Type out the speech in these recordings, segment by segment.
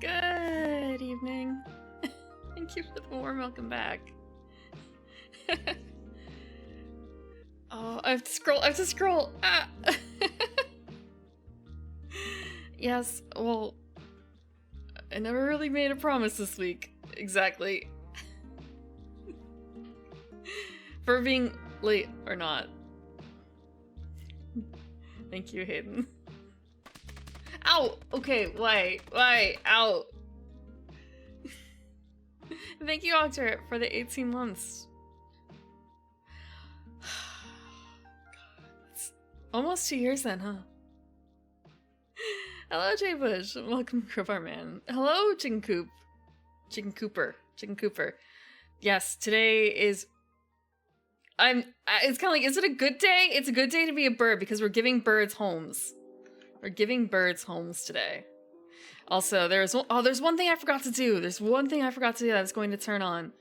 Good evening. Thank you for the warm welcome back. Oh, I have to scroll. Ah. Yes, well, I never really made a promise this week. Exactly. For being late or not. Thank you, Hayden. Ow! Okay, why? Ow! Thank you, Octor, for the 18 months. It's almost 2 years then, huh? Hello, Jay Bush. Welcome, Crowbar Man. Hello, Chicken Cooper. Yes, today is... it's kind of like, is it a good day? It's a good day to be a bird because we're giving birds homes. We're giving birds homes today. Also, there's one thing I forgot to do. There's one thing I forgot to do that's going to turn on.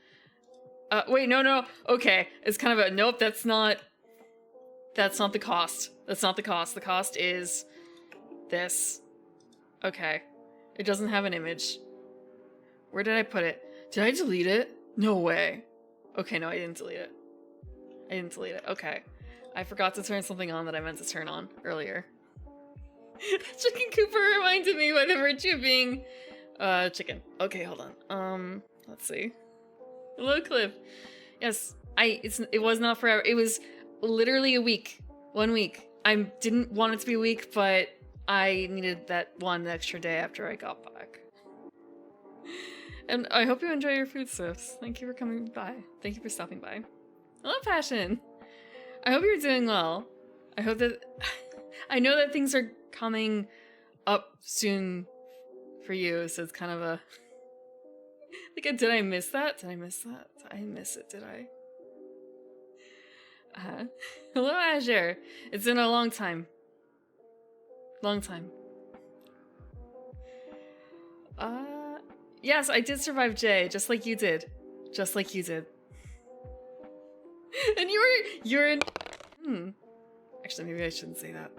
Wait, no. Okay, it's kind of a nope. That's not the cost. That's not the cost. The cost is this. Okay, it doesn't have an image. Where did I put it? Did I delete it? No way. Okay, no, I didn't delete it. Okay, I forgot to turn something on that I meant to turn on earlier. Chicken Cooper reminded me by the virtue of being chicken. Okay, hold on. Let's see. Hello, Cliff. Yes, it was not forever. It was literally a week. 1 week. I didn't want it to be a week, but I needed that one extra day after I got back. And I hope you enjoy your food stuffs. Thank you for coming by. Thank you for stopping by. Hello, Passion. I hope you're doing well. I hope that I know that things are coming up soon for you, so it's kind of a like, did I miss that? Did I miss it, did I? Hello, Azure. It's been a long time. Yes, I did survive Jay, just like you did. And you're in Actually, maybe I shouldn't say that.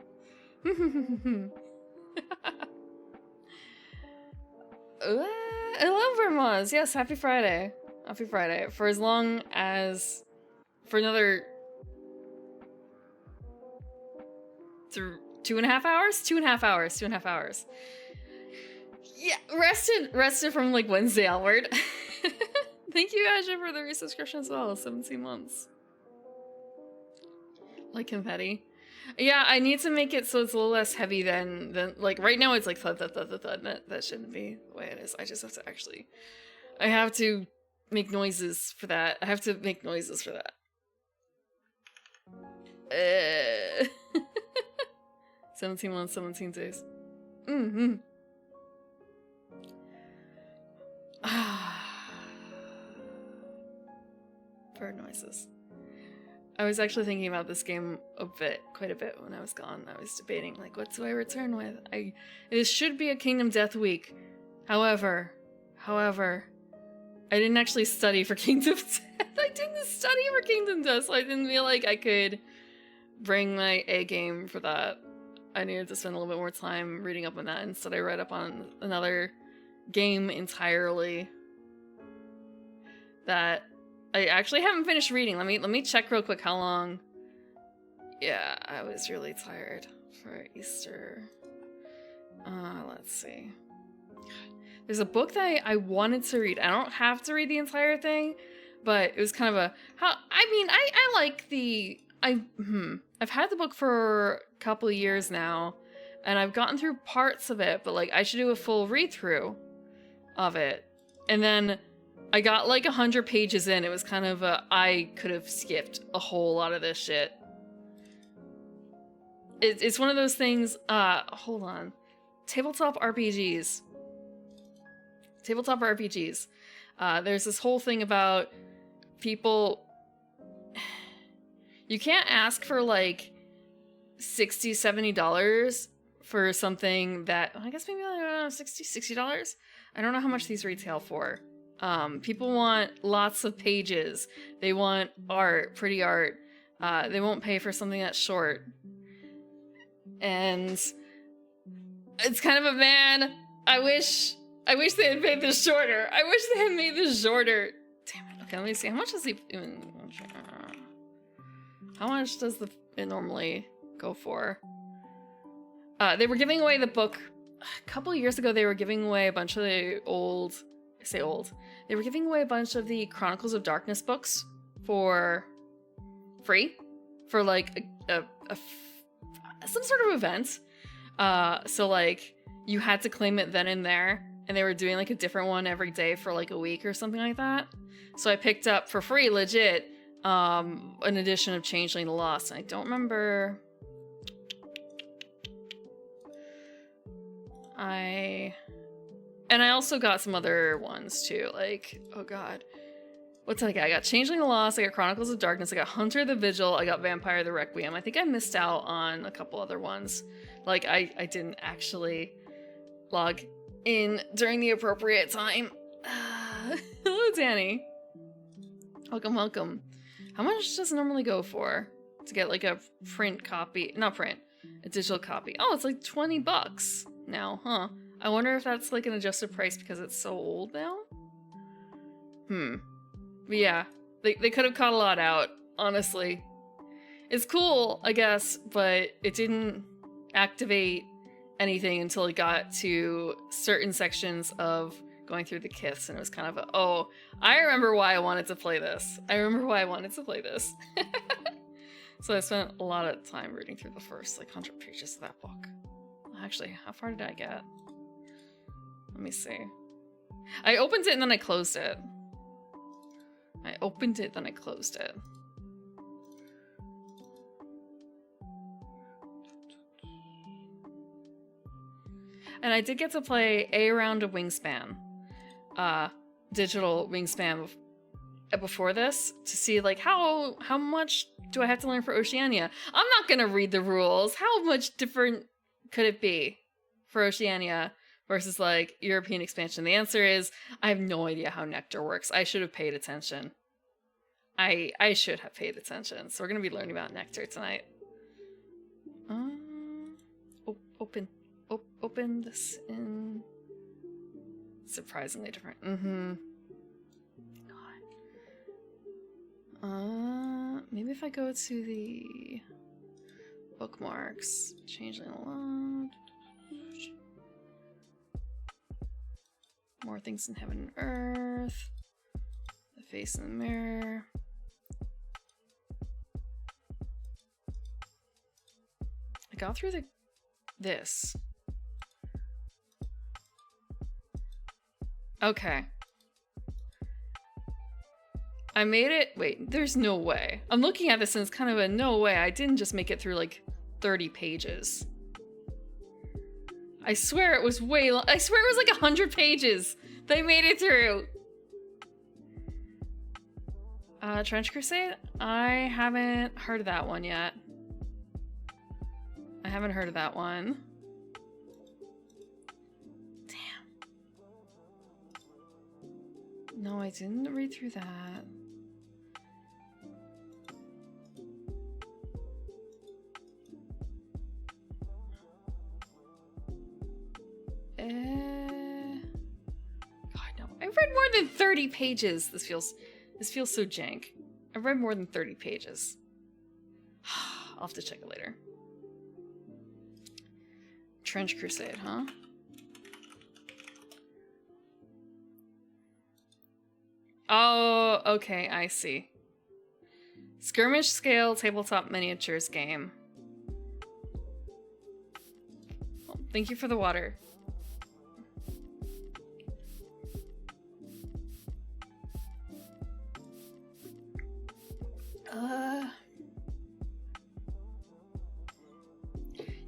Hello, Vermont. Yes, happy Friday. For as long as... For another... 2.5 hours? 2.5 hours. Yeah, rested from like Wednesday onward. Thank you, Azure, for the resubscription as well. 17 months. Like confetti. Yeah, I need to make it so it's a little less heavy than like right now it's like thud. That shouldn't be the way it is. I just have to actually, I have to make noises for that. 17 months, 17 days. Bird noises. I was actually thinking about this game quite a bit when I was gone. I was debating, like, what do I return with? This should be a Kingdom Death week. However, I didn't actually study for Kingdom Death. So I didn't feel like I could bring my A game for that. I needed to spend a little bit more time reading up on that. Instead, I read up on another game entirely that I actually haven't finished reading. Let me check real quick how long. Yeah, I was really tired for Easter. Let's see. There's a book that I wanted to read. I don't have to read the entire thing, but it was kind of I like the I've had the book for a couple of years now, and I've gotten through parts of it, but like I should do a full read through of it. And then I got like 100 pages in. It was kind of I could have skipped a whole lot of this shit. It's one of those things. Hold on. Tabletop RPGs. There's this whole thing about people. You can't ask for like $60, $70 for something that, I guess maybe like $60. I don't know how much these retail for. People want lots of pages. They want art, pretty art. They won't pay for something that's short. And it's kind of a man. I wish I wish they had made this shorter. I wish they had made this shorter. Damn it. Okay, let me see. How much does it even... How much does it normally go for? They were giving away the book... A couple of years ago, they were giving away a bunch of the old... I say old. They were giving away a bunch of the Chronicles of Darkness books for free. For, like, some sort of event. So, like, you had to claim it then and there. And they were doing, like, a different one every day for, like, a week or something like that. So I picked up, for free, legit, an edition of Changeling the Lost. And I don't remember... And I also got some other ones, too. Like, oh god. What's that? I got Changeling the Lost, I got Chronicles of Darkness, I got Hunter the Vigil, I got Vampire the Requiem. I think I missed out on a couple other ones. Like, I didn't actually log in during the appropriate time. Hello, Danny. Welcome, welcome. How much does it normally go for to get, like, a print copy? Not print, a digital copy. Oh, it's like 20 bucks now, huh? I wonder if that's, like, an adjusted price because it's so old now? But yeah, they could have cut a lot out, honestly. It's cool, I guess, but it didn't activate anything until it got to certain sections of going through the kiths, and it was kind of a, oh, I remember why I wanted to play this. So I spent a lot of time reading through the first, like, 100 pages of that book. Actually, how far did I get? Let me see. I opened it and then I closed it. And I did get to play a round of Wingspan. Digital Wingspan before this to see, like, how much do I have to learn for Oceania? I'm not gonna read the rules. How much different could it be for Oceania versus, like, European expansion? The answer is, I have no idea how Nectar works. I should have paid attention. I should have paid attention. So we're going to be learning about Nectar tonight. Open this in... Surprisingly different. God. Maybe if I go to the bookmarks, Changeling a lot. More things in heaven and earth. The face in the mirror. I got through this. Okay. I made it. Wait, there's no way. I'm looking at this and it's kind of a no way. I didn't just make it through like 30 pages. I swear it was way long. I swear it was like 100 pages. They made it through. Trench Crusade? I haven't heard of that one yet. I haven't heard of that one. Damn. No, I didn't read through that. God, no. I read more than 30 pages. This feels so jank. I've read more than 30 pages. I'll have to check it later. Trench Crusade, huh? Oh, okay, I see. Skirmish scale tabletop miniatures game. Well, thank you for the water.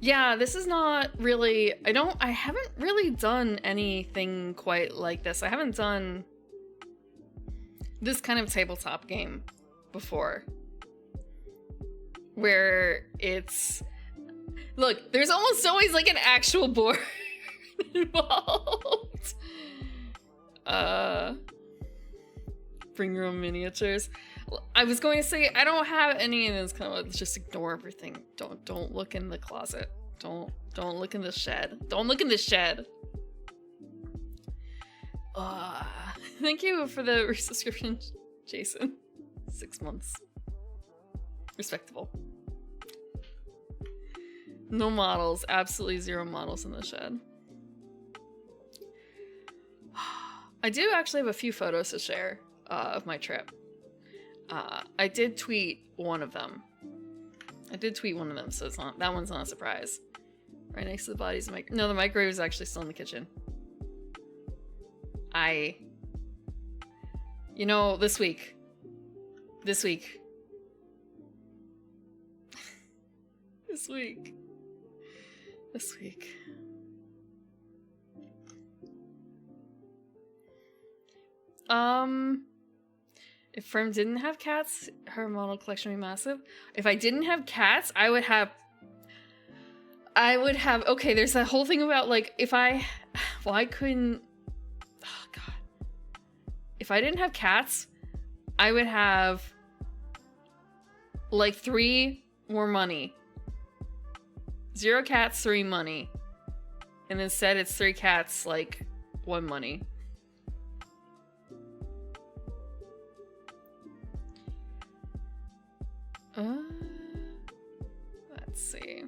Yeah, this is not really, I haven't really done anything quite like this. I haven't done this kind of tabletop game before. Where it's, look, there's almost always like an actual board involved. Bring your own miniatures. I was going to say, I don't have any, and it's kind of, just ignore everything. Don't look in the closet. Don't look in the shed. Don't look in the shed. Thank you for the resubscription, Jason. 6 months. Respectable. No models. Absolutely 0 models in the shed. I do actually have a few photos to share of my trip. I did tweet one of them. So it's not, that one's not a surprise. Right next to the body's no, the microwave is actually still in the kitchen. You know, this week. This week. If Firm didn't have cats, her model collection would be massive. If I didn't have cats, I would have, okay, there's that whole thing about, like, if I couldn't, oh god. If I didn't have cats, I would have, like, 3 more money. 0 cats, 3 money. And instead it's 3 cats, like, 1 money. Let's see.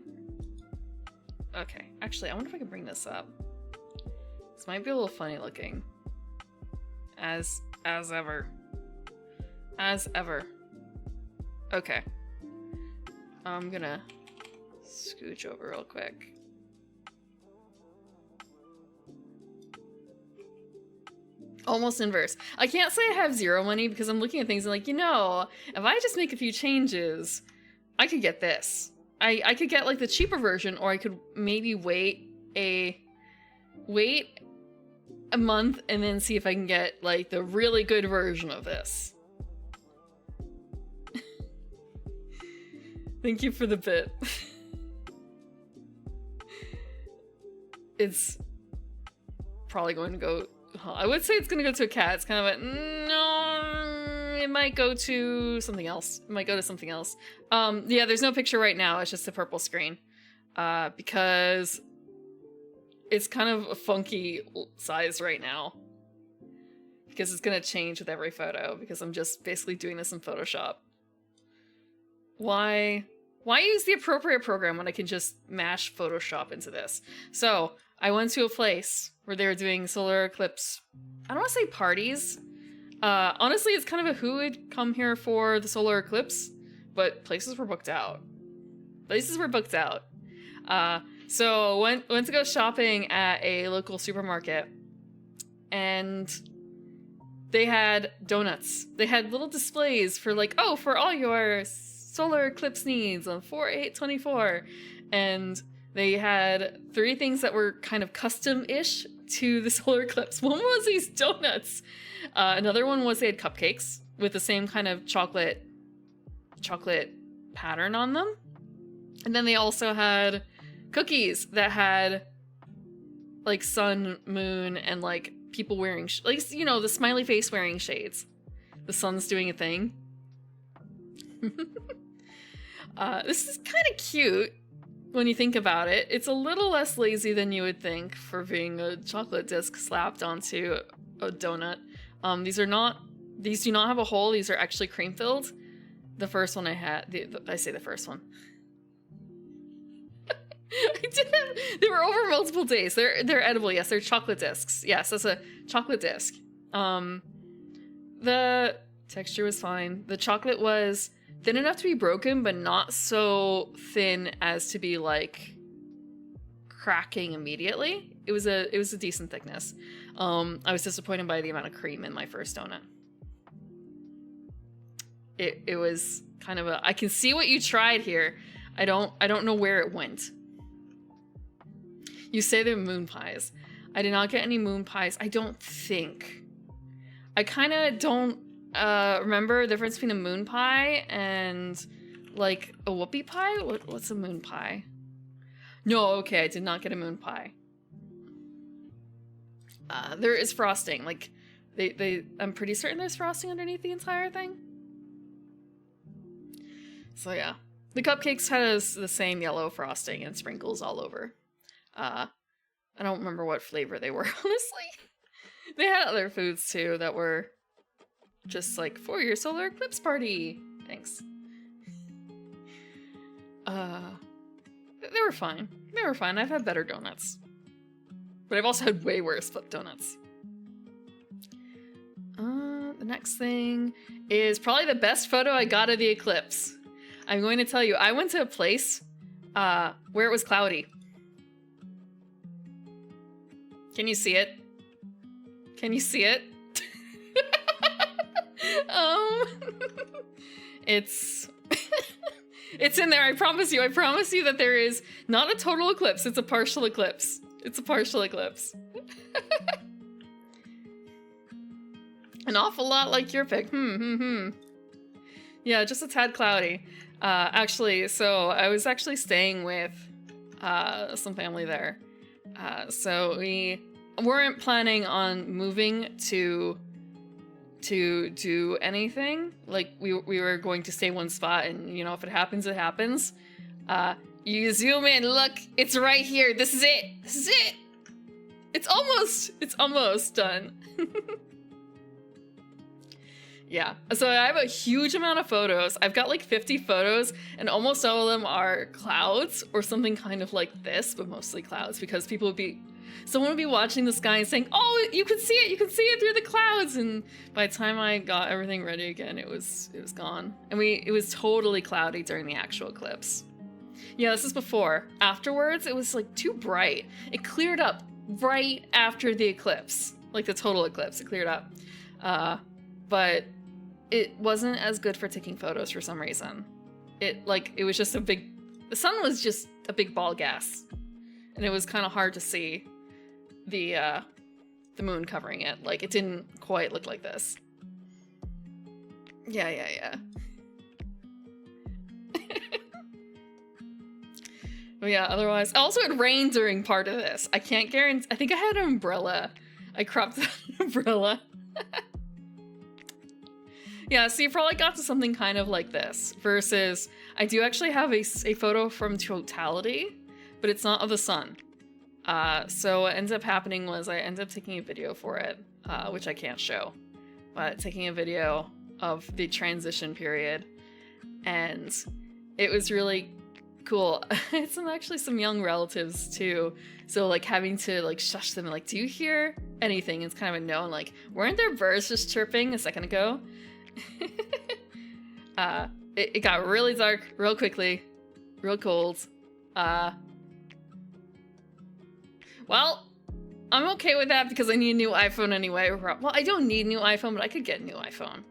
Okay, actually, I wonder if I can bring this up. This might be a little funny looking. As ever. Okay. I'm gonna scooch over real quick. Almost inverse. I can't say I have 0 money because I'm looking at things and like, you know, if I just make a few changes, I could get this. I could get like the cheaper version, or I could maybe wait a month and then see if I can get like the really good version of this. Thank you for the bit. It's probably going to go, I would say it's going to go to a cat. It's kind of a, no, it might go to something else. Yeah, there's no picture right now. It's just a purple screen. Because it's kind of a funky size right now. Because it's going to change with every photo. Because I'm just basically doing this in Photoshop. Why use the appropriate program when I can just mash Photoshop into this? So, I went to a place where they were doing solar eclipse, I don't want to say parties. Honestly, it's kind of a who would come here for the solar eclipse, but places were booked out. So went to go shopping at a local supermarket, and they had donuts. They had little displays for like, oh, for all your solar eclipse needs on 4/8/24, and they had 3 things that were kind of custom-ish to the solar eclipse. One was these donuts. Another one was they had cupcakes with the same kind of chocolate pattern on them. And then they also had cookies that had like sun, moon, and like people wearing, like, you know, the smiley face wearing shades. The sun's doing a thing. This is kind of cute. When you think about it, it's a little less lazy than you would think for being a chocolate disc slapped onto a donut. These do not have a hole. These are actually cream filled. The first one I had, I say the first one. They were over multiple days. They're edible. Yes, they're chocolate discs. Yes, that's a chocolate disc. The texture was fine. The chocolate was thin enough to be broken, but not so thin as to be like cracking immediately. It was a decent thickness. I was disappointed by the amount of cream in my first donut. It was kind of I can see what you tried here. I don't know where it went. You say they're moon pies. I did not get any moon pies. I don't think. I kind of don't remember the difference between a moon pie and like a whoopie pie. What's a moon pie? No, okay, I did not get a moon pie. There is frosting. Like I'm pretty certain there's frosting underneath the entire thing. So yeah, the cupcakes had the same yellow frosting and sprinkles all over. I don't remember what flavor they were, honestly. They had other foods too that were just like for your solar eclipse party. Thanks. They were fine. They were fine. I've had better donuts. But I've also had way worse donuts. The next thing is probably the best photo I got of the eclipse. I'm going to tell you, I went to a place where it was cloudy. Can you see it? Can you see it? It's it's in there. I promise you. I promise you that there is not a total eclipse. It's a partial eclipse. It's a partial eclipse. An awful lot like your pic. Yeah, just a tad cloudy. Actually, so I was actually staying with some family there. So we weren't planning on moving to do anything. Like we were going to stay one spot, and you know, if it happens, it happens. You zoom in, look, it's right here. This is it. This is it. It's almost done. Yeah, so I have a huge amount of photos. I've got like 50 photos, and almost all of them are clouds or something kind of like this, but mostly clouds, because someone would be watching the sky and saying, "Oh, you can see it through the clouds." And by the time I got everything ready again, it was gone. And it was totally cloudy during the actual eclipse. Yeah, this is before. Afterwards, it was like too bright. It cleared up right after the eclipse, like the total eclipse. It cleared up, but it wasn't as good for taking photos for some reason. It was just the sun was just a big ball of gas, and it was kind of hard to see the moon covering it. Like, it didn't quite look like this. Yeah. But yeah, otherwise, also it rained during part of this. I can't guarantee. I think I had an umbrella. I cropped out an umbrella. Yeah, so you probably got to something kind of like this, versus I do actually have a photo from totality, but it's not of the sun. So what ends up happening was I ended up taking a video for it, which I can't show, but taking a video of the transition period, and it was really cool. It's actually some young relatives too, so like having to like shush them and like, do you hear anything? It's kind of a no, and like, weren't there birds just chirping a second ago? It got really dark real quickly, real cold. Well, I'm okay with that because I need a new iPhone anyway. Well, I don't need a new iPhone, but I could get a new iPhone.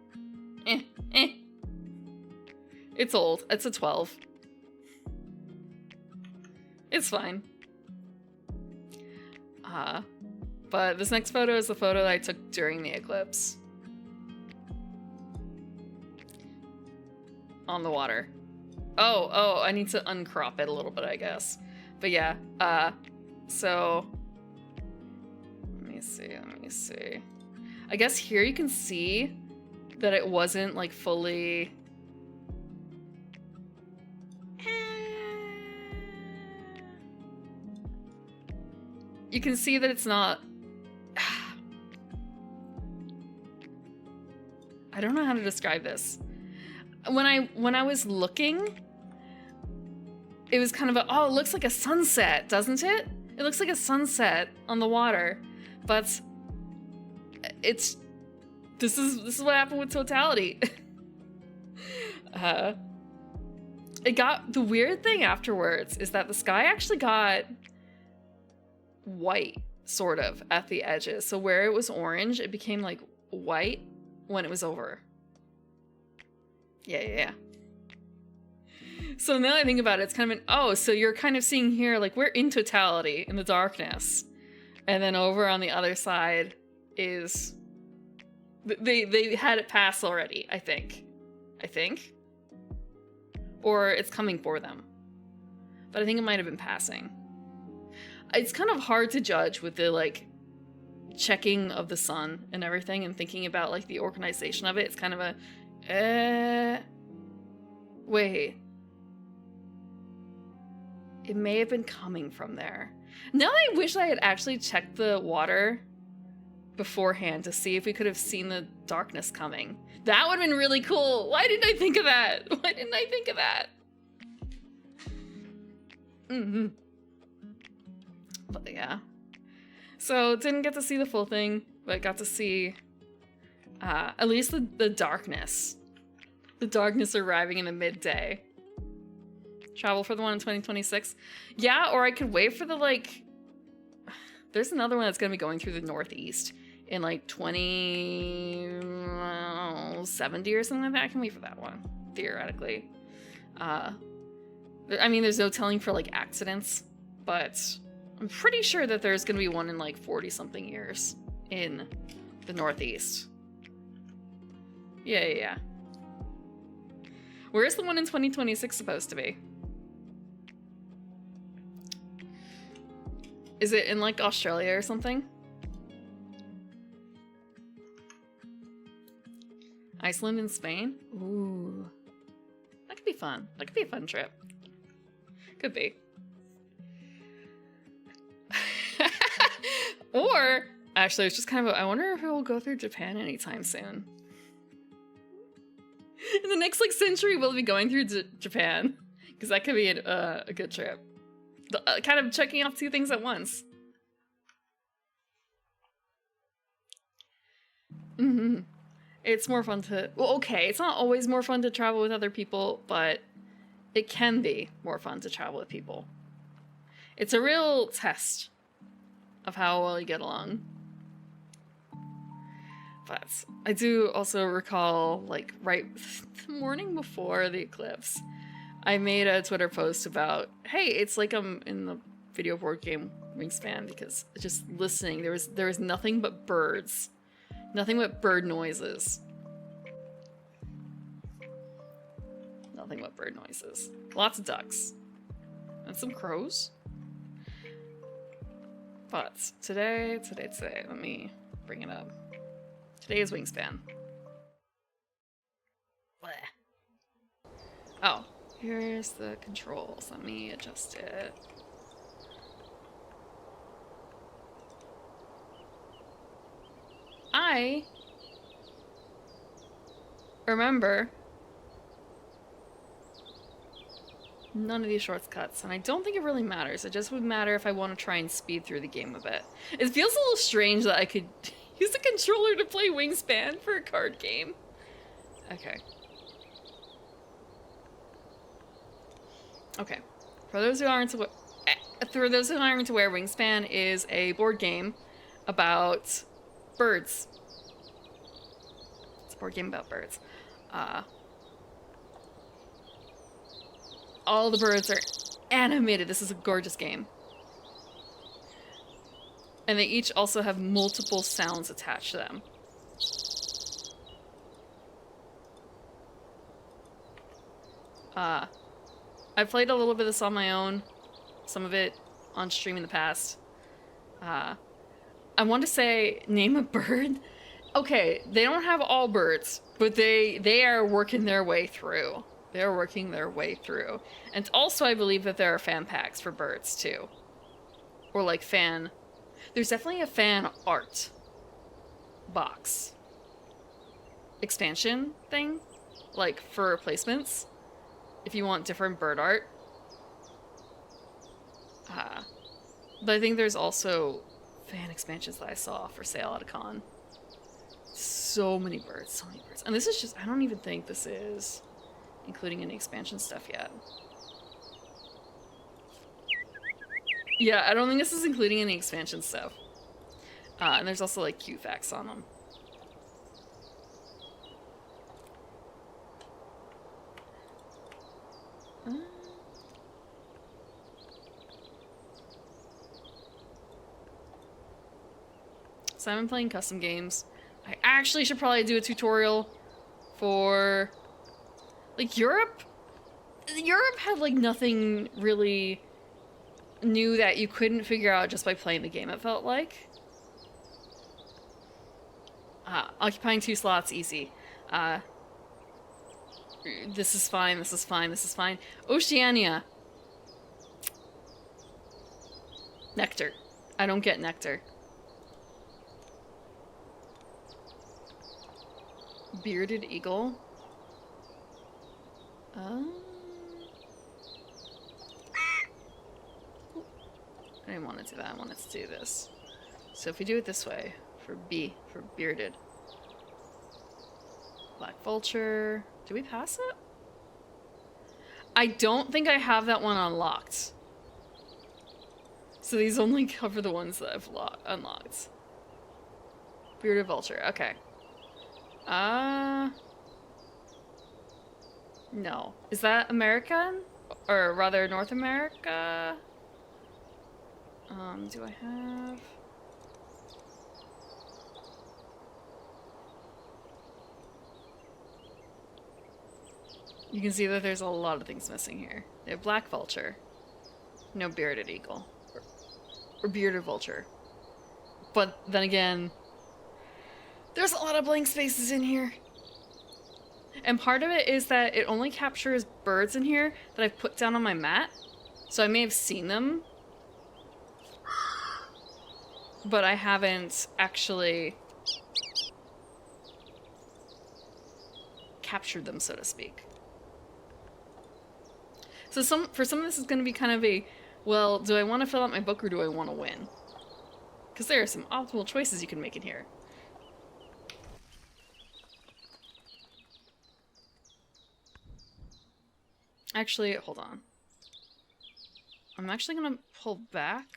It's old. It's a 12. It's fine. But this next photo is the photo that I took during the eclipse. On the water. Oh, I need to uncrop it a little bit, I guess. But yeah, so let me see. I guess here you can see that it wasn't like fully you can see that it's not I don't know how to describe this. When I was looking, it was kind of it looks like a sunset, doesn't it? It looks like a sunset on the water, but this is what happened with totality. The weird thing afterwards is that the sky actually got white, sort of, at the edges. So where it was orange, it became like white when it was over. Yeah. So now I think about it, it's kind of so you're kind of seeing here, like, we're in totality, in the darkness. And then over on the other side is... They had it pass already, I think. Or it's coming for them. But I think it might have been passing. It's kind of hard to judge with the, like, checking of the sun and everything and thinking about, like, the organization of it. It's kind of a... Wait. It may have been coming from there. Now I wish I had actually checked the water beforehand to see if we could have seen the darkness coming. That would have been really cool. Why didn't I think of that? Why didn't I think of that? But yeah. So didn't get to see the full thing, but got to see at least the darkness. The darkness arriving in the midday. Travel for the one in 2026. Yeah, or I could wait for the like... There's another one that's going to be going through the Northeast in like 2070 or something like that. I can wait for that one, theoretically. I mean, there's no telling for like accidents, but I'm pretty sure that there's going to be one in like 40 something years in the Northeast. Yeah. Where's the one in 2026 supposed to be? Is it in like Australia or something? Iceland and Spain? Ooh. That could be fun. That could be a fun trip. Could be. Or, actually, it's just kind of, I wonder if it will go through Japan anytime soon. In the next, like, century, we'll be going through Japan. Because that could be a good trip. Kind of checking off two things at once. It's more fun to... Well, okay, it's not always more fun to travel with other people, but it can be more fun to travel with people. It's a real test of how well you get along. But I do also recall, like, right the morning before the eclipse, I made a Twitter post about, hey, it's like I'm in the video board game Wingspan, because just listening, there was nothing but birds. Nothing but bird noises. Nothing but bird noises. Lots of ducks. And some crows. But today, let me bring it up. Today is Wingspan. Blech. Oh, here's the controls. Let me adjust it. I remember none of these shortcuts, and I don't think it really matters. It just would matter if I want to try and speed through the game a bit. It feels a little strange that I could use a controller to play Wingspan for a card game. Okay. Okay. For those who aren't aware, Wingspan is a board game about birds. It's a board game about birds. All the birds are animated. This is a gorgeous game. And they each also have multiple sounds attached to them. I've played a little bit of this on my own. Some of it on stream in the past. I want to say, name a bird. Okay, they don't have all birds, but they are working their way through. They're working their way through. And also, I believe that there are fan packs for birds, too. Or, like, there's definitely a fan art box expansion thing, like, for replacements, if you want different bird art. But I think there's also fan expansions that I saw for sale at a con. So many birds. And this is just, I don't even think this is including any expansion stuff yet. Yeah, I don't think this is including any expansion stuff. And there's also, like, cute facts on them. So I've been playing custom games. I actually should probably do a tutorial for, like, Europe. Europe had, like, nothing really new that you couldn't figure out just by playing the game, it felt like. Occupying 2 slots, easy. This is fine, this is fine, this is fine. Oceania. Nectar. I don't get nectar. Bearded eagle. I didn't want to do that. I wanted to do this. So if we do it this way, for B, for bearded. Black vulture. Do we pass it? I don't think I have that one unlocked. So these only cover the ones that I've unlocked. Bearded vulture. Okay. No. Is that American? Or rather North America? Do I have... You can see that there's a lot of things missing here. They have black vulture. No bearded eagle. Or bearded vulture. But then again, there's a lot of blank spaces in here. And part of it is that it only captures birds in here that I've put down on my mat. So I may have seen them. But I haven't actually captured them, so to speak. So for some of this is going to be kind of a, well, do I want to fill out my book or do I want to win? Because there are some optimal choices you can make in here. Actually, hold on. I'm actually going to pull back.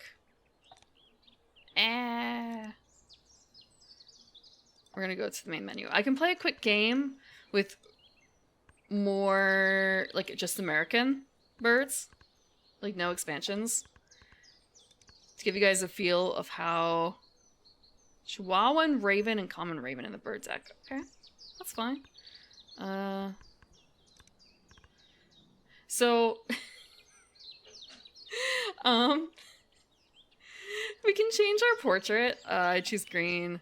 We're going to go to the main menu. I can play a quick game with more, like, just American birds. Like, no expansions. To give you guys a feel of how... Chihuahua and Raven and Common Raven in the bird deck. Okay, that's fine. So... we can change our portrait. I choose green.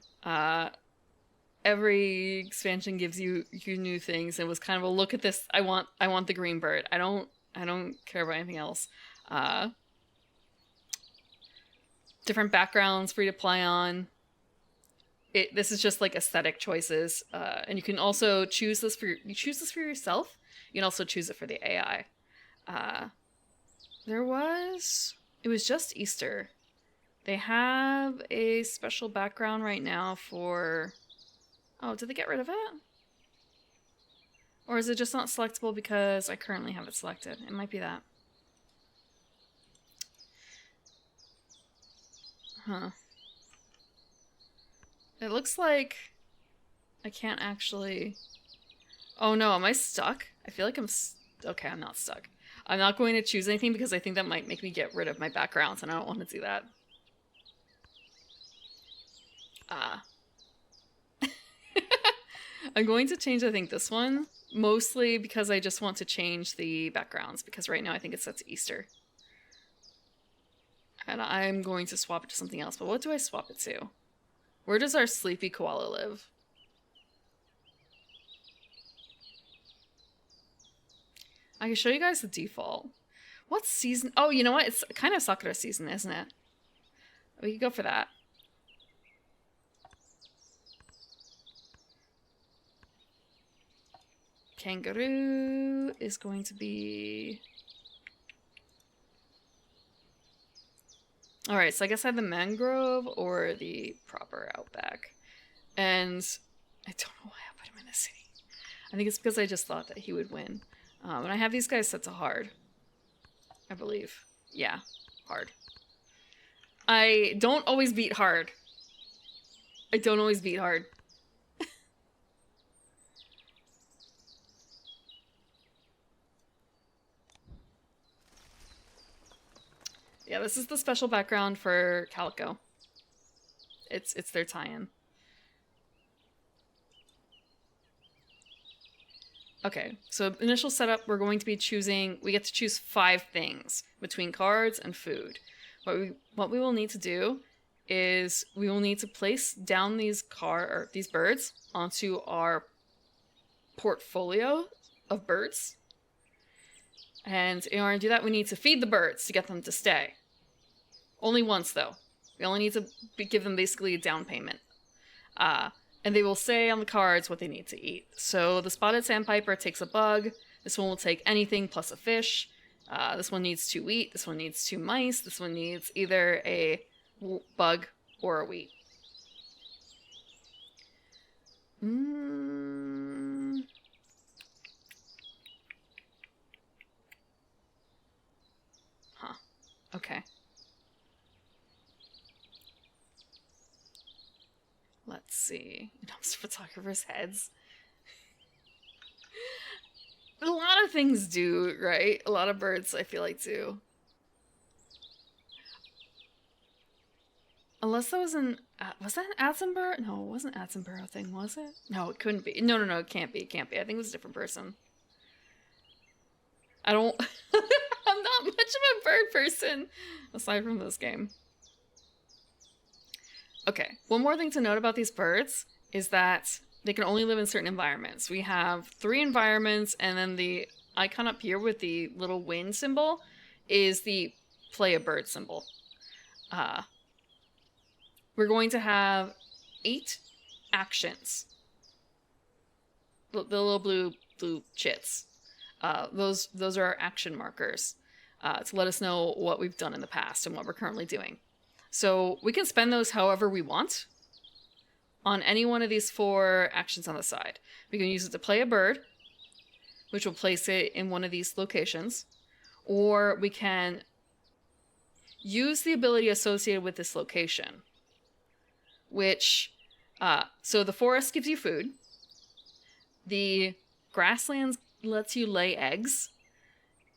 Every expansion gives you new things. It was kind of a look at this. I want the green bird. I don't care about anything else. Different backgrounds for you to play on. This is just like aesthetic choices. And you can also choose this for yourself. You can also choose it for the AI. It was just Easter. They have a special background right now for... Oh, did they get rid of it? Or is it just not selectable because I currently have it selected? It might be that. Huh. It looks like I can't actually... Oh no, am I stuck? I feel like okay, I'm not stuck. I'm not going to choose anything because I think that might make me get rid of my backgrounds and I don't want to do that. I'm going to change, I think, this one. Mostly because I just want to change the backgrounds. Because right now I think it's set to Easter. And I'm going to swap it to something else. But what do I swap it to? Where does our sleepy koala live? I can show you guys the default. What season? Oh, you know what? It's kind of Sakura season, isn't it? We could go for that. Kangaroo is going to be... Alright, so I guess I have the mangrove or the proper outback. And I don't know why I put him in the city. I think it's because I just thought that he would win. And I have these guys set to hard. I believe. Yeah, hard. I don't always beat hard. I don't always beat hard. Yeah, this is the special background for Calico. It's their tie-in. Okay, so initial setup, we're going to be choosing, we get to choose 5 things between cards and food. What we will need to do is we will need to place down these birds onto our portfolio of birds. And in order to do that, we need to feed the birds to get them to stay. Only once, though. We only need to give them basically a down payment. And they will say on the cards what they need to eat. So the spotted sandpiper takes a bug. This one will take anything plus a fish. This one needs 2 wheat. This one needs 2 mice. This one needs either a bug or a wheat. Huh. Okay. Let's see. Dumpster photographers' heads. A lot of things do, right? A lot of birds, I feel like, do. Unless that was an... was that an Attenborough? No, it wasn't an Attenborough thing, was it? No, it couldn't be. No, it can't be. It can't be. I think it was a different person. I don't... I'm not much of a bird person, aside from this game. Okay, one more thing to note about these birds is that they can only live in certain environments. We have 3 environments, and then the icon up here with the little wind symbol is the play a bird symbol. We're going to have 8 actions. The little blue chits. Those are our action markers to let us know what we've done in the past and what we're currently doing. So we can spend those however we want on any one of these 4 actions on the side. We can use it to play a bird, which will place it in one of these locations, or we can use the ability associated with this location, which, so the forest gives you food, the grasslands lets you lay eggs,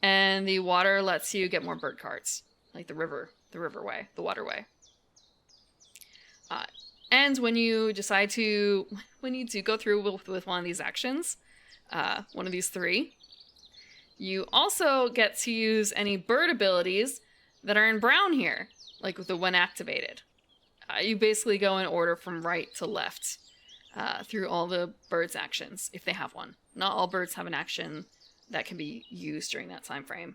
and the water lets you get more bird cards, like the riverway, the waterway. And when you decide to, when you do go through with one of these actions, one of these 3, you also get to use any bird abilities that are in brown here, like with the when activated. You basically go in order from right to left through all the birds' actions, if they have one. Not all birds have an action that can be used during that time frame.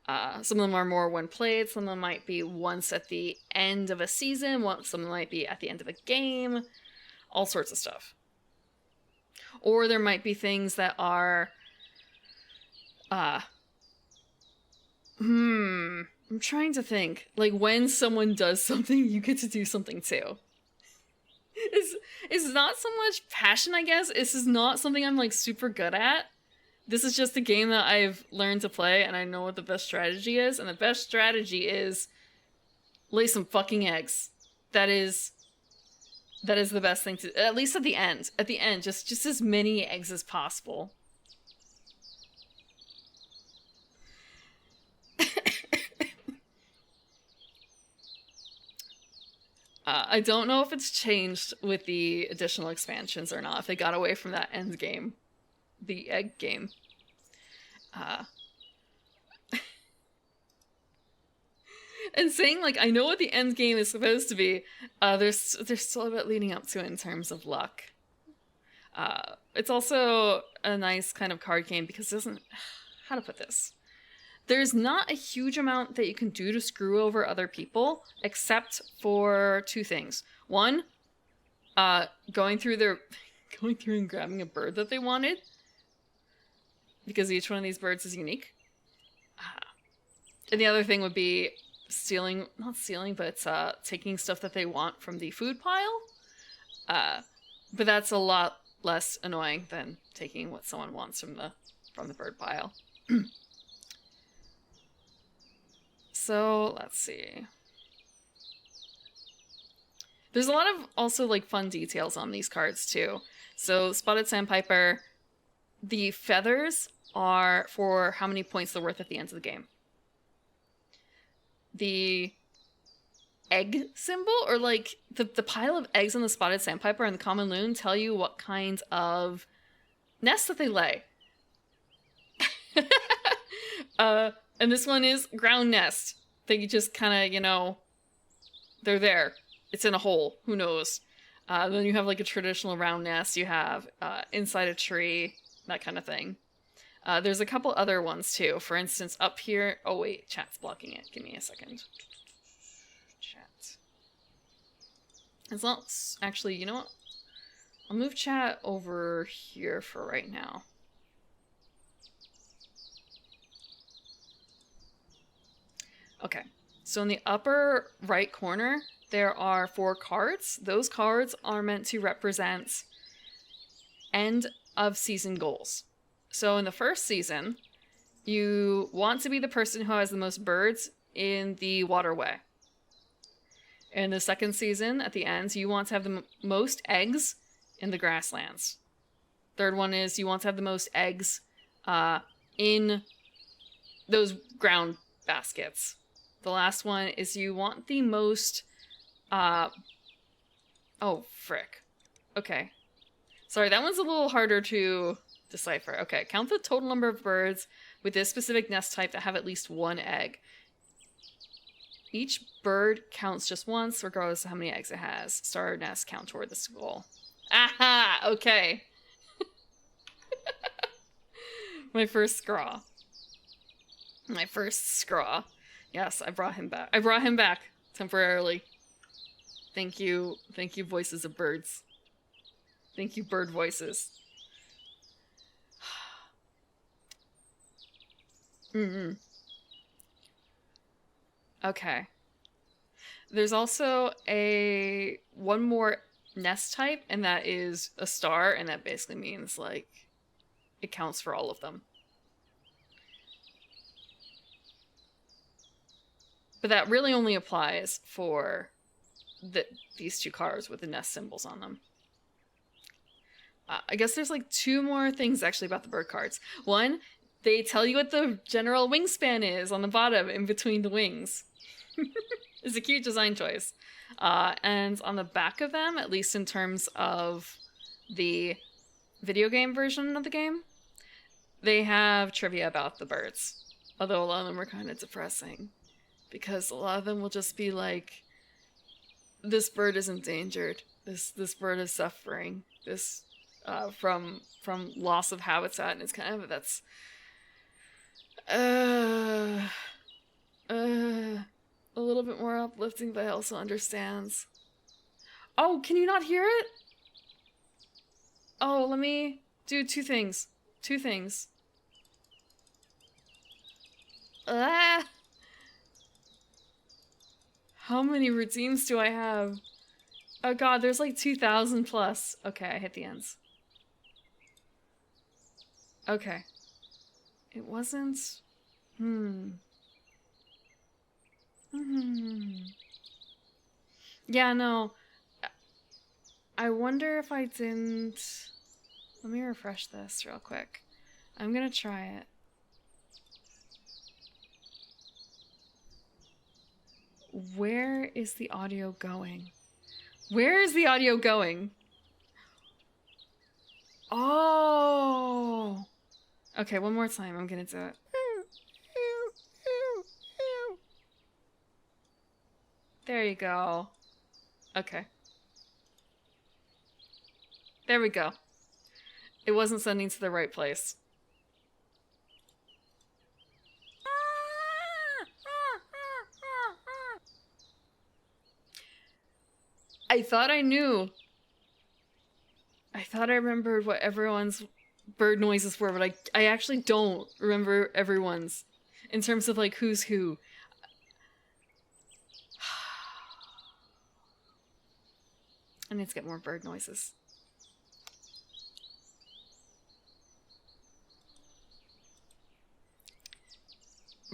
Some of them are more when played, some of them might be once at the end of a season, some of them might be at the end of a game, all sorts of stuff. Or there might be things that are... I'm trying to think. Like, when someone does something, you get to do something too. It's not so much passion, I guess. This is not something I'm, like, super good at. This is just a game that I've learned to play, and I know what the best strategy is, and the best strategy is lay some fucking eggs. That is the best thing to... At least at the end. At the end, just as many eggs as possible. I don't know if it's changed with the additional expansions or not, if they got away from that end game. The egg game. And saying, like, I know what the end game is supposed to be, there's still a bit leading up to it in terms of luck. It's also a nice kind of card game because it doesn't... How to put this? There's not a huge amount that you can do to screw over other people, except for 2 things. One, going through and grabbing a bird that they wanted, because each one of these birds is unique. And the other thing would be taking stuff that they want from the food pile. But that's a lot less annoying than taking what someone wants from the bird pile. So, let's see. There's a lot of also, like, fun details on these cards, too. So, Spotted Sandpiper, the feathers are for how many points they're worth at the end of the game. The egg symbol, or, like, the pile of eggs on the Spotted Sandpiper and the Common Loon tell you what kind of nest that they lay. And this one is ground nest. They just kind of, they're there. It's in a hole. Who knows? Then you have, like, a traditional round nest. You have inside a tree, that kind of thing. There's a couple other ones, too. For instance, up here... Oh, wait. Chat's blocking it. Give me a second. Chat. It's not... Actually, you know what? I'll move chat over here for right now. Okay, so in the upper right corner, there are 4 cards. Those cards are meant to represent end of season goals. So in the first season, you want to be the person who has the most birds in the waterway. In the second season, at the end, you want to have the most eggs in the grasslands. Third one is you want to have the most eggs in those ground baskets. The last one is you want the most... oh, frick. Okay. Sorry, that one's a little harder to decipher. Okay, count the total number of birds with this specific nest type that have at least 1 egg. Each bird counts just once, regardless of how many eggs it has. Starter nest count toward this goal. Aha! Okay. My first scraw. My first scraw. Yes, I brought him back. I brought him back temporarily. Thank you. Thank you, voices of birds. Thank you, bird voices. Okay. There's also one more nest type, and that is a star, and that basically means, like, it counts for all of them. But that really only applies for these 2 cards with the nest symbols on them. I guess there's like 2 more things actually about the bird cards. One, they tell you what the general wingspan is on the bottom in between the wings. It's a cute design choice. And on the back of them, at least in terms of the video game version of the game, they have trivia about the birds. Although a lot of them are kind of depressing. Because a lot of them will just be like, this bird is endangered. This bird is suffering. This from loss of habitat, and it's kind of that's a little bit more uplifting, but also understands. Oh, can you not hear it? Oh, let me do 2 things. 2 things. Ah! How many routines do I have? Oh god, there's like 2,000 plus. Okay, I hit the ends. Okay. It wasn't... Yeah, no. I wonder if I didn't... Let me refresh this real quick. I'm gonna try it. Where is the audio going? Where is the audio going? Oh! Okay, one more time. I'm gonna do it. There you go. Okay. There we go. It wasn't sending to the right place. I thought I knew. I thought I remembered what everyone's bird noises were, but I actually don't remember everyone's. In terms of, like, who's who. I need to get more bird noises.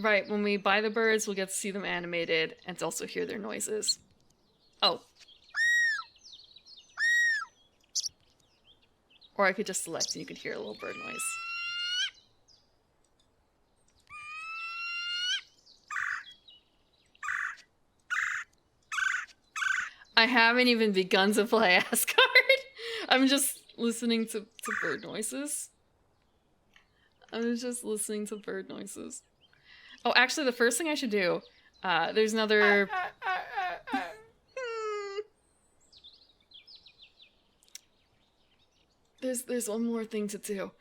Right, when we buy the birds, we'll get to see them animated and to also hear their noises. Oh. Or I could just select and you could hear a little bird noise. I haven't even begun to play Asgard. I'm just listening to bird noises. I'm just listening to bird noises. Oh, actually, the first thing I should do, there's another... There's one more thing to do.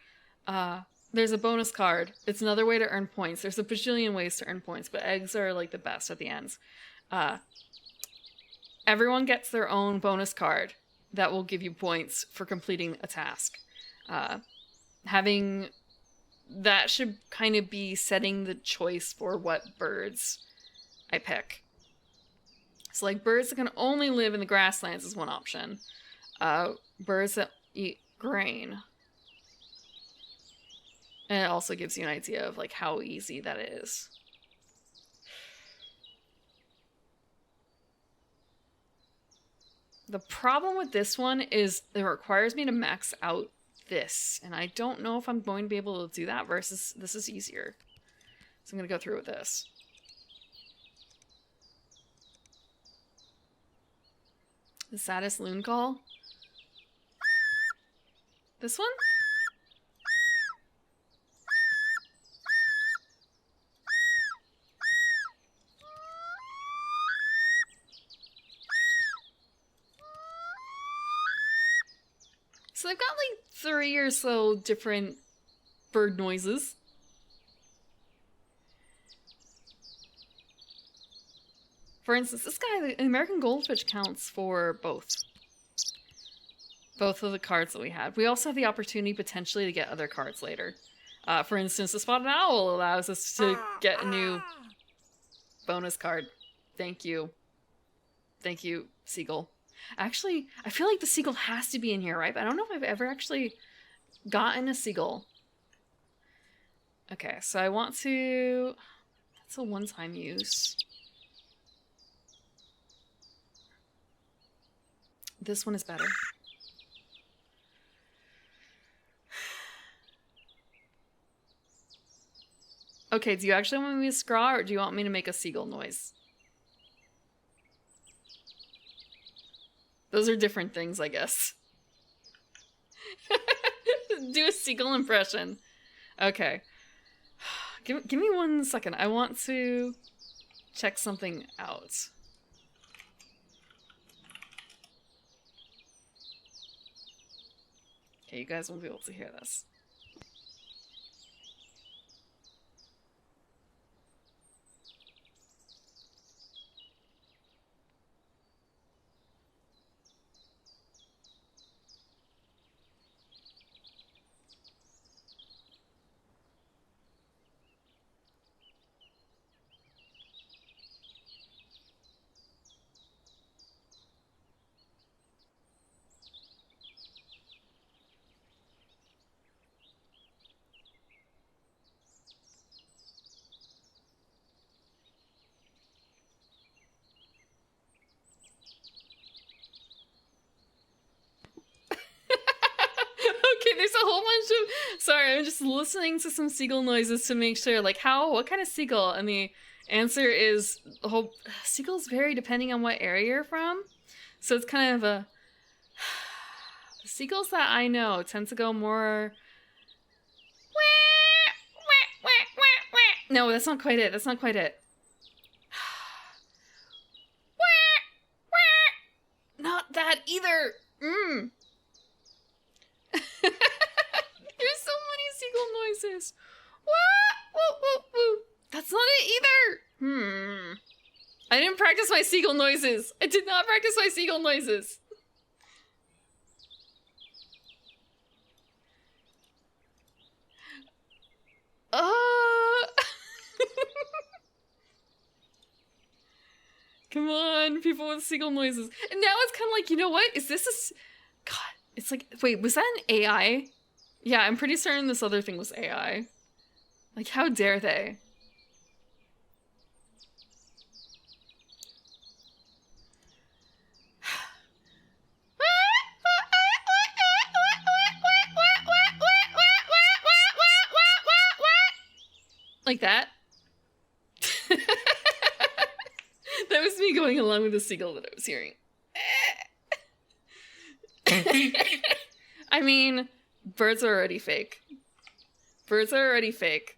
There's a bonus card. It's another way to earn points. There's a bajillion ways to earn points, but eggs are like the best at the ends. Everyone gets their own bonus card that will give you points for completing a task. Having that should kind of be setting the choice for what birds I pick. So like birds that can only live in the grasslands is one option. Birds that eat grain. And it also gives you an idea of like how easy that is. The problem with this one is it requires me to max out this, and I don't know if I'm going to be able to do that versus this is easier. So I'm going to go through with this. The saddest loon call. This one? So they've got like 3 or so different bird noises. For instance, this guy, the American goldfinch, counts for both. Both of the cards that we had. We also have the opportunity potentially to get other cards later. For instance, the spotted owl allows us to get a new bonus card. Thank you. Thank you, seagull. Actually, I feel like the seagull has to be in here, right? But I don't know if I've ever actually gotten a seagull. Okay, so I want to... That's a one-time use. This one is better. Okay, do you actually want me to scraw, or do you want me to make a seagull noise? Those are different things, I guess. Do a seagull impression. Okay. Give me 1 second. I want to check something out. Okay, you guys won't be able to hear this. Okay, there's a whole bunch of... Sorry, I'm just listening to some seagull noises to make sure, like, what kind of seagull? And the answer is, seagulls vary depending on what area you're from. So it's kind of a... The seagulls that I know tend to go more... No, that's not quite it. That's not quite it. Not that either. There's so many seagull noises. That's not it either. I didn't practice my seagull noises. I did not practice my seagull noises. Come on, people with seagull noises. And now it's kind of like, you know what? Is this a... God, it's like... Wait, was that an AI? Yeah, I'm pretty certain this other thing was AI. Like, how dare they? Like that? That was me going along with the seagull that I was hearing. I mean, birds are already fake. Birds are already fake.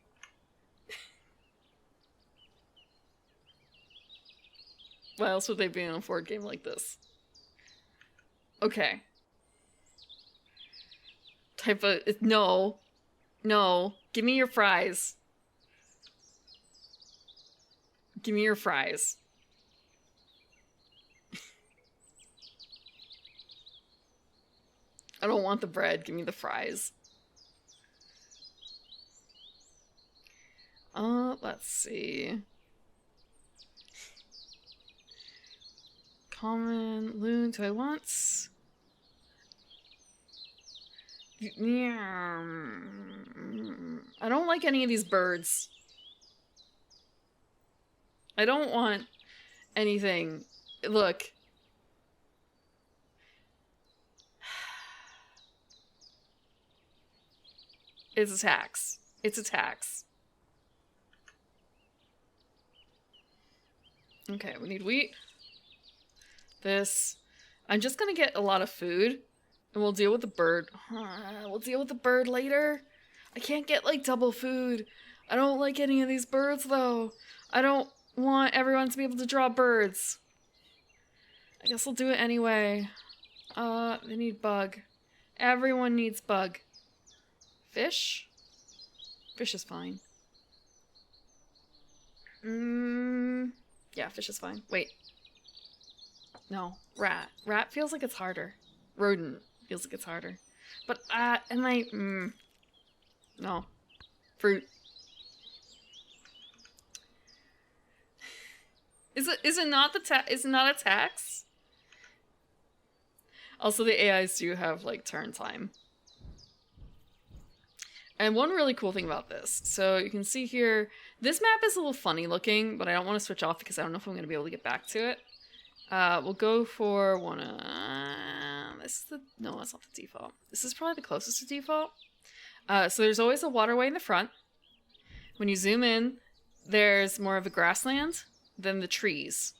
Why else would they be in a board game like this? Okay. Type of... No. No. Give me your fries. Give me your fries. I don't want the bread. Give me the fries. Let's see. Common loon. Do I want? Yeah. I don't like any of these birds. I don't want anything. Look. It's a tax. It's a tax. Okay, we need wheat. This. I'm just gonna get a lot of food. And we'll deal with the bird. We'll deal with the bird later. I can't get, like, double food. I don't like any of these birds, though. I don't want everyone to be able to draw birds. I guess I'll do it anyway. They need bug. Everyone needs bug. Fish? Fish is fine. Yeah, fish is fine. Wait. No. Rat. Rat feels like it's harder. Rodent feels like it's harder. But, and I, no. Fruit. Is it not is it not a tax? Also, the AIs do have, like, turn time. And one really cool thing about this, so you can see here, this map is a little funny looking, but I don't want to switch off because I don't know if I'm going to be able to get back to it. We'll go for one of... this is the... No, that's not the default. This is probably the closest to default. So there's always a waterway in the front. When you zoom in, there's more of a grassland than the trees.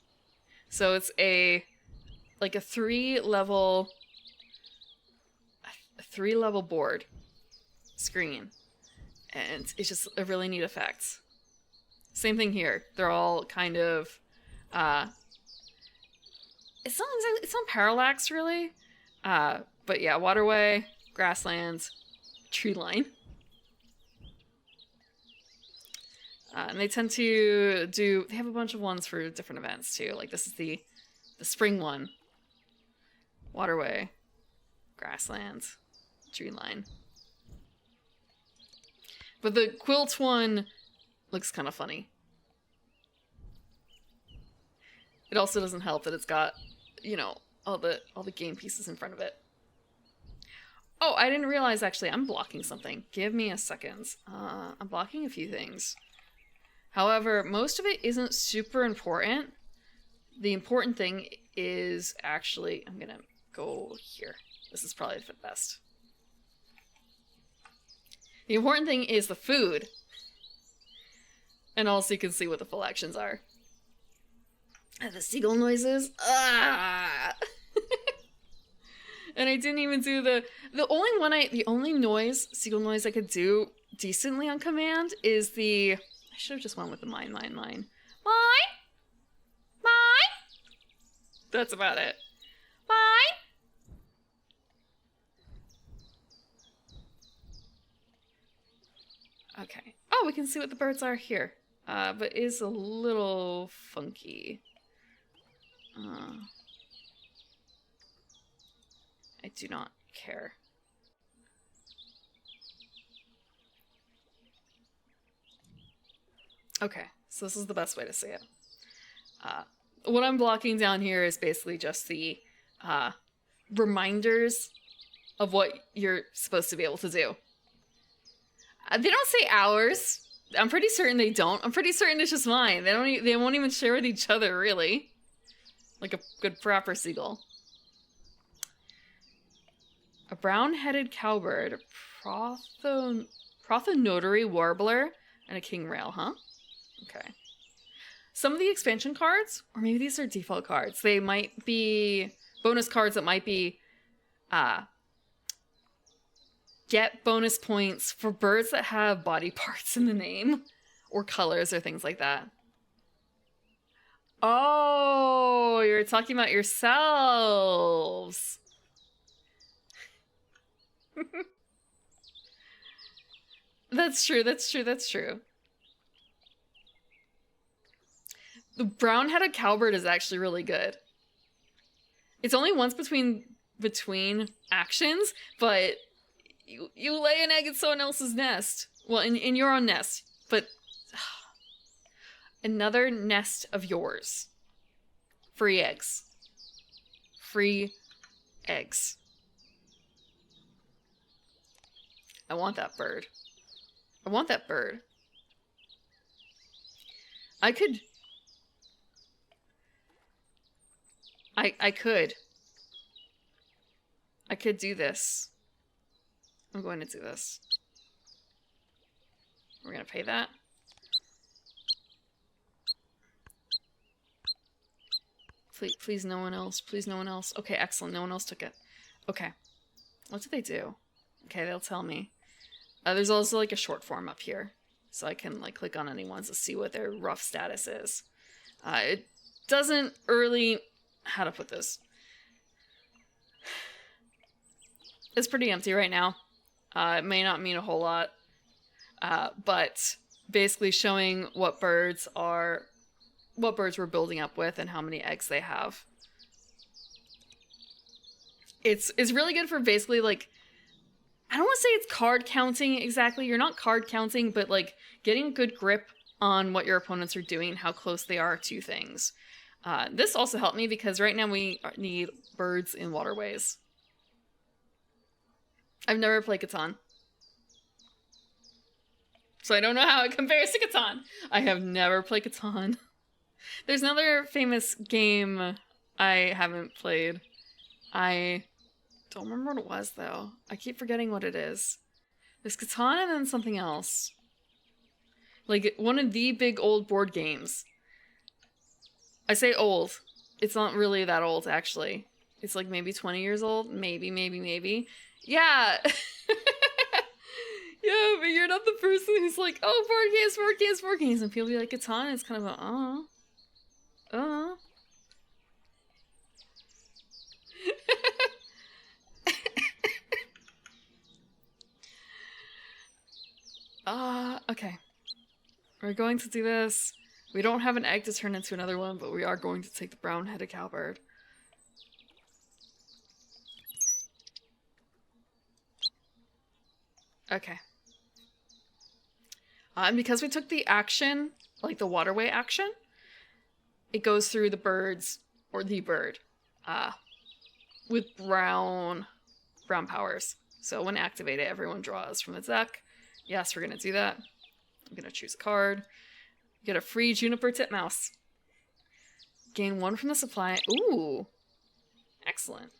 So it's like a three-level board screen. And it's just a really neat effect. Same thing here. They're all kind of... It's not parallax, really. But yeah, waterway, grasslands, tree line. And they tend to do... They have a bunch of ones for different events, too. Like, this is the spring one. Waterway, grasslands, tree line. But the quilt one looks kind of funny. It also doesn't help that it's got, you know, all the game pieces in front of it. Oh, I didn't realize, actually, I'm blocking something. Give me a second. I'm blocking a few things. However, most of it isn't super important. The important thing is actually... I'm gonna go here. This is probably the best. The important thing is the food. And also you can see what the full actions are. The seagull noises. Ah! And I didn't even do the only seagull noise I could do decently on command is the... I should have just went with the mine. Mine? That's about it. Mine? Okay. Oh, we can see what the birds are here. But is a little funky. I do not care. Okay, so this is the best way to say it. What I'm blocking down here is basically just the reminders of what you're supposed to be able to do. They don't say hours. I'm pretty certain they don't. I'm pretty certain it's just mine. They won't even share with each other, really. Like a good proper seagull. A brown-headed cowbird, a prothonotary warbler, and a king rail, huh? Okay. Some of the expansion cards, or maybe these are default cards, they might be bonus cards that might be get bonus points for birds that have body parts in the name, or colors, or things like that. Oh, you're talking about yourselves. That's true. The brown-headed cowbird is actually really good. It's only once between between actions, but you lay an egg in someone else's nest. Well, in your own nest, but another nest of yours. Free eggs. Free eggs. I want that bird. I want that bird. I could... I could. I could do this. I'm going to do this. We're going to pay that. Please, no one else. Please, no one else. Okay, excellent. No one else took it. Okay. What did they do? Okay, they'll tell me. There's also like a short form up here. So I can like click on any ones to see what their rough status is. It doesn't really... How to put this? It's pretty empty right now. It may not mean a whole lot. But basically showing what birds we're building up with and how many eggs they have. It's really good for basically like, I don't want to say it's card counting exactly. You're not card counting, but like getting a good grip on what your opponents are doing, how close they are to things. This also helped me because right now we need birds in waterways. I've never played Catan. So I don't know how it compares to Catan. I have never played Catan. There's another famous game I haven't played. I don't remember what it was, though. I keep forgetting what it is. There's Catan and then something else. Like, one of the big old board games. I say old. It's not really that old, actually. It's like maybe 20 years old. Maybe. Yeah! Yeah, but you're not the person who's like, oh, board games. And people be like, Catan, it's kind of a, okay. We're going to do this. We don't have an egg to turn into another one, but we are going to take the brown-headed cowbird. Okay. And because we took the action, like the waterway action, it goes through the birds, or the bird, with brown powers. So when activated, everyone draws from the deck. Yes, we're going to do that. I'm going to choose a card. Get a free juniper titmouse. Gain 1 from the supply. Ooh. Excellent.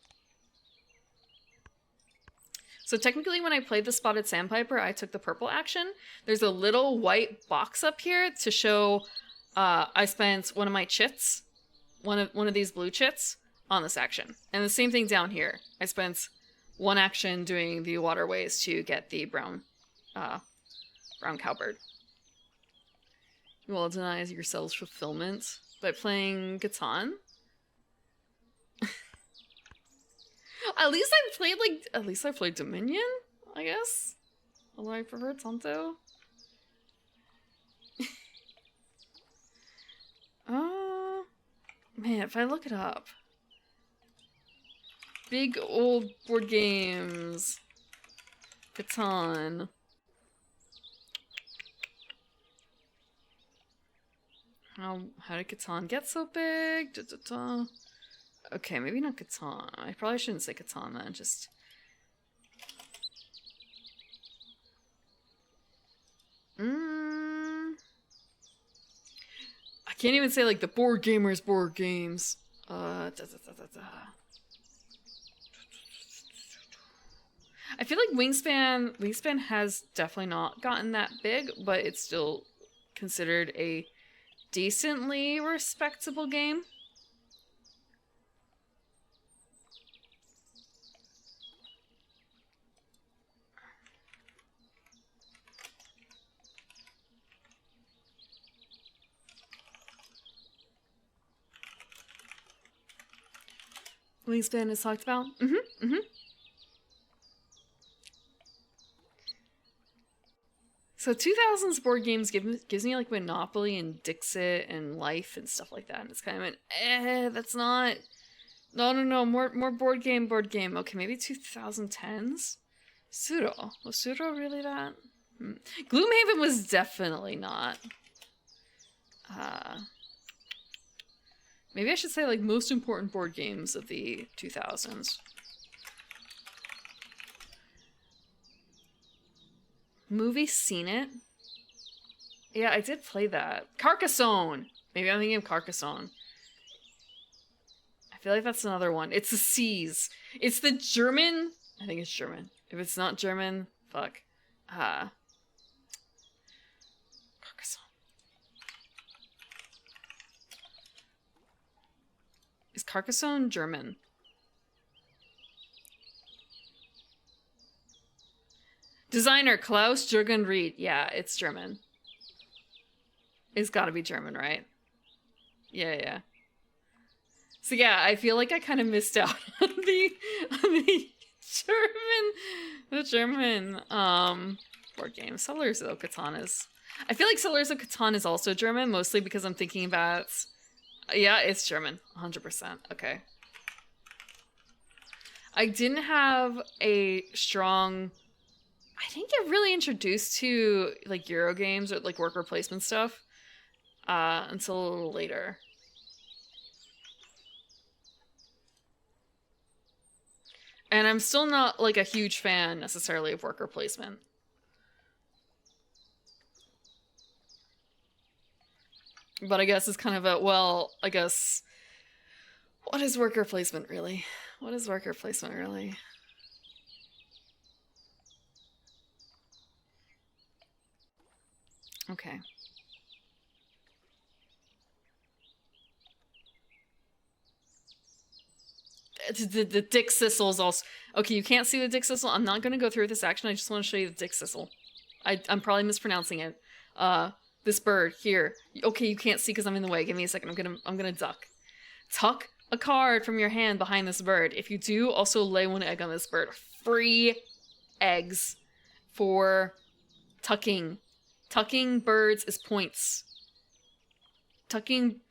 So technically when I played the Spotted Sandpiper, I took the purple action. There's a little white box up here to show I spent one of my chits, one of these blue chits, on this action. And the same thing down here. I spent 1 action doing the waterways to get the brown cowbird. You will deny yourselves fulfillment by playing Catan. At least I played Dominion, I guess. Although I prefer Tonto. Man, if I look it up. Big old board games. Catan. How did Catan get so big? Okay, maybe not Catan. I probably shouldn't say Catan then, just... I can't even say like the board gamers board games. I feel like Wingspan has definitely not gotten that big, but it's still considered a decently respectable game. Wingspan is talked about. So 2000s board games gives me like Monopoly and Dixit and Life and stuff like that. And it's kind of an, that's not No. More board game. Okay, maybe 2010s? Pseudo. Was Pseudo really that? Gloomhaven was definitely not. Maybe I should say, like, most important board games of the 2000s. Movie seen it? Yeah, I did play that. Carcassonne! Maybe I'm thinking of Carcassonne. I feel like that's another one. It's the C's. It's the German... I think it's German. If it's not German, fuck. Carcassonne. Is Carcassonne German? Designer Klaus Jürgen Ried. Yeah, it's German. It's gotta be German, right? Yeah. So yeah, I feel like I kind of missed out on the German board game. Settlers of Catan is... I feel like Settlers of Catan is also German, mostly because I'm thinking about... Yeah, it's German. 100%. Okay. I didn't have a strong... I didn't get really introduced to, like, Euro games or, like, worker placement stuff until a little later. And I'm still not, like, a huge fan, necessarily, of worker placement. But I guess it's kind of a, well, I guess... What is worker placement, really? What is worker placement, really? Okay. The dick sissles also... Okay, you can't see the dick sissle. I'm not going to go through with this action. I just want to show you the dick sissle. I'm probably mispronouncing it. This bird here. Okay, you can't see because I'm in the way. Give me a second. I'm gonna duck. Tuck a card from your hand behind this bird. If you do, also lay one egg on this bird. Free eggs for tucking. Tucking birds is points. Tucking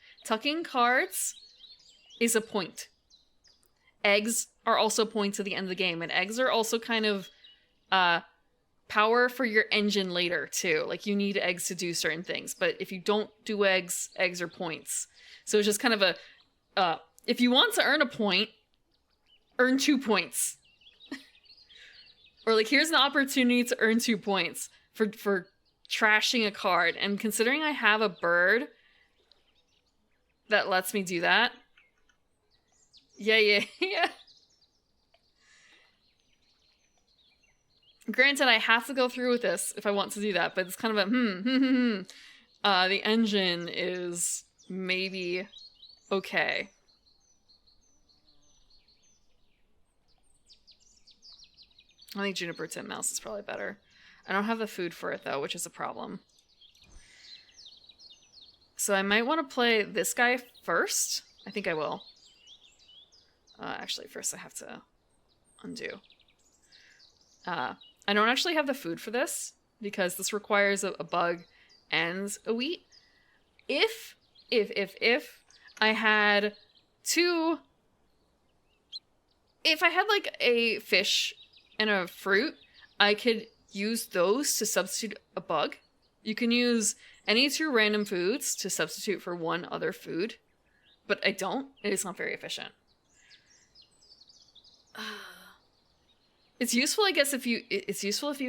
cards is a point. Eggs are also points at the end of the game, and eggs are also kind of power for your engine later too. Like, you need eggs to do certain things, but if you don't do eggs are points. So it's just kind of a if you want to earn a point, earn 2 points. Or like, here's an opportunity to earn 2 points for trashing a card. And considering I have a bird that lets me do that, yeah. Granted, I have to go through with this if I want to do that, but it's kind of a the engine is maybe okay. I think Juniper Titmouse is probably better. I don't have the food for it though, which is a problem. So I might want to play this guy first. I think I will. Actually, first I have to undo. I don't actually have the food for this because this requires a bug and a wheat. If I had two... If I had like a fish and a fruit, I could use those to substitute a bug. You can use any 2 random foods to substitute for one other food, but I don't. It is not very efficient. It's useful, I guess, if you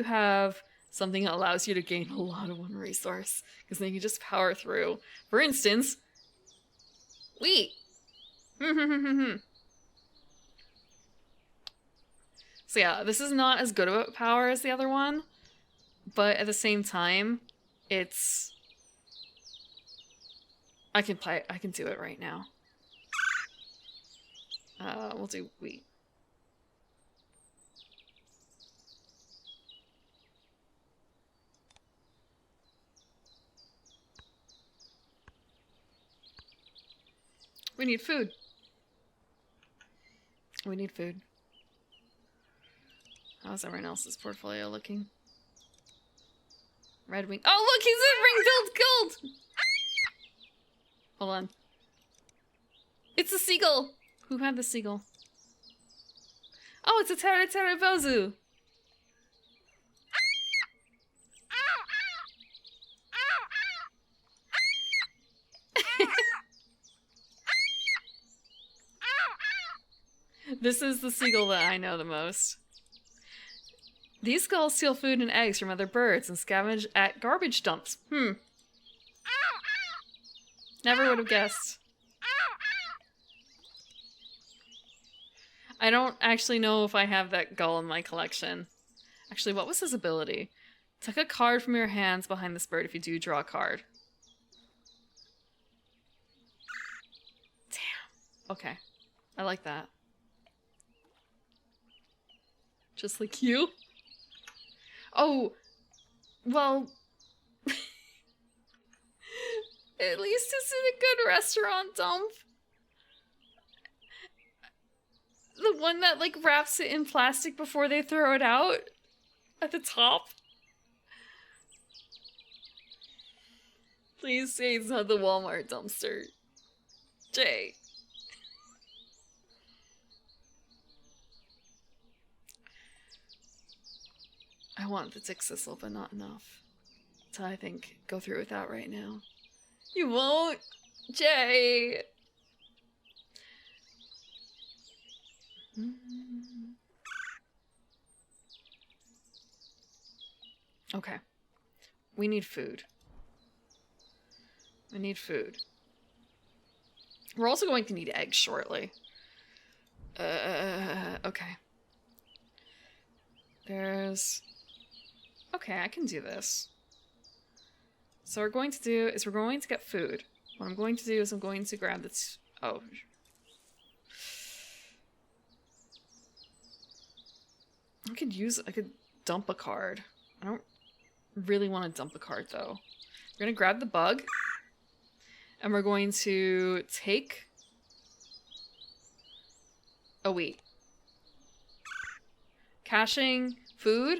have something that allows you to gain a lot of one resource, because then you can just power through. For instance, wheat. So yeah, this is not as good of a power as the other one, but at the same time, it's... I can do it right now. We'll do wheat. We need food. We need food. How's everyone else's portfolio looking? Red Wing. Oh, look, he's in ring build gold! Hold on. It's a seagull! Who had the seagull? Oh, it's a Bozu. This is the seagull that I know the most. These gulls steal food and eggs from other birds and scavenge at garbage dumps. Never would have guessed. I don't actually know if I have that gull in my collection. Actually, what was his ability? Tuck a card from your hands behind this bird if you do draw a card. Damn. Okay. I like that. Just like you? Oh, well, at least it's in a good restaurant dump. The one that, like, wraps it in plastic before they throw it out at the top. Please say it's not the Walmart dumpster. Jay. I want the tick thistle, but not enough to, I think, go through with that right now. You won't, Jay. Okay. We need food. We need food. We're also going to need eggs shortly. Okay. There's... Okay, I can do this. So what we're going to do is we're going to get food. What I'm going to do is I'm going to grab this... Oh. I could dump a card. I don't really want to dump a card, though. We're going to grab the bug. And we're going to take a wheat. Caching food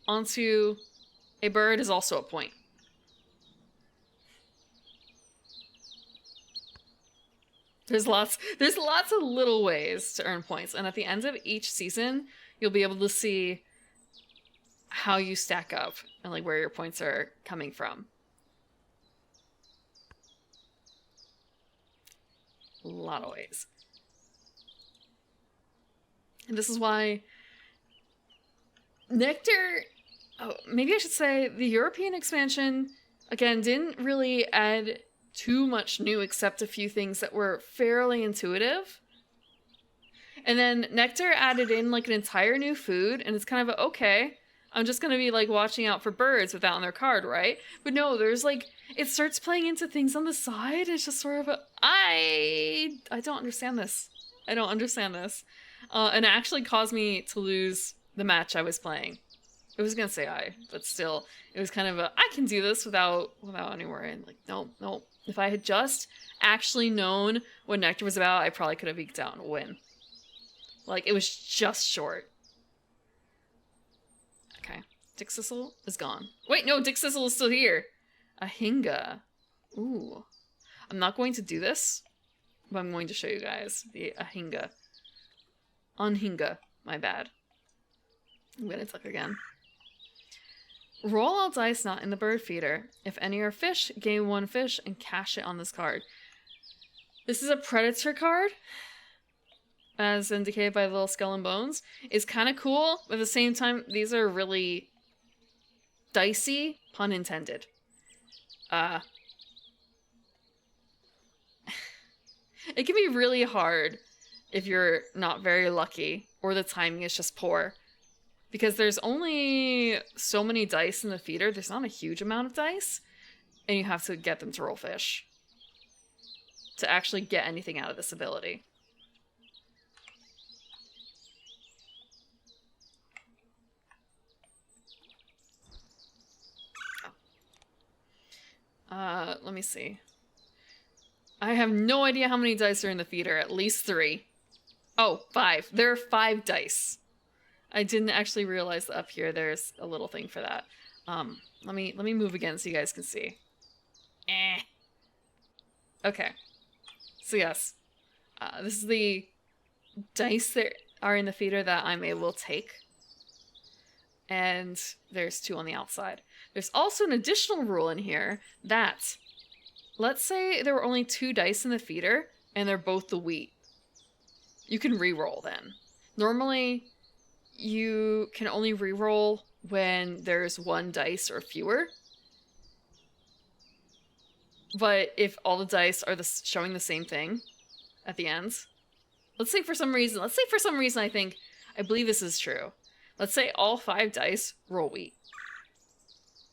onto a bird is also a point. There's lots of little ways to earn points, and at the end of each season, you'll be able to see how you stack up and like where your points are coming from. A lot of ways. And this is why Nectar, maybe I should say the European expansion, again, didn't really add too much new except a few things that were fairly intuitive. And then Nectar added in like an entire new food, and it's kind of okay, I'm just gonna be like watching out for birds without on their card, right? But no, there's like, it starts playing into things on the side. It's just sort of a, I don't understand this. I don't understand this. And it actually caused me to lose the match I was playing. I was gonna say but still, it was kind of a, I can do this without anywhere. And like, no. If I had just actually known what Nectar was about, I probably could have eked out and win. Like, it was just short. Okay. Dixisel is gone. Wait, no, Dixisel is still here. Ahinga. Ooh. I'm not going to do this, but I'm going to show you guys the Ahinga. Unhinga. My bad. I'm gonna click again. Roll all dice not in the bird feeder. If any are fish, gain one fish and cash it on this card. This is a predator card, as indicated by the little skull and bones. It's kind of cool, but at the same time, these are really dicey, pun intended. It can be really hard if you're not very lucky or the timing is just poor. Because there's only so many dice in the feeder. There's not a huge amount of dice. And you have to get them to roll fish to actually get anything out of this ability. Let me see. I have no idea how many dice are in the feeder. At least 3. Oh, 5. There are 5 dice. I didn't actually realize that up here there's a little thing for that. Let me move again so you guys can see. Okay. So yes. This is the dice that are in the feeder that I'm able to take. And there's 2 on the outside. There's also an additional rule in here that, let's say there were only 2 dice in the feeder, and they're both the wheat. You can re-roll then. Normally, you can only re-roll when there's 1 dice or fewer. But if all the dice are showing the same thing at the end, let's say for some reason I believe this is true. Let's say all 5 dice roll wheat.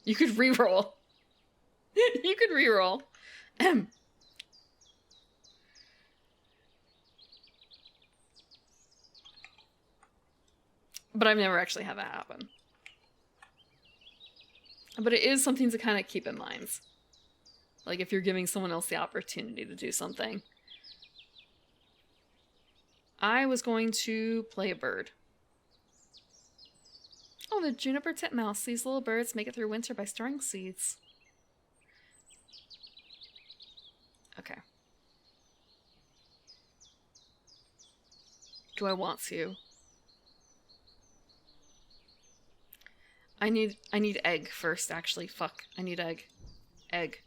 You could re-roll. You could re-roll. But I've never actually had that happen. But it is something to kind of keep in mind. Like if you're giving someone else the opportunity to do something. I was going to play a bird. Oh, the juniper titmouse. These little birds make it through winter by storing seeds. Okay. Do I want to? I need egg first, actually. Fuck. I need egg. Egg.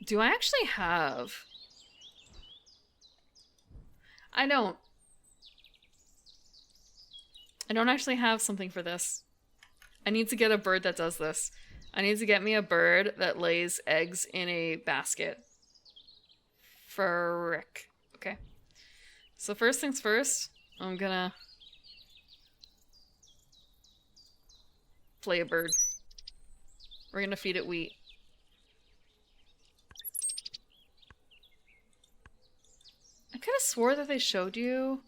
Do I actually have... I don't actually have something for this. I need to get a bird that does this. I need to get me a bird that lays eggs in a basket. Frick. Okay. So first things first, I'm gonna play a bird. We're gonna feed it wheat. I could have swore that they showed you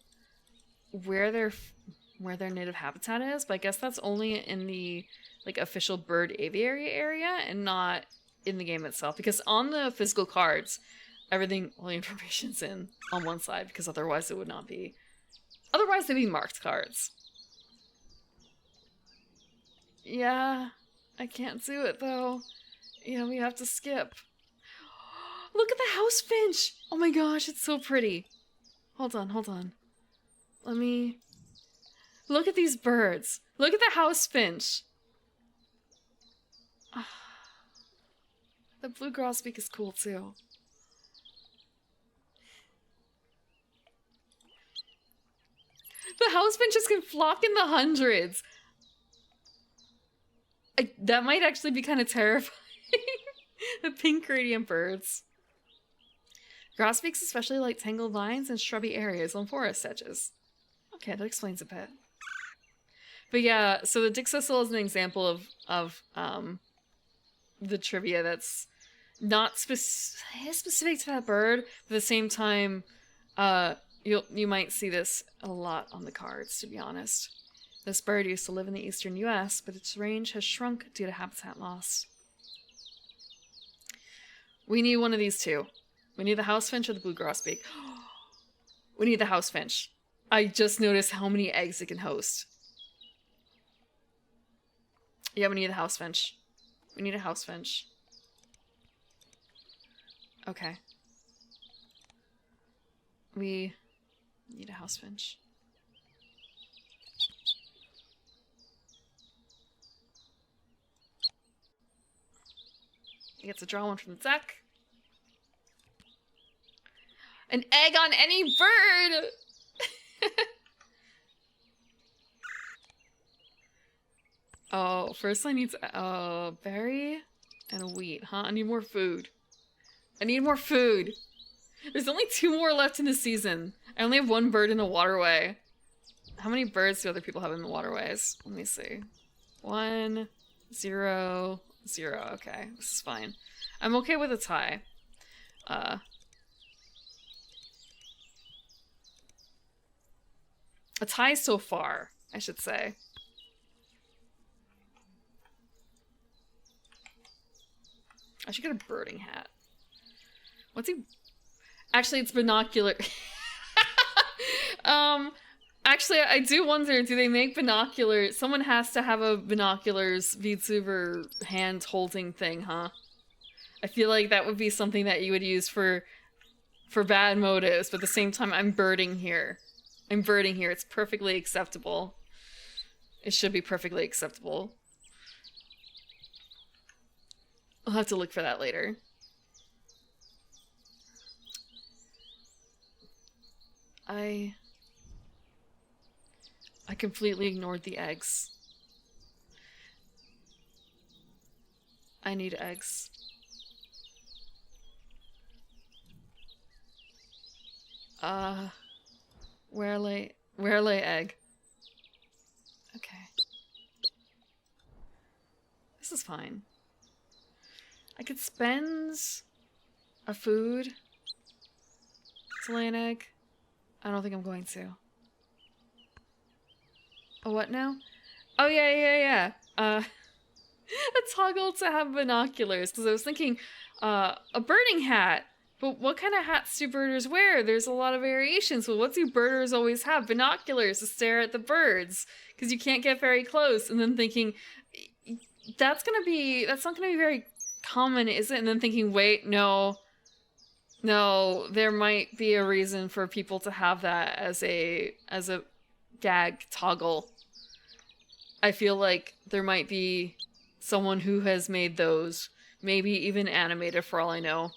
where their native habitat is, but I guess that's only in the like official bird aviary area and not in the game itself. Because on the physical cards, all the information's in on one side, because otherwise it would not be. Otherwise they'd be marked cards. Yeah, I can't do it though. Yeah, we have to skip. Look at the house finch! Oh my gosh, it's so pretty. Hold on. Let me... Look at these birds. Look at the house finch. The blue grosbeak is cool too. The house finches can flock in the hundreds. That might actually be kind of terrifying. The pink gradient birds. Grosbeaks especially like tangled vines and shrubby areas on forest edges. Okay, that explains a bit. But yeah, so the Dixisel is an example of the trivia that's not specific to that bird, but at the same time, you might see this a lot on the cards, to be honest. This bird used to live in the eastern US, but its range has shrunk due to habitat loss. We need one of these two. We need the house finch or the blue grosbeak. We need the house finch. I just noticed how many eggs it can host. Yeah, we need the house finch. We need a house finch. Okay. We need a house finch. He gets to draw one from the deck. An egg on any bird! Oh, first I need berry and wheat, huh? I need more food. I need more food. There's only 2 more left in the season. I only have 1 bird in the waterway. How many birds do other people have in the waterways? Let me see. 1, 0, 0. Okay, this is fine. I'm okay with a tie. A tie so far, I should say. I should get a birding hat. What's he... Actually, it's binocular. Actually, I do wonder, do they make binoculars? Someone has to have a binoculars VTuber hand-holding thing, huh? I feel like that would be something that you would use for bad motives, but at the same time, I'm birding here. I'm birding here. It's perfectly acceptable. It should be perfectly acceptable. I'll have to look for that later. I completely ignored the eggs. I need eggs. Where lay egg? Okay. This is fine. I could spend a food to lay an egg. I don't think I'm going to. A what now? Oh yeah. A toggle to have binoculars, because I was thinking, a birding hat. But what kind of hats do birders wear? There's a lot of variations. Well, what do birders always have? Binoculars to stare at the birds, because you can't get very close. And then thinking, that's not gonna be very common, is it? And then thinking, wait, no, there might be a reason for people to have that as a gag toggle. I feel like there might be someone who has made those, maybe even animated for all I know.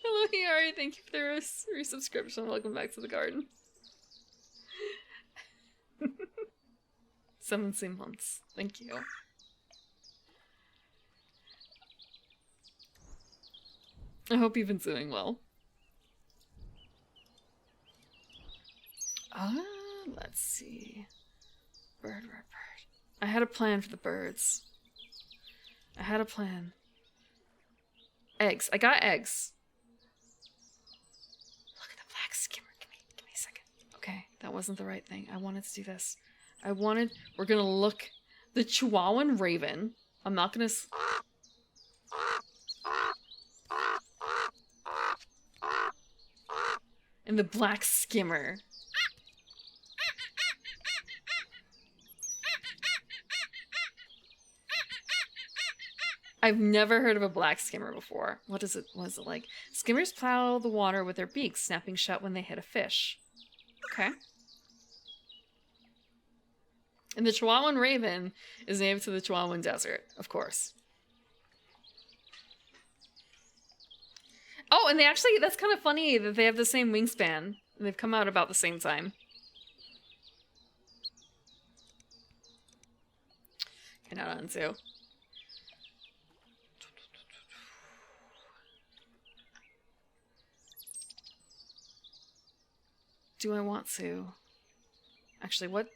Hello, Hiari. Thank you for the resubscription. Welcome back to the garden. 17 months. Thank you. I hope you've been doing well. Let's see. Bird. I had a plan for the birds. I had a plan. Eggs. I got eggs. Look at the black skimmer. Give me a second. Okay, that wasn't the right thing. I wanted to do this. We're gonna look. The Chihuahuan raven. I'm not gonna... And the black skimmer. I've never heard of a black skimmer before. What is it like? Skimmers plow the water with their beaks, snapping shut when they hit a fish. Okay. And the Chihuahuan raven is native to the Chihuahuan Desert, of course. Oh, and that's kind of funny that they have the same wingspan. They've come out about the same time. Okay, not on two. Do I want to? Actually, what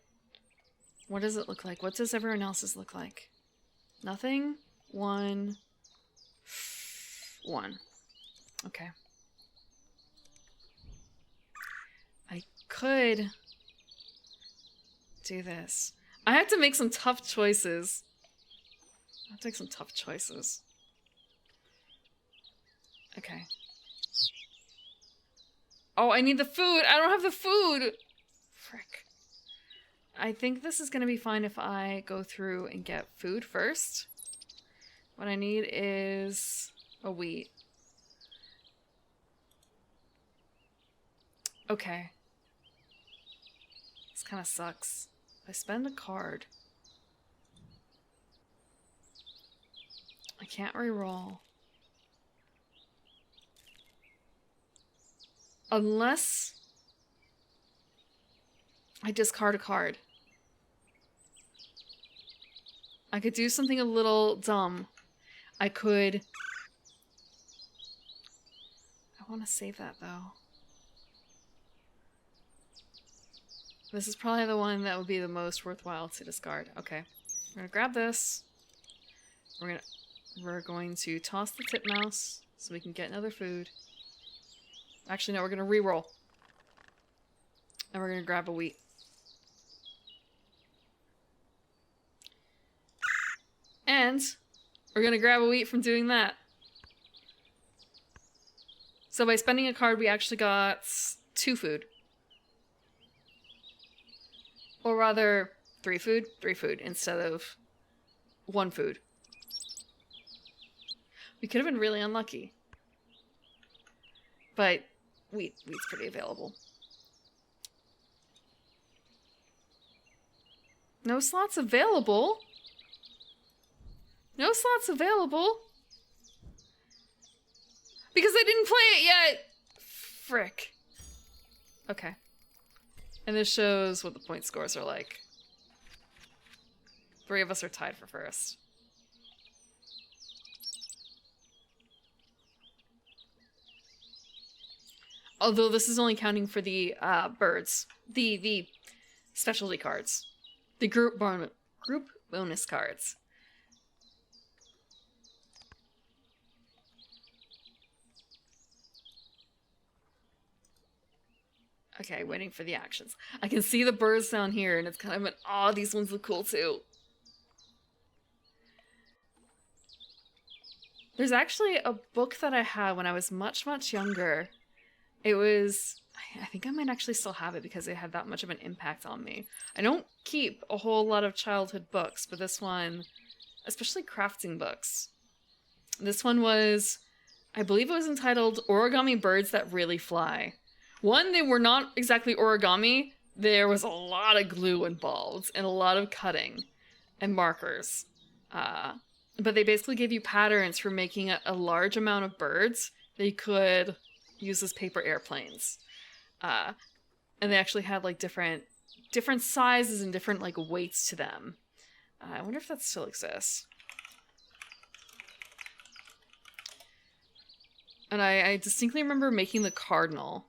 does it look like? What does everyone else's look like? Nothing? One. Okay. I could do this. I have to make some tough choices. Okay. Oh, I need the food! I don't have the food! Frick. I think this is gonna be fine if I go through and get food first. What I need is a wheat. Okay. This kind of sucks. I spend a card. I can't reroll. Unless I discard a card. I could do something a little dumb. I want to save that though. This is probably the one that would be the most worthwhile to discard. Okay. We're gonna grab this. We're going to toss the titmouse so we can get another food. Actually, no, we're gonna reroll. And we're gonna grab a wheat. And we're gonna grab a wheat from doing that. So by spending a card, we actually got 2 food. Or rather, 3 food? 3 food instead of 1 food. We could have been really unlucky. But wheat's pretty available. No slots available? No slots available? Because I didn't play it yet! Frick. Okay. And this shows what the point scores are like. 3 of us are tied for first. Although this is only counting for the birds. The specialty cards. The group bonus cards. Okay, waiting for the actions. I can see the birds down here, and it's kind of an, oh, these ones look cool too. There's actually a book that I had when I was much, much younger. It was, I think I might actually still have it because it had that much of an impact on me. I don't keep a whole lot of childhood books, but this one, especially crafting books. This one was, I believe it was entitled Origami Birds That Really Fly. One, they were not exactly origami. There was a lot of glue involved and a lot of cutting and markers. But they basically gave you patterns for making a large amount of birds that you could use as paper airplanes. And they actually had like different sizes and different like weights to them. I wonder if that still exists. And I distinctly remember making the cardinal.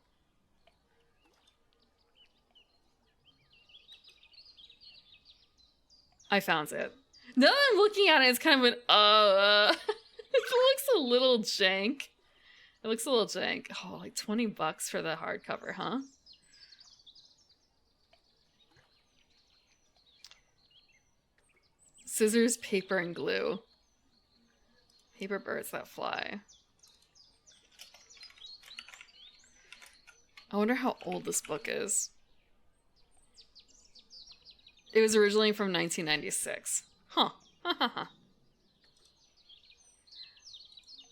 I found it. Now that I'm looking at it, it's kind of an, it looks a little jank. It looks a little jank. Oh, like $20 for the hardcover, huh? Scissors, paper, and glue. Paper birds that fly. I wonder how old this book is. It was originally from 1996. Huh.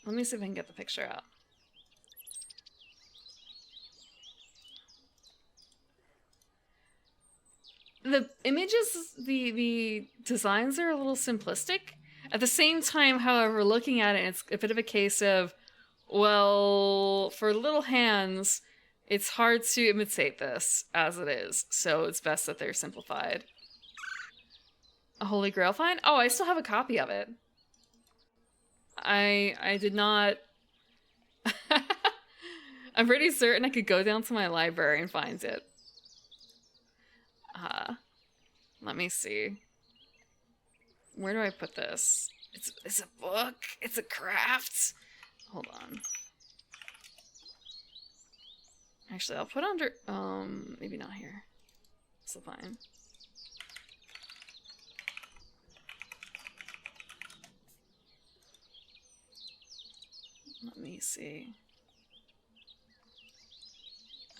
Let me see if I can get the picture out. The images, the designs are a little simplistic. At the same time, however, looking at it, it's a bit of a case of, well, for little hands, it's hard to imitate this as it is, so it's best that they're simplified. A Holy Grail find? Oh, I still have a copy of it. I did not... I'm pretty certain I could go down to my library and find it. Let me see. Where do I put this? It's a book? It's a craft? Hold on. Actually, I'll put under... maybe not here. It's fine. Let me see.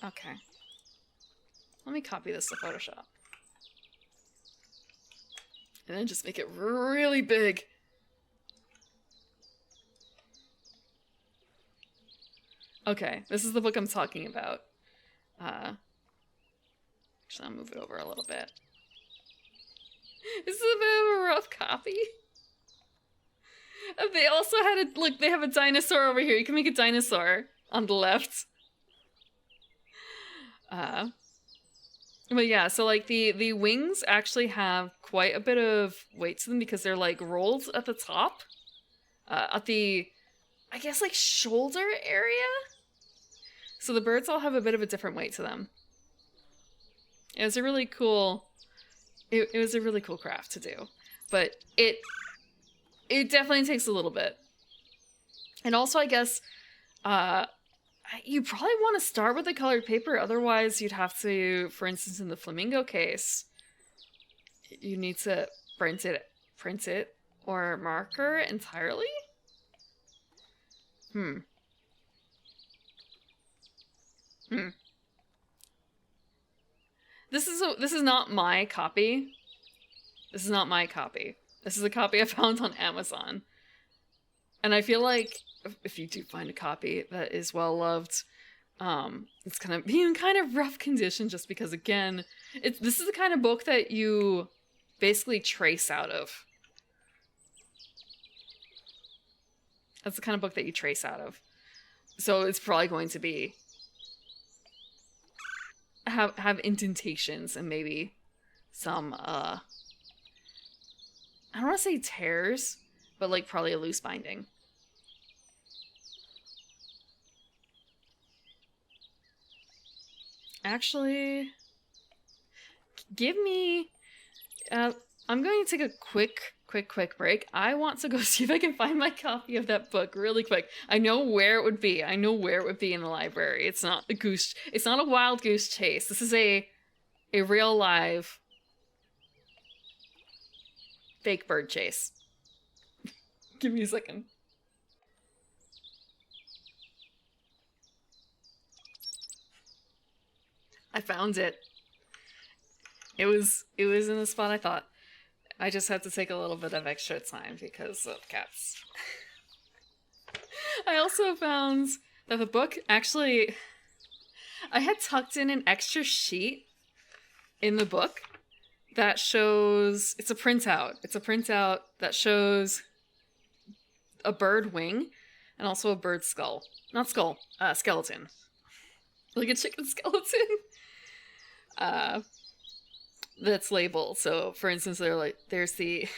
Okay. Let me copy this to Photoshop. And then just make it really big. Okay, this is the book I'm talking about. Actually, I'll move it over a little bit. This is a bit of a rough copy. They also had a, look, they have a dinosaur over here. You can make a dinosaur on the left. But yeah, so like the wings actually have quite a bit of weight to them because they're like rolled at the top. At the, I guess like shoulder area? So the birds all have a bit of a different weight to them. It was a really cool, it was a really cool craft to do. But it definitely takes a little bit. And also I guess, you probably want to start with the colored paper, otherwise you'd have to, for instance, in the flamingo case, you need to print it, or marker entirely? This is not my copy. This is not my copy. This is a copy I found on Amazon. And I feel like if you do find a copy that is well loved, it's gonna be in kind of rough condition just because, again, this is the kind of book that you basically trace out of. That's the kind of book that you trace out of. So it's probably going to be have indentations and maybe some I don't want to say tears, but like probably a loose binding. Actually, give me I'm going to take a quick break. I want to go see if I can find my copy of that book really quick. I know where it would be. I know where it would be in the library. It's not a wild goose chase. This is a real live fake bird chase. Give me a second. I found it. It was in the spot I thought. I just had to take a little bit of extra time because of cats. I also found that the book, actually, I had tucked in an extra sheet in the book that shows, it's a printout. It's a printout that shows a bird wing and also a bird skull. Not skull, skeleton. Like a chicken skeleton. That's labeled. So, for instance, there's the...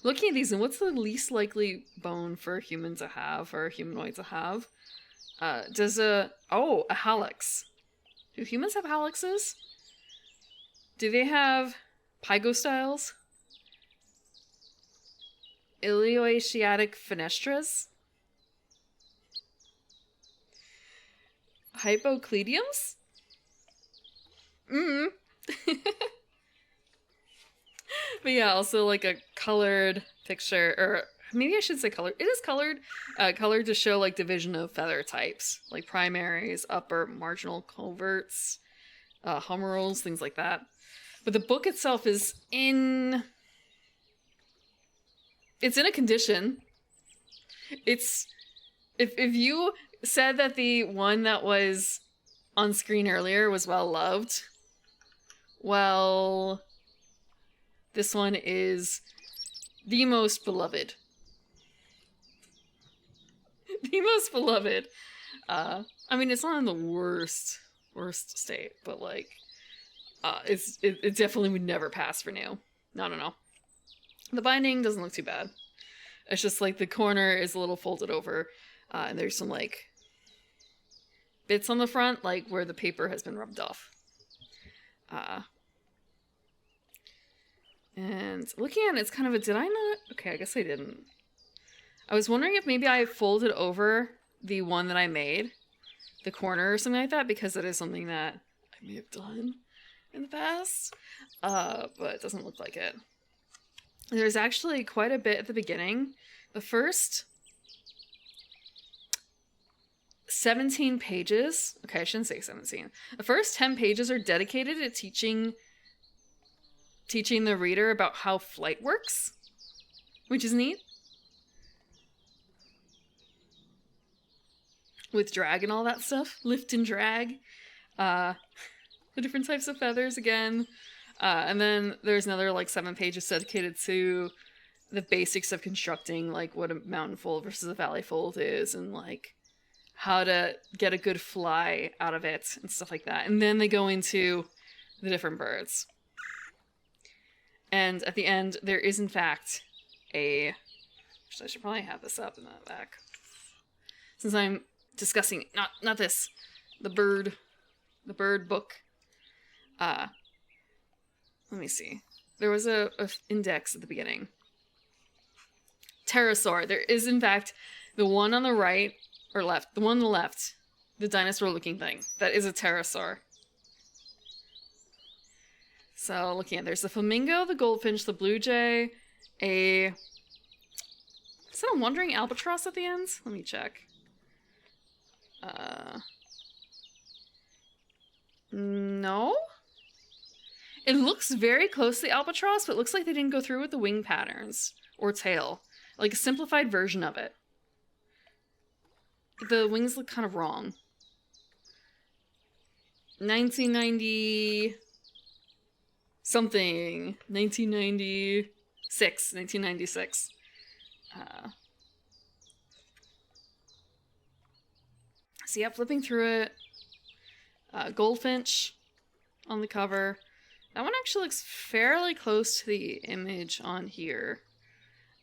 looking at these, and what's the least likely bone for a human to have, or a humanoid to have? A hallux. Do humans have halluxes? Do they have pygostyles? Ilioasiatic fenestras? Hypocleidiums? But yeah, also like a colored picture, or maybe I should say colored. It is colored. Colored to show like division of feather types, like primaries, upper, marginal, coverts, humerals, things like that. But the book itself is it's in a condition. It's if you said that the one that was on screen earlier was well loved, well, this one is the most beloved. The most beloved. I mean, it's not in the worst state, but like, it definitely would never pass for new. No. The binding doesn't look too bad. It's just like the corner is a little folded over, and there's some like bits on the front, like where the paper has been rubbed off. And looking at it, it's kind of a, did I not? Okay, I guess I didn't. I was wondering if maybe I folded over the one that I made, the corner or something like that, because that is something that I may have done in the past. But it doesn't look like it. There's actually quite a bit at the beginning. The first 17 pages, okay, I shouldn't say 17. The first 10 pages are dedicated to teaching the reader about how flight works, which is neat. With drag and all that stuff. Lift and drag. The different types of feathers again. And then there's another like 7 pages dedicated to the basics of constructing, like what a mountain fold versus a valley fold is, and like how to get a good fly out of it and stuff like that. And then they go into the different birds. And at the end, there is in fact I should probably have this up in the back. Since I'm discussing, not this, the bird book. Let me see. There was a index at the beginning. Pterosaur. There is in fact the one on the right, or left, the one on the left, the dinosaur looking thing. That is a pterosaur. So looking at, there's the flamingo, the goldfinch, the blue jay, is that a wandering albatross at the end? Let me check. No? It looks very close to the albatross, but it looks like they didn't go through with the wing patterns or tail. Like a simplified version of it. The wings look kind of wrong. 1990 something. 1996. 1996. So yeah, flipping through it. Goldfinch on the cover. That one actually looks fairly close to the image on here.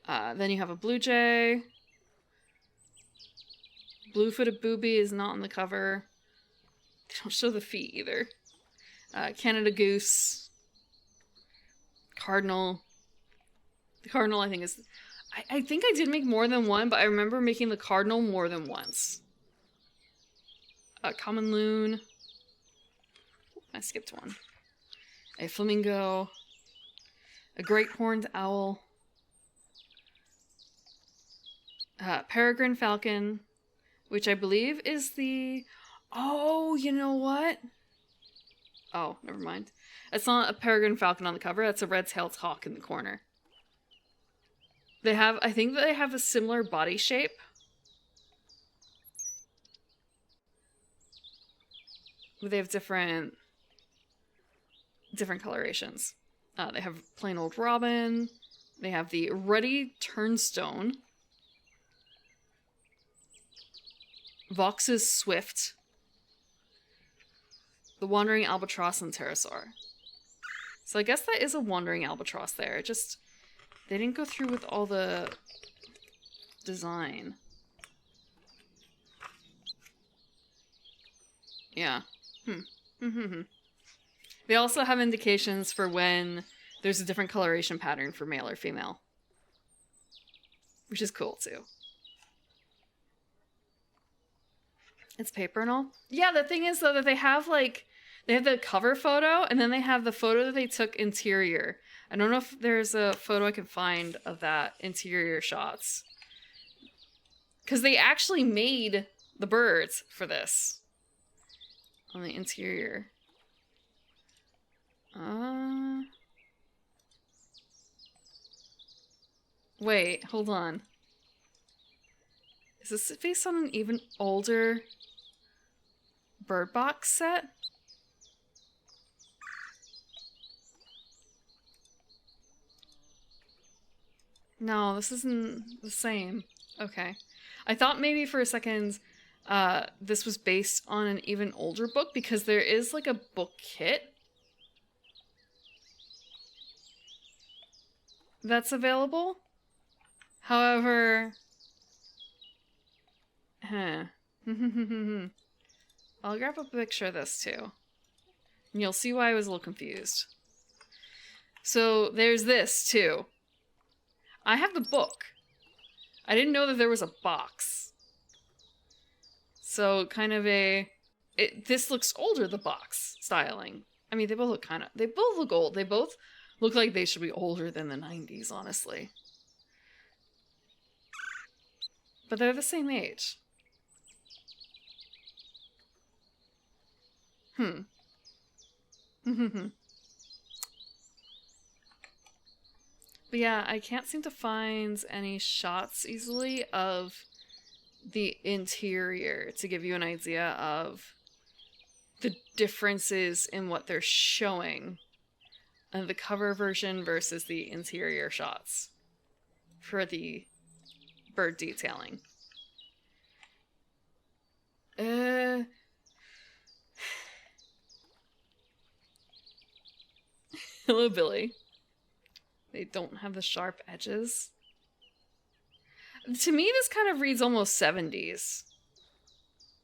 Then you have a blue jay. Blue-footed booby is not on the cover. They don't show the feet either. Canada goose. Cardinal. The cardinal, I think, is... I think I did make more than one, but I remember making the cardinal more than once. Common loon. I skipped one. A flamingo. A great horned owl. Peregrine falcon, which I believe is the... Oh, you know what? Oh, never mind. It's not a peregrine falcon on the cover. That's a red-tailed hawk in the corner. They have... I think they have a similar body shape. But they have different colorations. They have plain old robin. They have the ruddy turnstone. Vox's swift. The wandering albatross and pterosaur. So I guess that is a wandering albatross there. Just, they didn't go through with all the design. Yeah. They also have indications for when there's a different coloration pattern for male or female. Which is cool, too. It's paper and all. Yeah, the thing is, though, that they have, like... They have the cover photo, and then they have the photo that they took interior. I don't know if there's a photo I can find of that interior shots. Because they actually made the birds for this. On the interior. Wait, hold on. Is this based on an even older bird box set? No, this isn't the same. Okay. I thought maybe for a second this was based on an even older book because there is like a book kit that's available. However... I'll grab up a picture of this too. And you'll see why I was a little confused. So there's this too. I have the book. I didn't know that there was a box. So kind of a... this looks older, the box styling. I mean, they both look kind of... They both look old. They both look like they should be older than the 90s, honestly. But they're the same age. But yeah, I can't seem to find any shots easily of the interior to give you an idea of the differences in what they're showing and the cover version versus the interior shots for the bird detailing. Hello, Billy. They don't have the sharp edges. To me, this kind of reads almost 70s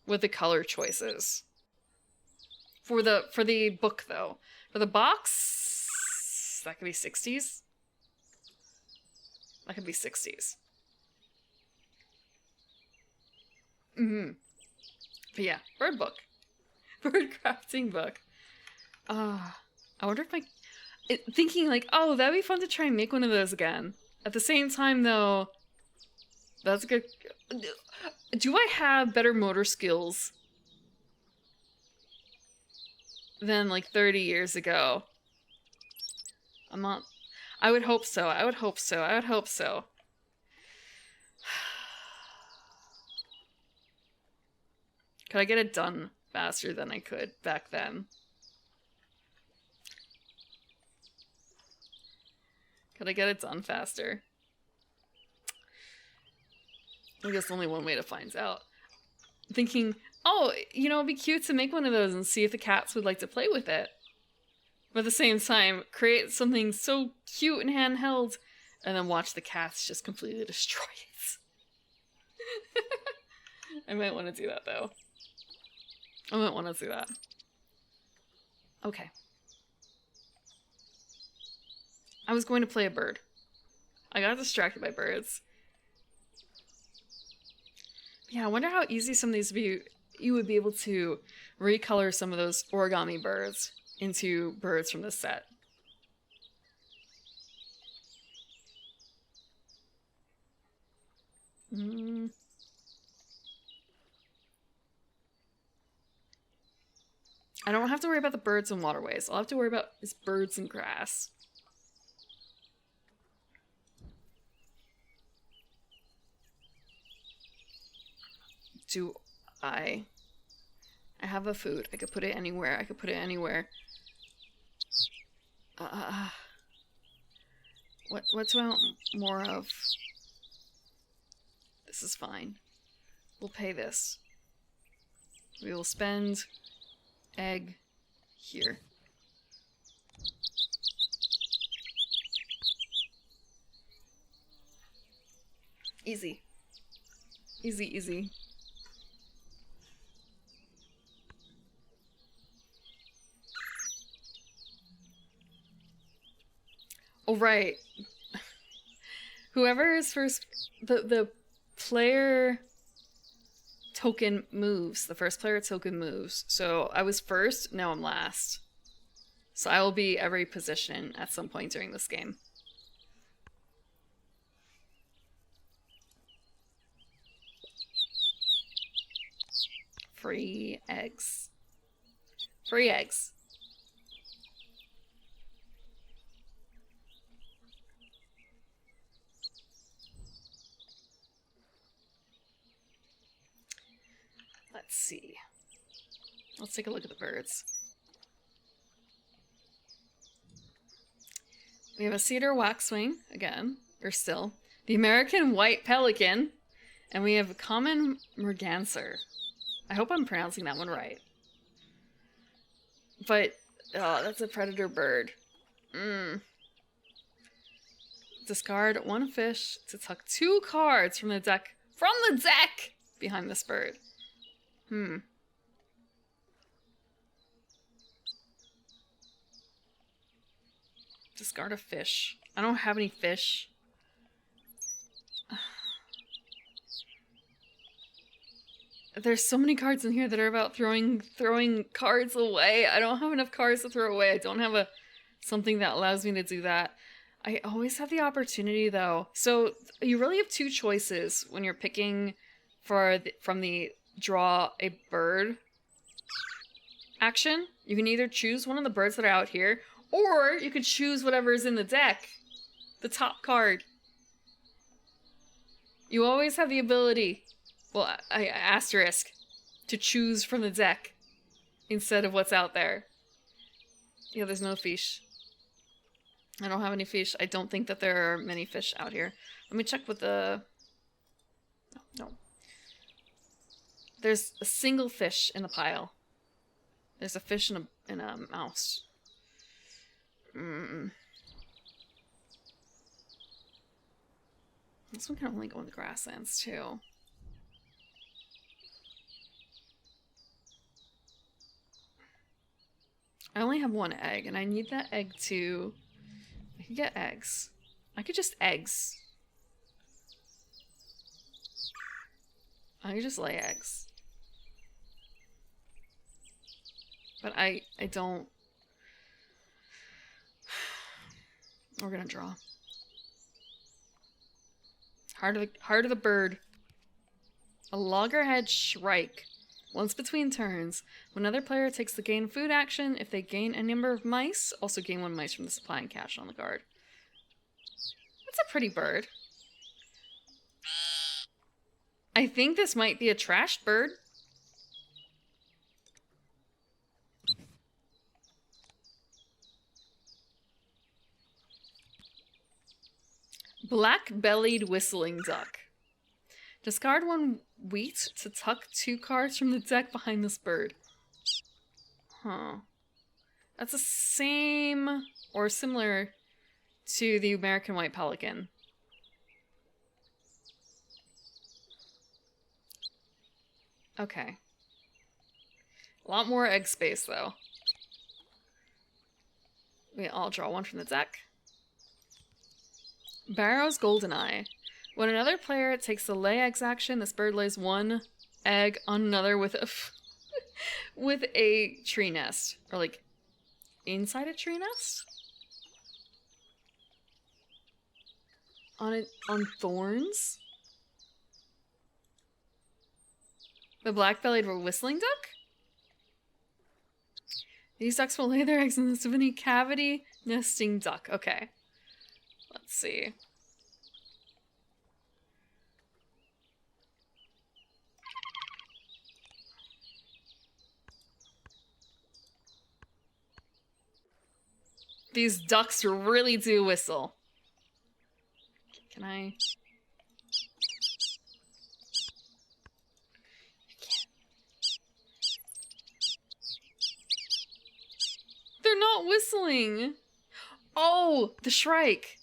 with the color choices. For the book, though. For the box, that could be 60s. That could be 60s. But yeah, bird book. Bird crafting book. I wonder if thinking like, oh, that'd be fun to try and make one of those again. At the same time, though, that's good. Do I have better motor skills than like 30 years ago I'm not... I would hope so. I would hope so. I would hope so. Could I get it done faster than I could back then? Could I get it done faster? I guess only one way to find out. Thinking, oh, you know, it'd be cute to make one of those and see if the cats would like to play with it. But at the same time, create something so cute and handheld, and then watch the cats just completely destroy it. I might want to do that, though. I might want to do that. Okay. I was going to play a bird. I got distracted by birds. Yeah, I wonder how easy some of these you would be able to recolor some of those origami birds into birds from this set. I don't have to worry about the birds and waterways. All I have to worry about is birds and grass. Do I have a food. I could put it anywhere. I could put it anywhere. What do I want more of? This is fine. We'll pay this. We will spend egg here. Easy. Easy, easy. Oh, right. Whoever is first, the player token moves. The first player token moves. So I was first, now I'm last. So I will be every position at some point during this game. Free eggs. Free eggs. Let's see. Let's take a look at the birds. We have a cedar waxwing, again, or still. The American white pelican. And we have a common merganser. I hope I'm pronouncing that one right. But, oh, that's a predator bird. Discard one fish to tuck 2 cards from the deck. From the deck! Behind this bird. Discard a fish. I don't have any fish. There's so many cards in here that are about throwing cards away. I don't have enough cards to throw away. I don't have something that allows me to do that. I always have the opportunity, though. So you really have 2 choices when you're picking from the draw a bird action. You can either choose one of the birds that are out here, or you could choose whatever is in the deck. The top card. You always have the ability, well, I asterisk, to choose from the deck instead of what's out there. Yeah, there's no fish. I don't have any fish. I don't think that there are many fish out here. Let me check with the... No. There's a single fish in the pile. There's a fish and a mouse. This one can only go in the grasslands, too. I only have 1 egg, and I need that egg to... I could get eggs. I could just eggs. I could just lay eggs. But I don't... We're gonna draw. Heart of the bird. A loggerhead shrike. Once between turns, when another player takes the gain food action, if they gain a number of mice, also gain 1 mice from the supply and cash on the guard. That's a pretty bird. I think this might be a trashed bird. Black-bellied whistling duck. Discard 1 wheat to tuck 2 cards from the deck behind this bird. Huh. That's the same or similar to the American white pelican. Okay. A lot more egg space, though. I'll draw 1 from the deck. Barrow's Goldeneye. When another player takes the lay eggs action, this bird lays 1 egg on another with a with a tree nest, or like inside a tree nest. On thorns. The black-bellied whistling duck. These ducks will lay their eggs in the Savini cavity nesting duck. Okay. Let's see. These ducks really do whistle. Can I? They're not whistling. Oh, the shrike.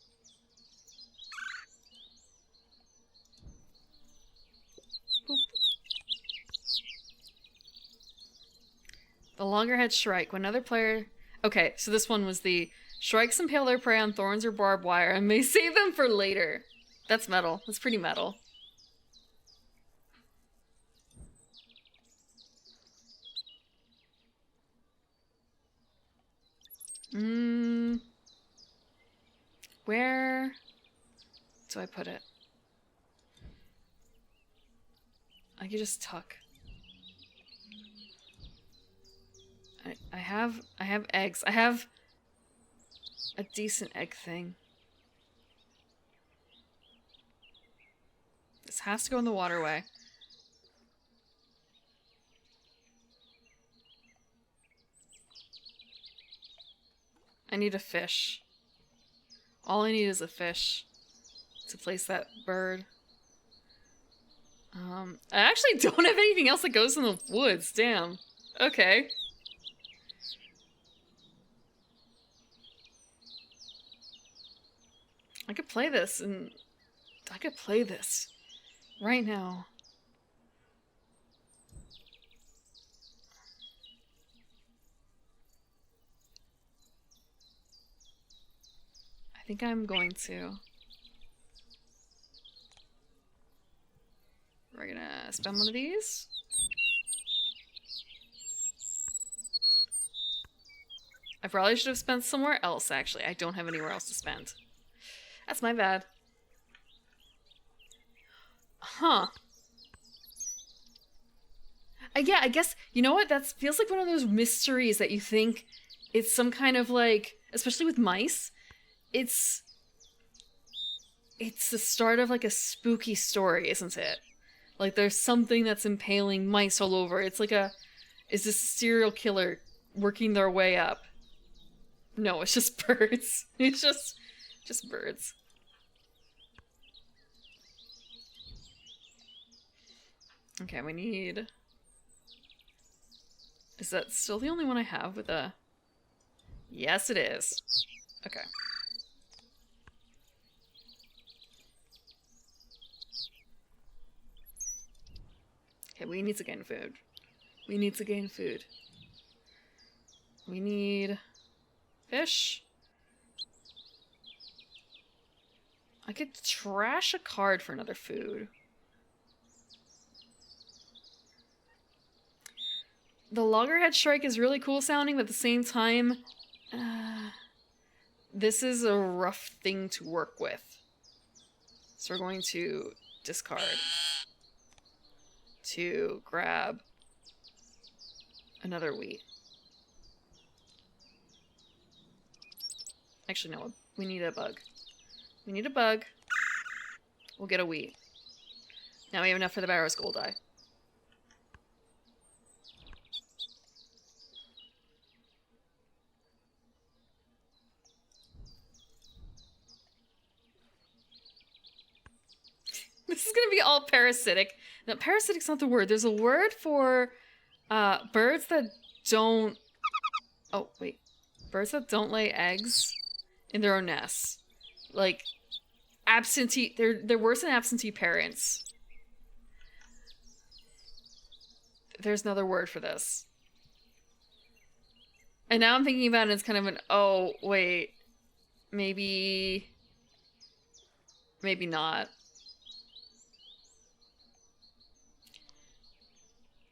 Boop. The loggerhead shrike. When another player... Okay, so this one was the shrikes impale their prey on thorns or barbed wire and may save them for later. That's metal. That's pretty metal. Where do I put it? I could just tuck. I have eggs. I have a decent egg thing. This has to go in the waterway. I need a fish. All I need is a fish to place that bird. I actually don't have anything else that goes in the woods. Damn. Okay. I could play this, and I could play this right now. I think I'm going to. We're gonna spend one of these. I probably should have spent somewhere else, actually. I don't have anywhere else to spend. That's my bad. Huh. Yeah, I guess, you know what? That feels like one of those mysteries that you think it's some kind of like, especially with mice, it's the start of like a spooky story, isn't it? Like there's something that's impaling mice all over. It's like is this serial killer working their way up? No, it's just birds. It's just birds. Okay, we need... Is that still the only one I have with a... Yes, it is. Okay. Okay, we need to gain food. We need to gain food. We need... fish. I could trash a card for another food. The loggerhead shrike is really cool sounding, but at the same time, this is a rough thing to work with. So we're going to discard to grab Another wheat. Actually, no. We need a bug. We need a bug. We'll get a wheat. Now we have enough for the Barrow's gold eye. This is gonna be all parasitic. No, parasitic's not the word. There's a word for birds that don't... Oh, wait. Birds that don't lay eggs in their own nests. Like, absentee... They're worse than absentee parents. There's another word for this. And now I'm thinking about it, it's kind of an, oh, wait. Maybe not.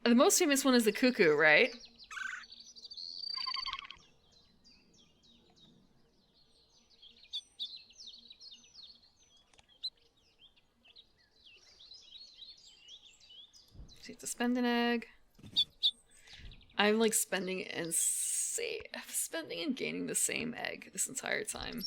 The most famous one is the cuckoo, right? So you have to spend an egg. I'm like spending and gaining the same egg this entire time.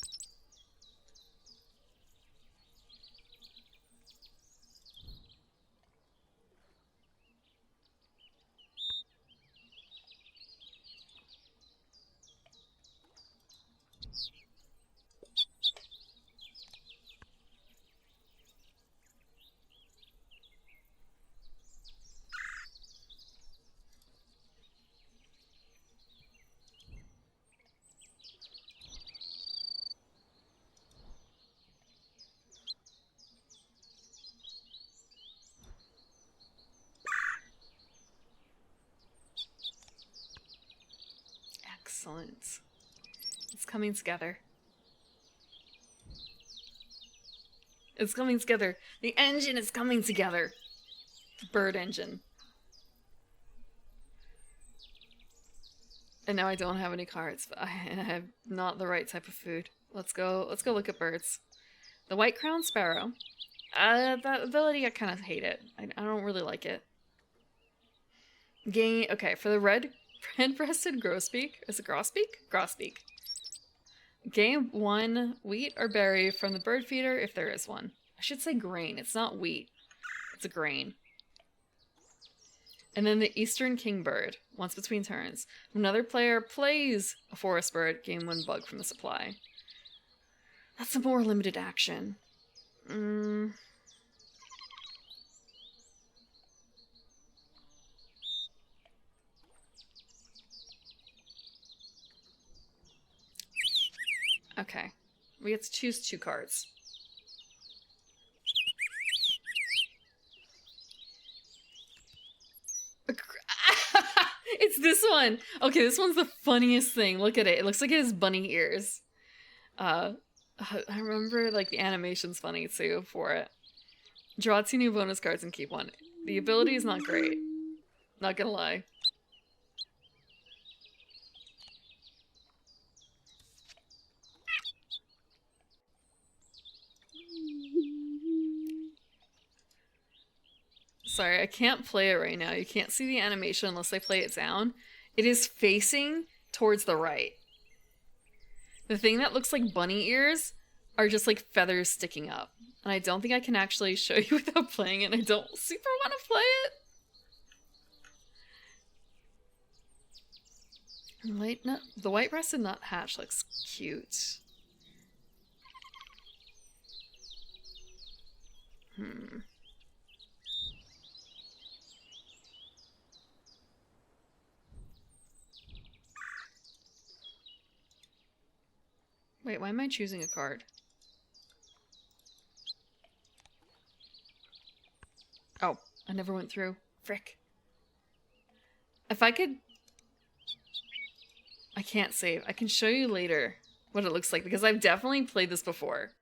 Excellent. It's coming together. It's coming together. The engine is coming together. The bird engine. And now I don't have any cards, but I have not the right type of food. Let's go look at birds. The white-crowned sparrow. That ability, I kind of hate it. I don't really like it. Okay, for the red-breasted grosbeak. Is it grosbeak? Grosbeak. Gain 1 wheat or berry from the bird feeder if there is one. I should say grain. It's not wheat. It's a grain. And then the eastern kingbird. Once between turns. Another player plays a forest bird. Gain 1 bug from the supply. That's a more limited action. Okay. We get to choose 2 cards. It's this one! Okay, this one's the funniest thing. Look at it. It looks like it has bunny ears. I remember, like, the animation's funny, too, for it. Draw 2 new bonus cards and keep 1. The ability is not great. Not gonna lie. Sorry, I can't play it right now. You can't see the animation unless I play it down. It is facing towards the right. The thing that looks like bunny ears are just like feathers sticking up. And I don't think I can actually show you without playing it, and I don't super want to play it. The white-breasted nuthatch looks cute. Wait, why am I choosing a card? Oh, I never went through. Frick. If I could... I can't save. I can show you later what it looks like, because I've definitely played this before.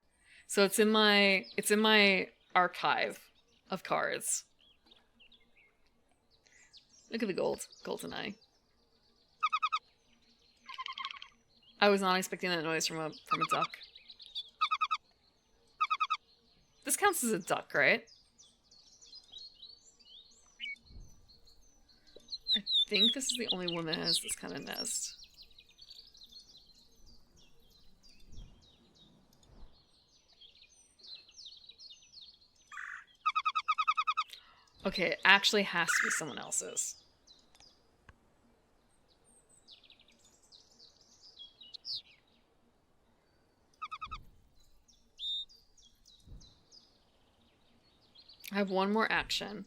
So it's in my archive of cards. Look at the golden eye. I was not expecting that noise from a duck. This counts as a duck, right? I think this is the only one that has this kind of nest. Okay, it actually has to be someone else's. I have one more action.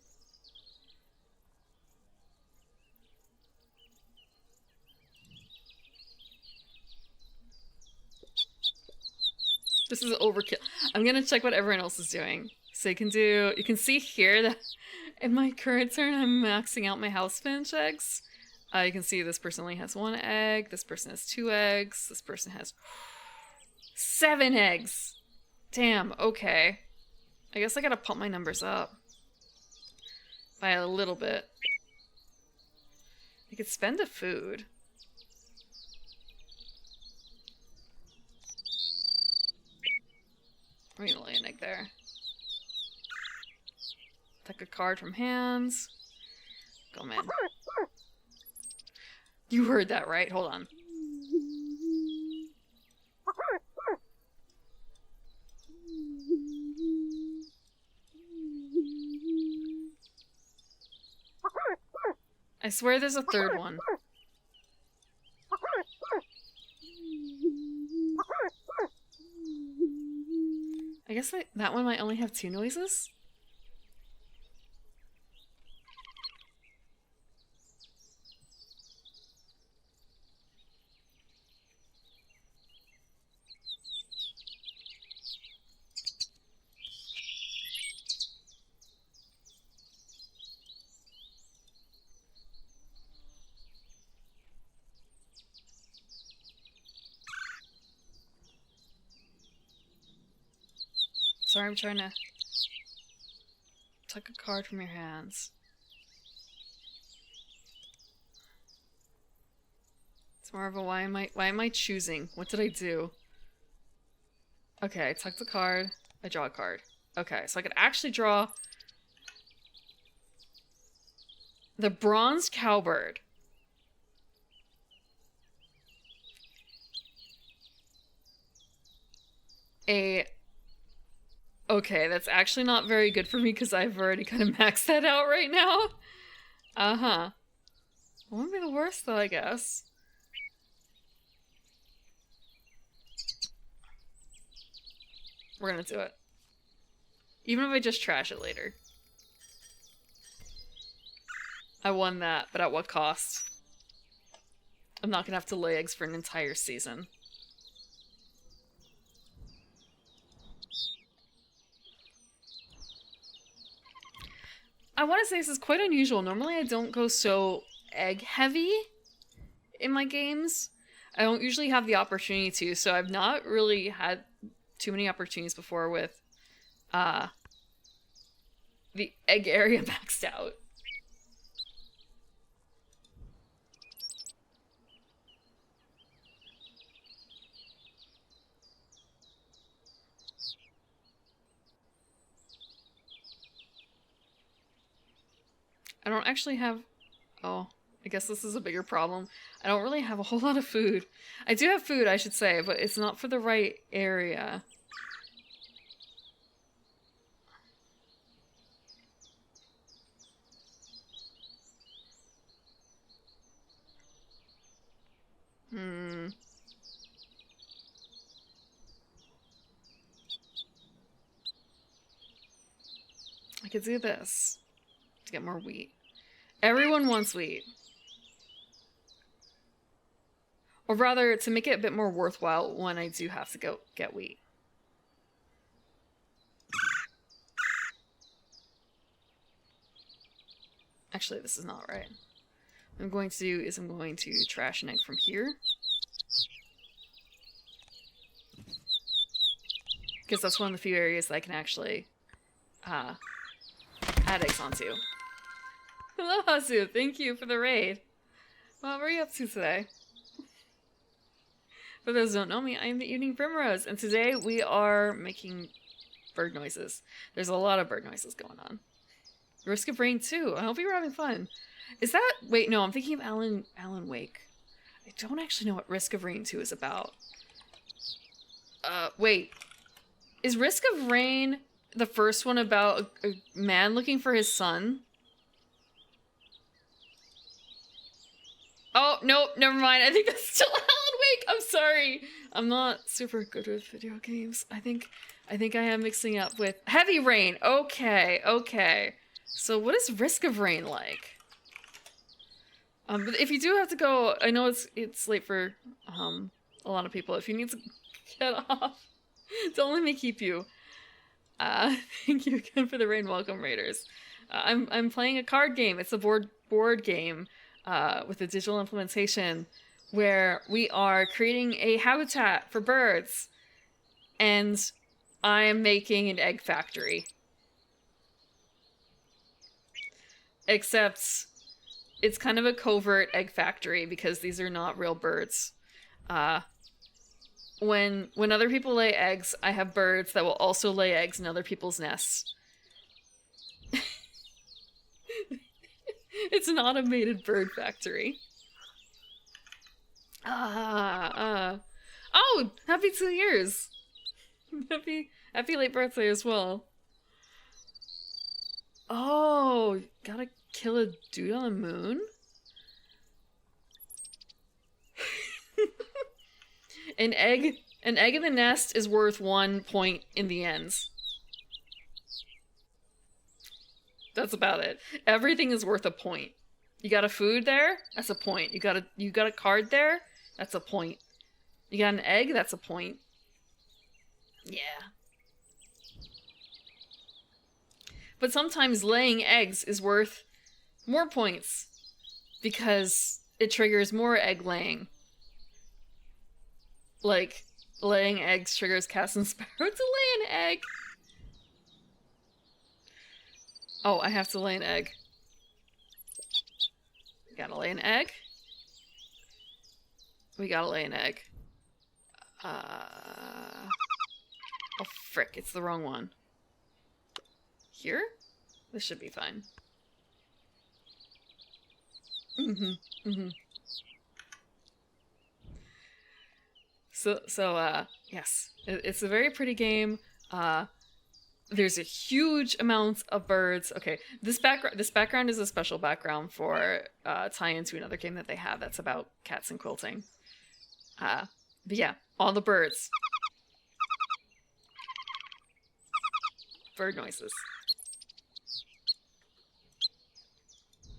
This is overkill. I'm gonna check what everyone else is doing. So you can see here that in my current turn I'm maxing out my house finch eggs. You can see this person only has 1 egg, this person has 2 eggs, this person has 7 eggs. Damn, okay. I guess I gotta pump my numbers up by a little bit. I could spend a food. I'm gonna lay an egg there. Take a card from hands. Go, man. You heard that, right? Hold on. I swear there's a third one. I guess that one might only have 2 noises? Sorry, I'm trying to take a card from your hands. It's more of a why am I choosing? What did I do? Okay, I took the card. I draw a card. Okay, so I could actually draw the bronzed cowbird. Okay, that's actually not very good for me because I've already kind of maxed that out right now. Uh-huh. Won't be the worst though, I guess. We're gonna do it. Even if I just trash it later. I won that, but at what cost? I'm not gonna have to lay eggs for an entire season. I want to say this is quite unusual. Normally I don't go so egg heavy in my games. I don't usually have the opportunity to, so I've not really had too many opportunities before with the egg area maxed out. I don't actually have... Oh, I guess this is a bigger problem. I don't really have a whole lot of food. I do have food, I should say, but it's not for the right area. I could do this to get more wheat. Everyone wants wheat. Or rather, to make it a bit more worthwhile when I do have to go get wheat. Actually, this is not right. What I'm going to do is I'm going to trash an egg from here. Because that's one of the few areas that I can actually add eggs onto. Hello, Hasu. Thank you for the raid. Well, what are you up to today? For those who don't know me, I am the Evening Primrose, and today we are making bird noises. There's a lot of bird noises going on. Risk of Rain 2. I hope you were having fun. Is that... Wait, no, I'm thinking of Alan Wake. I don't actually know what Risk of Rain 2 is about. Wait. Is Risk of Rain the first one about a man looking for his son? Oh, nope, never mind. I think that's still Alan Wake. I'm sorry. I'm not super good with video games. I think I am mixing up with Heavy Rain. Okay, okay. So what is Risk of Rain like? But if you do have to go, I know it's late for a lot of people. If you need to get off, don't let me keep you. Thank you again for the rain. Welcome, Raiders. I'm playing a card game. It's a board game with a digital implementation where we are creating a habitat for birds, and I am making an egg factory. Except it's kind of a covert egg factory because these are not real birds. When other people lay eggs, I have birds that will also lay eggs in other people's nests. It's an automated bird factory. Oh, happy 2 years. Happy late birthday as well. Oh, gotta kill a dude on the moon? An egg in the nest is worth 1 point in the ends. That's about it. Everything is worth a point. You got a food there? That's a point. You got a card there? That's a point. You got an egg? That's a point. Yeah. But sometimes laying eggs is worth more points because it triggers more egg laying. Like, laying eggs triggers Cass and Sparrow to lay an egg. Oh, I have to lay an egg. We gotta lay an egg. We gotta lay an egg. Oh, frick, it's the wrong one. Here? This should be fine. So, yes. It's a very pretty game. There's a huge amount of birds. Okay, this background is a special background for tie into another game that they have that's about cats and quilting. But yeah, all the birds. Bird noises.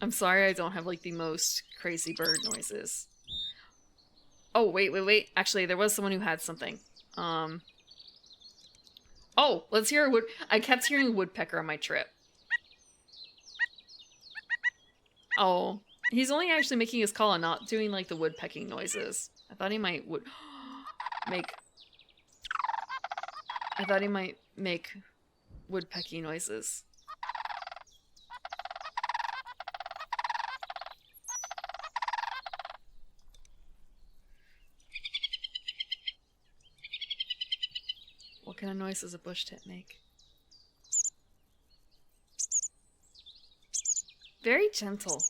I'm sorry I don't have like the most crazy bird noises. Oh, wait. Actually, there was someone who had something. Oh, let's hear a wood. I kept hearing a woodpecker on my trip. Oh, he's only actually making his call and not doing like the woodpecking noises. I thought he might make woodpecking noises. What kind of noise does a bush tit make? Very gentle.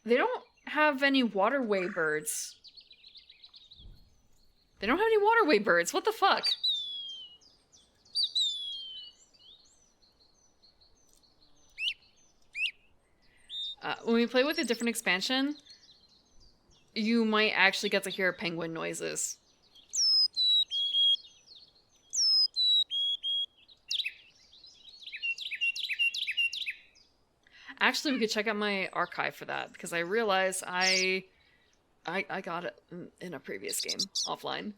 They don't have any waterway birds. They don't have any waterway birds. What the fuck? When we play with a different expansion, you might actually get to hear penguin noises. Actually, we could check out my archive for that, because I realized I got it in a previous game, offline.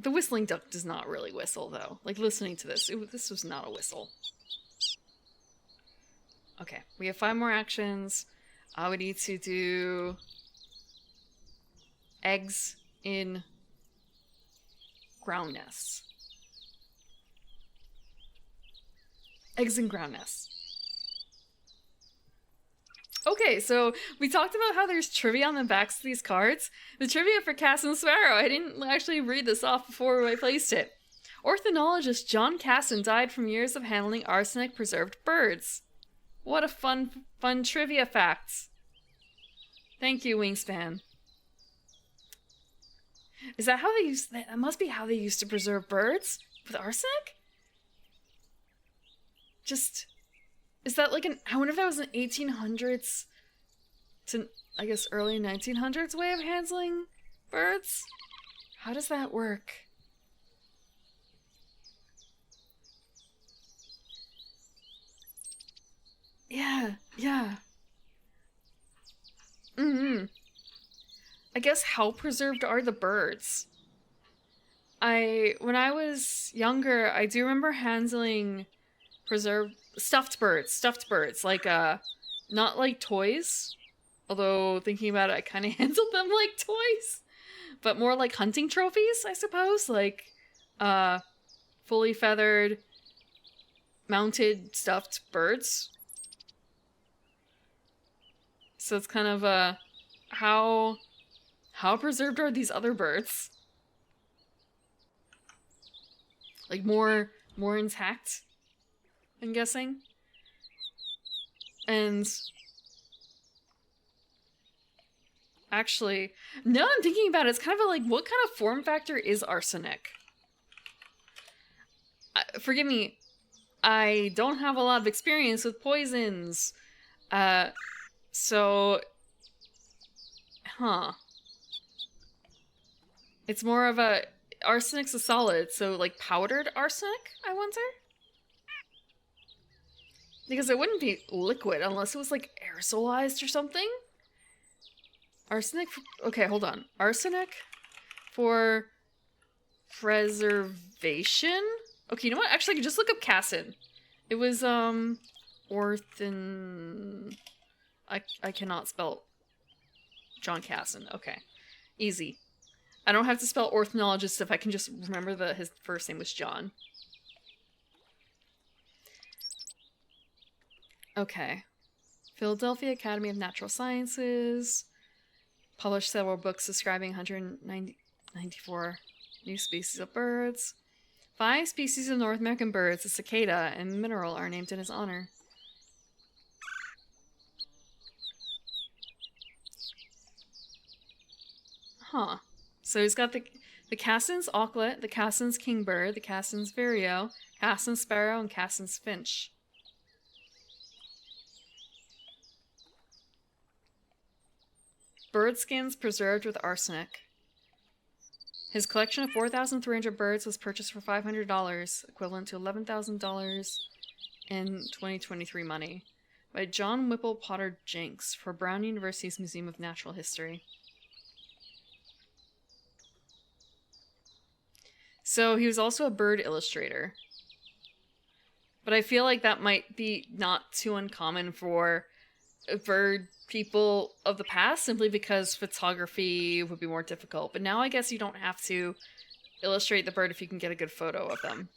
The whistling duck does not really whistle, though. Like, listening to this, this was not a whistle. Okay, we have 5 more actions. We need to do eggs in ground nests. Eggs in ground nests. Okay, so we talked about how there's trivia on the backs of these cards. The trivia for Cass and Sparrow, I didn't actually read this off before I placed it. Ornithologist John Casson died from years of handling arsenic-preserved birds. What a fun trivia fact. Thank you, Wingspan. Is that how they used... That must be how they used to preserve birds? With arsenic? Just... Is that like an... I wonder if that was an 1800s to, I guess, early 1900s way of handling birds? How does that work? Yeah. I guess how preserved are the birds? When I was younger, I do remember handling preserved stuffed birds, like not like toys. Although thinking about it, I kind of handled them like toys, but more like hunting trophies, I suppose, like fully feathered, mounted stuffed birds. So it's kind of how preserved are these other birds? Like more intact, I'm guessing. And actually, now I'm thinking about it, it's kind of like, what kind of form factor is arsenic? Forgive me, I don't have a lot of experience with poisons. So, it's more of a... Arsenic's a solid, so like powdered arsenic, I wonder? Because it wouldn't be liquid unless it was like aerosolized or something. Arsenic... Okay, hold on. Arsenic for preservation? Okay, you know what? Actually, I can just look up Casson. It was, Orthin... I cannot spell John Casson. Okay. Easy. I don't have to spell ornithologist if I can just remember that his first name was John. Okay. Philadelphia Academy of Natural Sciences. Published several books describing 194 new species of birds. 5 species of North American birds, a cicada and mineral, are named in his honor. Huh. So he's got the Casson's auklet, the Casson's kingbird, the Casson's vireo, Casson's sparrow, and Casson's finch. Bird skins preserved with arsenic. His collection of 4,300 birds was purchased for $500, equivalent to $11,000 in 2023 money, by John Whipple Potter Jenks for Brown University's Museum of Natural History. So he was also a bird illustrator. But I feel like that might be not too uncommon for bird people of the past, simply because photography would be more difficult. But now I guess you don't have to illustrate the bird if you can get a good photo of them.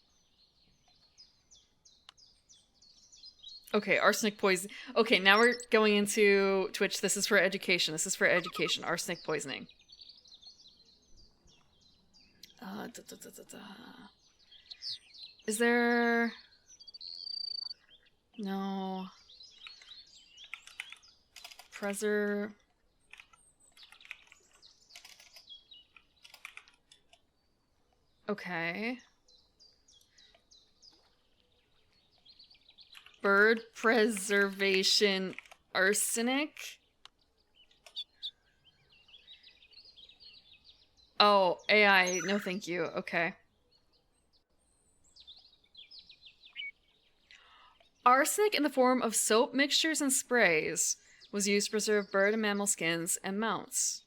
Okay, arsenic poison. Okay, now we're going into Twitch. This is for education. Arsenic poisoning. Is there... No... Okay. Bird preservation arsenic? Oh, AI, no thank you. Okay. Arsenic in the form of soap mixtures and sprays was used to preserve bird and mammal skins and mounts.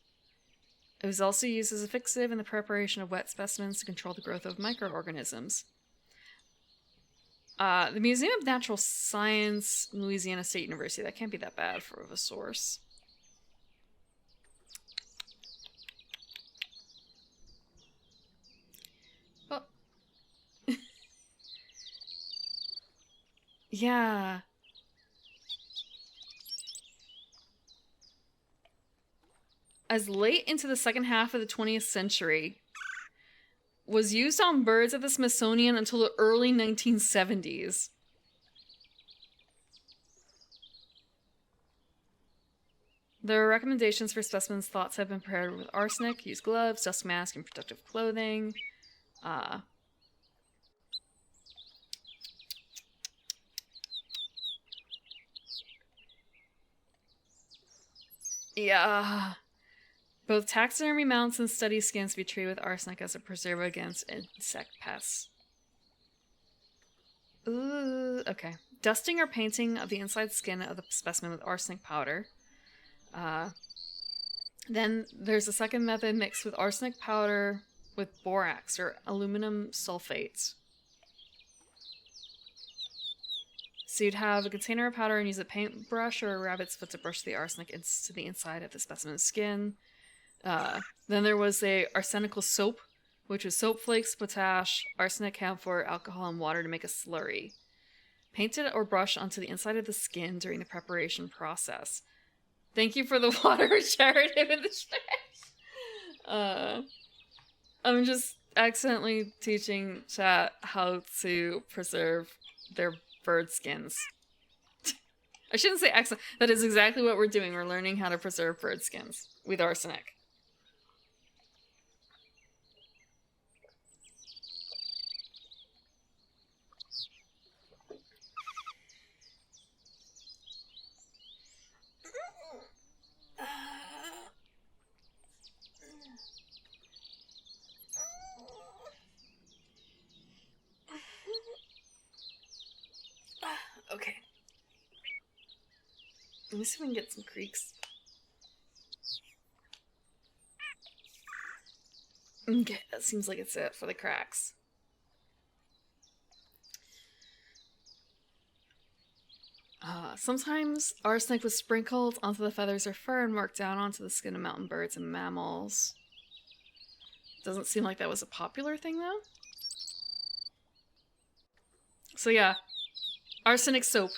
It was also used as a fixative in the preparation of wet specimens to control the growth of microorganisms. The Museum of Natural Science, Louisiana State University. That can't be that bad for a source. Oh. Yeah. As late into the second half of the 20th century, was used on birds at the Smithsonian until the early 1970s. There are recommendations for specimens thought to have been prepared with arsenic. Use gloves, dust mask, and protective clothing. Yeah. Both taxidermy mounts and study skins be treated with arsenic as a preservative against insect pests. Ooh, okay. Dusting or painting of the inside skin of the specimen with arsenic powder. Then there's a second method mixed with arsenic powder with borax or aluminum sulfate. So you'd have a container of powder and use a paintbrush or a rabbit's foot to brush the arsenic into the inside of the specimen's skin. Then there was a arsenical soap, which was soap flakes, potash, arsenic, camphor, alcohol, and water to make a slurry. Painted or brushed onto the inside of the skin during the preparation process. Thank you for the water, Jared, in the chat. I'm just accidentally teaching chat how to preserve their bird skins. I shouldn't say accident. That is exactly what we're doing. We're learning how to preserve bird skins with arsenic. Okay. Let me see if we can get some creaks. Okay, that seems like it's it for the cracks. Sometimes arsenic was sprinkled onto the feathers or fur and marked down onto the skin of mountain birds and mammals. Doesn't seem like that was a popular thing, though. So yeah, arsenic soap.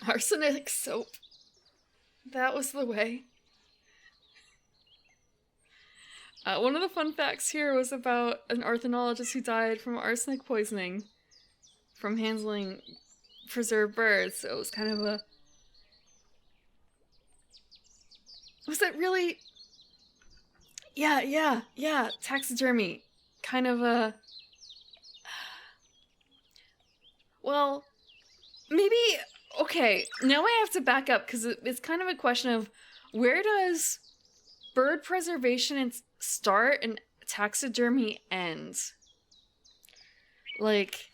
Arsenic soap. That was the way. One of the fun facts here was about an ornithologist who died from arsenic poisoning from handling preserved birds. So it was kind of a... Was it really... Yeah. Taxidermy. Kind of a... Well, maybe... Okay, now I have to back up because it's kind of a question of where does bird preservation start and taxidermy end? Like,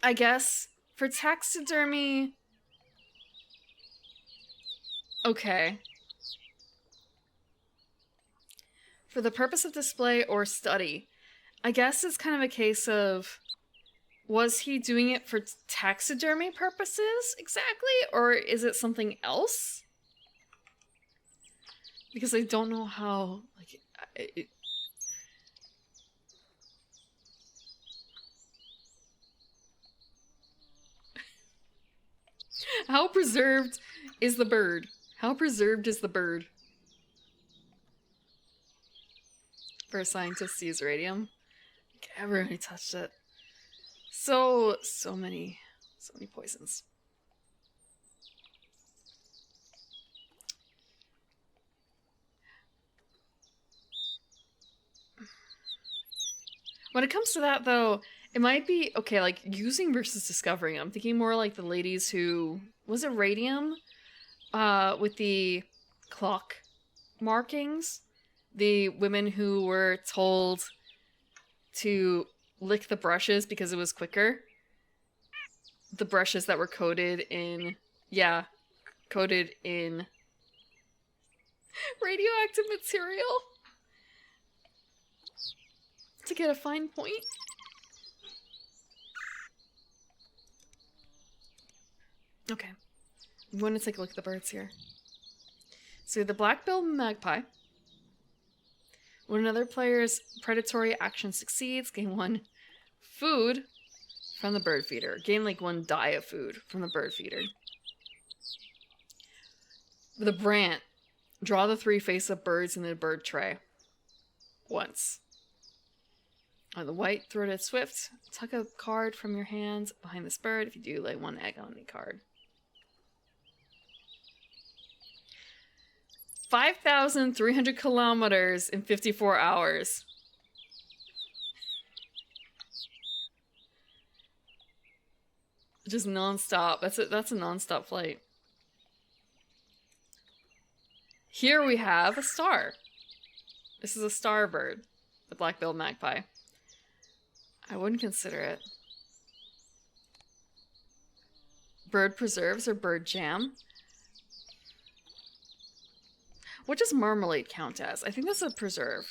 I guess for taxidermy, okay. For the purpose of display or study, I guess it's kind of a case of, was he doing it for taxidermy purposes exactly, or is it something else? Because I don't know how, like, how preserved is the bird? How preserved is the bird? For a scientist to use radium? Okay, I've already touched it. So many poisons. When it comes to that, though, it might be, okay, like, using versus discovering. I'm thinking more like the ladies who... Was it radium? With the clock markings? The women who were told to lick the brushes because it was quicker. the brushes that were coated in, coated in radioactive material to get a fine point. Okay, I'm going to take a look at the birds here. So the black-billed magpie. When another player's predatory action succeeds, gain 1 food from the bird feeder. Gain like 1 die of food from the bird feeder. The brant. Draw the 3 face-up birds in the bird tray. Once. On the white-throated swift, tuck a card from your hand behind this bird. If you do, lay 1 egg on the card. 5,300 kilometers in 54 hours. Just non-stop. That's a non-stop flight. Here we have a star. This is a star bird, the black-billed magpie. I wouldn't consider it. Bird preserves or bird jam. What does marmalade count as? I think that's a preserve.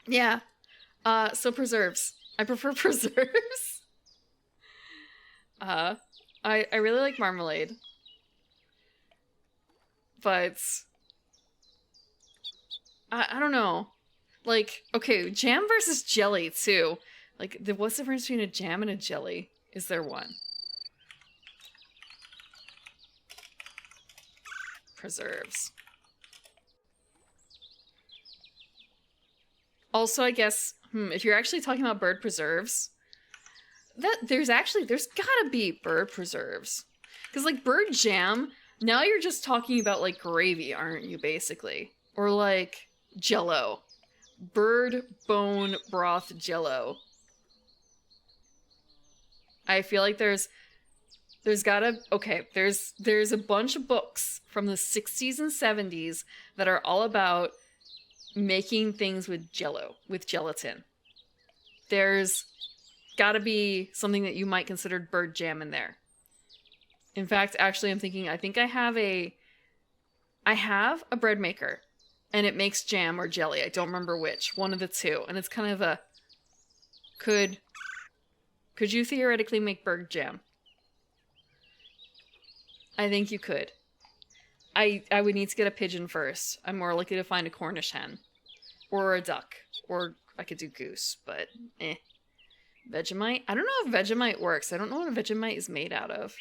Yeah. So preserves. I prefer preserves. I really like marmalade. But I don't know. Like, okay, jam versus jelly too. Like, what's the difference between a jam and a jelly? Is there one? Preserves. Also, I guess, if you're actually talking about bird preserves, there's gotta be bird preserves. Because, like, bird jam, now you're just talking about, like, gravy, aren't you, basically? Or, like, jello. Bird bone broth jello. I feel like there's a bunch of books from the 60s and 70s that are all about making things with jello, with gelatin. There's gotta be something that you might consider bird jam in there. In fact, actually, I'm thinking, I think I have a bread maker, and it makes jam or jelly. I don't remember which. One of the two. And it's kind of a, could you theoretically make bird jam? I think you could. I would need to get a pigeon first. I'm more likely to find a Cornish hen. Or a duck. Or I could do goose, but Vegemite? I don't know if Vegemite works. I don't know what a Vegemite is made out of.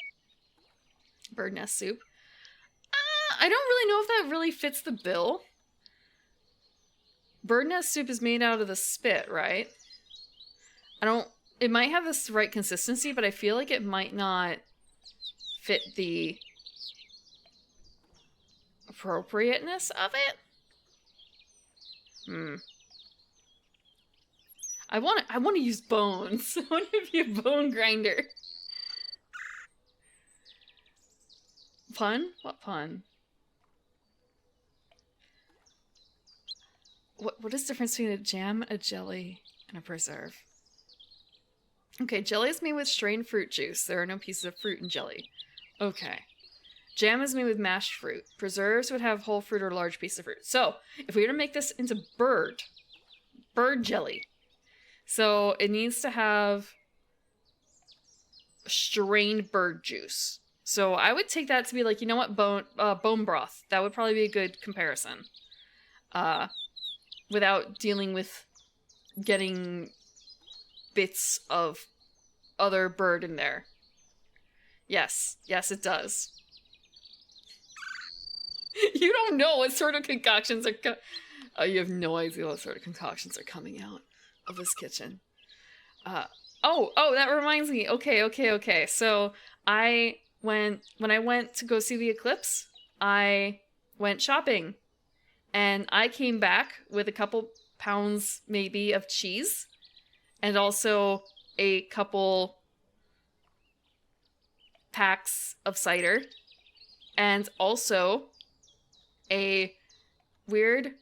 Bird nest soup. I don't really know if that really fits the bill. Bird nest soup is made out of the spit, right? It might have this right consistency, but I feel like it might not fit the appropriateness of it. I want to use bones. I want to be a bone grinder. Pun? What pun? What is the difference between a jam, a jelly, and a preserve? Okay, jelly is made with strained fruit juice. There are no pieces of fruit in jelly. Okay. Jam is made with mashed fruit. Preserves would have whole fruit or large piece of fruit. So, if we were to make this into bird jelly. So, it needs to have strained bird juice. So, I would take that to be like, you know what, bone broth. That would probably be a good comparison. Without dealing with getting bits of other bird in there. Yes, it does. You don't know what sort of concoctions are you have no idea what sort of concoctions are coming out of this kitchen. Oh, that reminds me. Okay. So when I went to go see the eclipse, I went shopping. And I came back with a couple pounds, maybe, of cheese. And also a couple packs of cider. And also a weird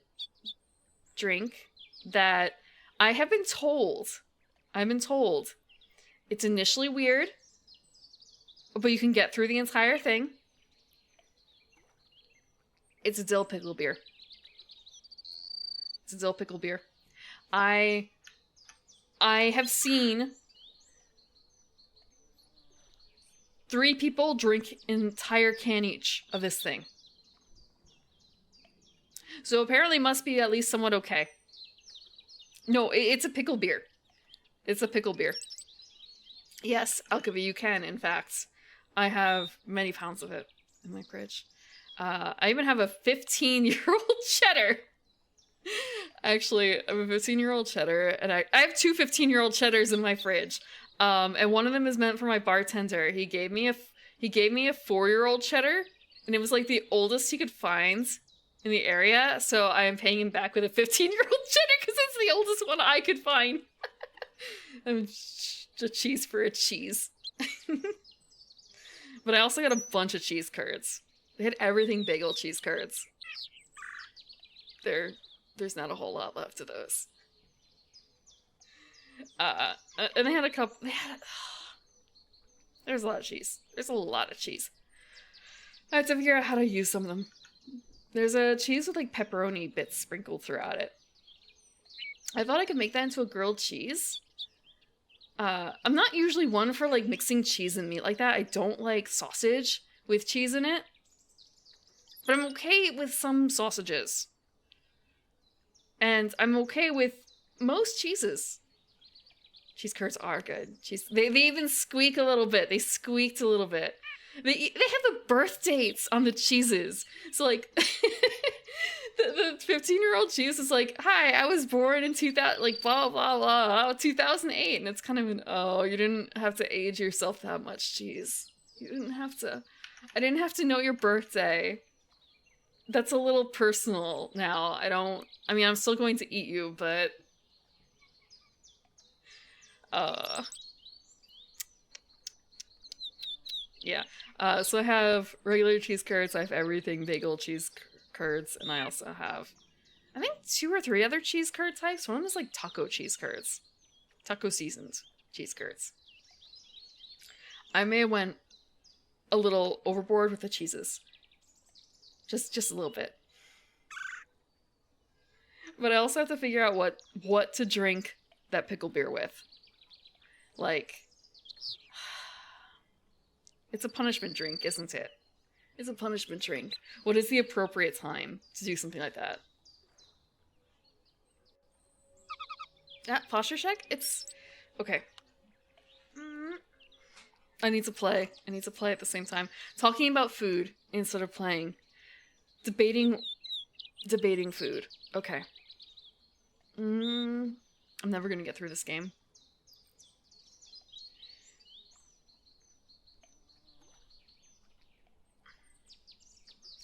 drink that I have been told I've been told. It's initially weird, but you can get through the entire thing. It's a dill pickle beer. It's a dill pickle beer. I have seen 3 people drink an entire can each of this thing. So apparently must be at least somewhat okay. No, it's a pickle beer. It's a pickle beer. Yes, Alchemy, you can, in fact. I have many pounds of it in my fridge. I even have a 15-year-old cheddar. Actually, I'm a 15-year-old cheddar, and I have 2 15-year-old cheddars in my fridge. And one of them is meant for my bartender. He gave me a 4-year-old cheddar, and it was like the oldest he could find in the area, so I am paying him back with a 15-year-old cheddar because it's the oldest one I could find. I'm a cheese for a cheese. But I also got a bunch of cheese curds. They had everything bagel cheese curds. There's not a whole lot left of those. And they had a couple. There's a lot of cheese. There's a lot of cheese. I have to figure out how to use some of them. There's a cheese with like pepperoni bits sprinkled throughout it. I thought I could make that into a grilled cheese. I'm not usually one for like mixing cheese and meat like that. I don't like sausage with cheese in it. But I'm okay with some sausages. And I'm okay with most cheeses. Cheese curds are good. They even squeak a little bit. They squeaked a little bit. They have the birth dates on the cheeses. So like the 15-year-old cheese is like, "Hi, I was born in 2000 like blah blah blah 2008." And it's kind of you didn't have to age yourself that much, cheese. You didn't have to. I didn't have to know your birthday. That's a little personal now. I mean, I'm still going to eat you, but yeah. So I have regular cheese curds, I have everything bagel cheese curds, and I also have, I think 2 or 3 other cheese curd types. One of them is like taco cheese curds. Taco seasoned cheese curds. I may have went a little overboard with the cheeses. Just a little bit. But I also have to figure out what to drink that pickle beer with. Like, it's a punishment drink, isn't it? It's a punishment drink. What is the appropriate time to do something like that? Posture check? It's... Okay. I need to play. I need to play at the same time. Talking about food instead of playing. Debating food. Okay. I'm never gonna get through this game.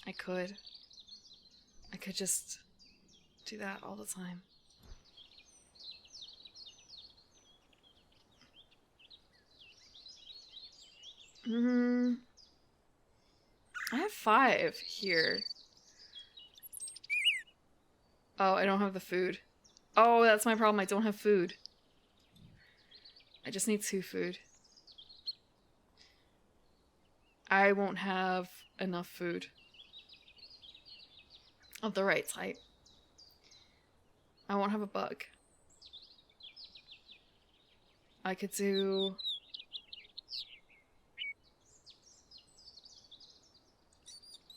I could just do that all the time. I have 5 here. Oh, I don't have the food. Oh, that's my problem. I don't have food. I just need 2 food. I won't have enough food of the right type. I won't have a bug. I could do...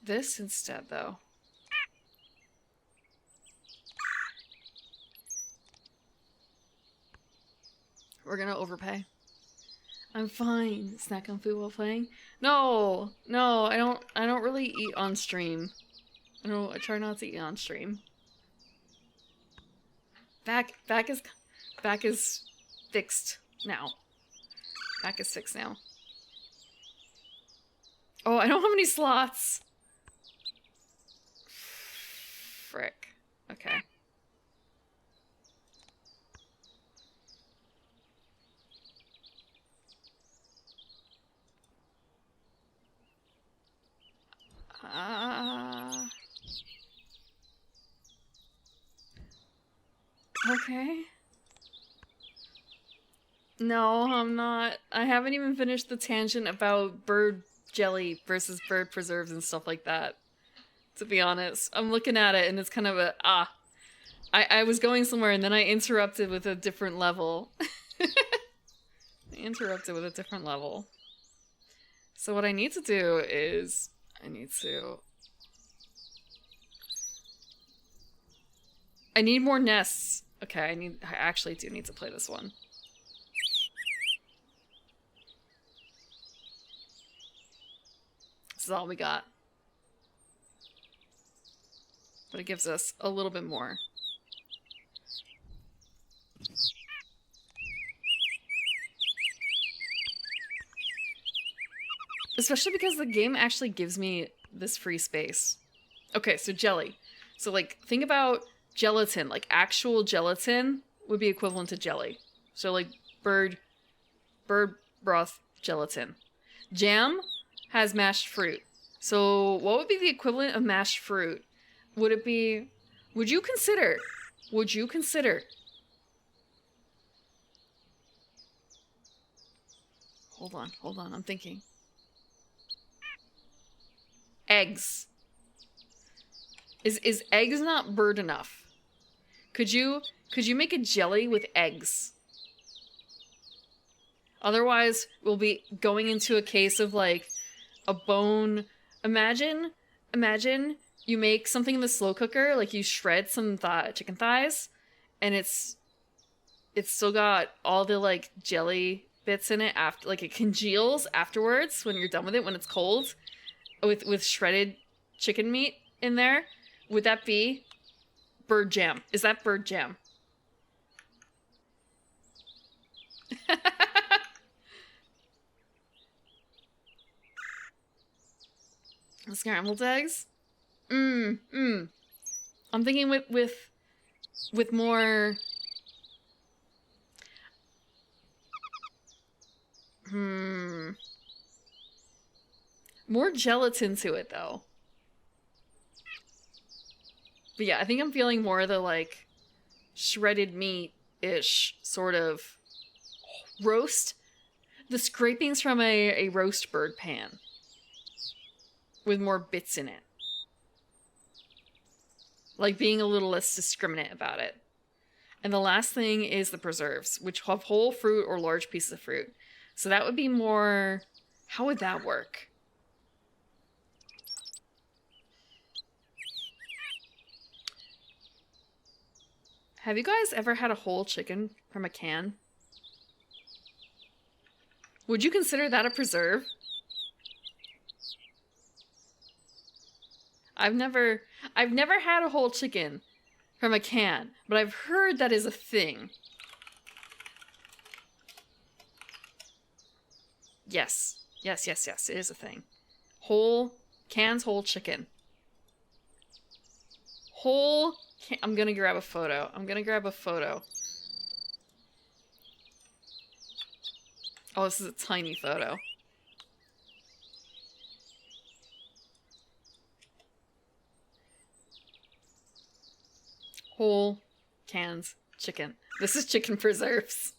this instead, though. We're gonna overpay. I'm fine. Snack on food while playing? No! No, I don't really eat on stream. I try not to eat on stream. Back is fixed now. Back is fixed now. Oh, I don't have any slots. Frick. Okay. Okay. No, I'm not. I haven't even finished the tangent about bird jelly versus bird preserves and stuff like that. To be honest, I'm looking at it and it's kind of a I was going somewhere and then I interrupted with a different level. I interrupted with a different level. So what I need to do is I need more nests. Okay, I actually do need to play this one. This is all we got. But it gives us a little bit more. Especially because the game actually gives me this free space. Okay, so jelly. So like, think about gelatin. Like, actual gelatin would be equivalent to jelly. So like, bird broth gelatin. Jam has mashed fruit. So what would be the equivalent of mashed fruit? Would it be... Would you consider... Hold on, I'm thinking. Eggs. Is eggs not bird enough? Could you make a jelly with eggs? Otherwise, we'll be going into a case of like a bone. Imagine you make something in the slow cooker, like you shred some chicken thighs, and it's still got all the like jelly bits in it after, like it congeals afterwards when you're done with it when it's cold, with shredded chicken meat in there. Would that be bird jam? Is that bird jam? Scrambled eggs? I'm thinking with more... More gelatin to it, though. But yeah, I think I'm feeling more of the, like, shredded meat-ish sort of roast. The scrapings from a roast bird pan. With more bits in it. Like being a little less discriminate about it. And the last thing is the preserves, which have whole fruit or large pieces of fruit. So that would be more... How would that work? Have you guys ever had a whole chicken from a can? Would you consider that a preserve? I've never had a whole chicken from a can, but I've heard that is a thing. Yes, it is a thing. Cans whole chicken. I'm gonna grab a photo. Oh, this is a tiny photo. Whole cans chicken. This is chicken preserves.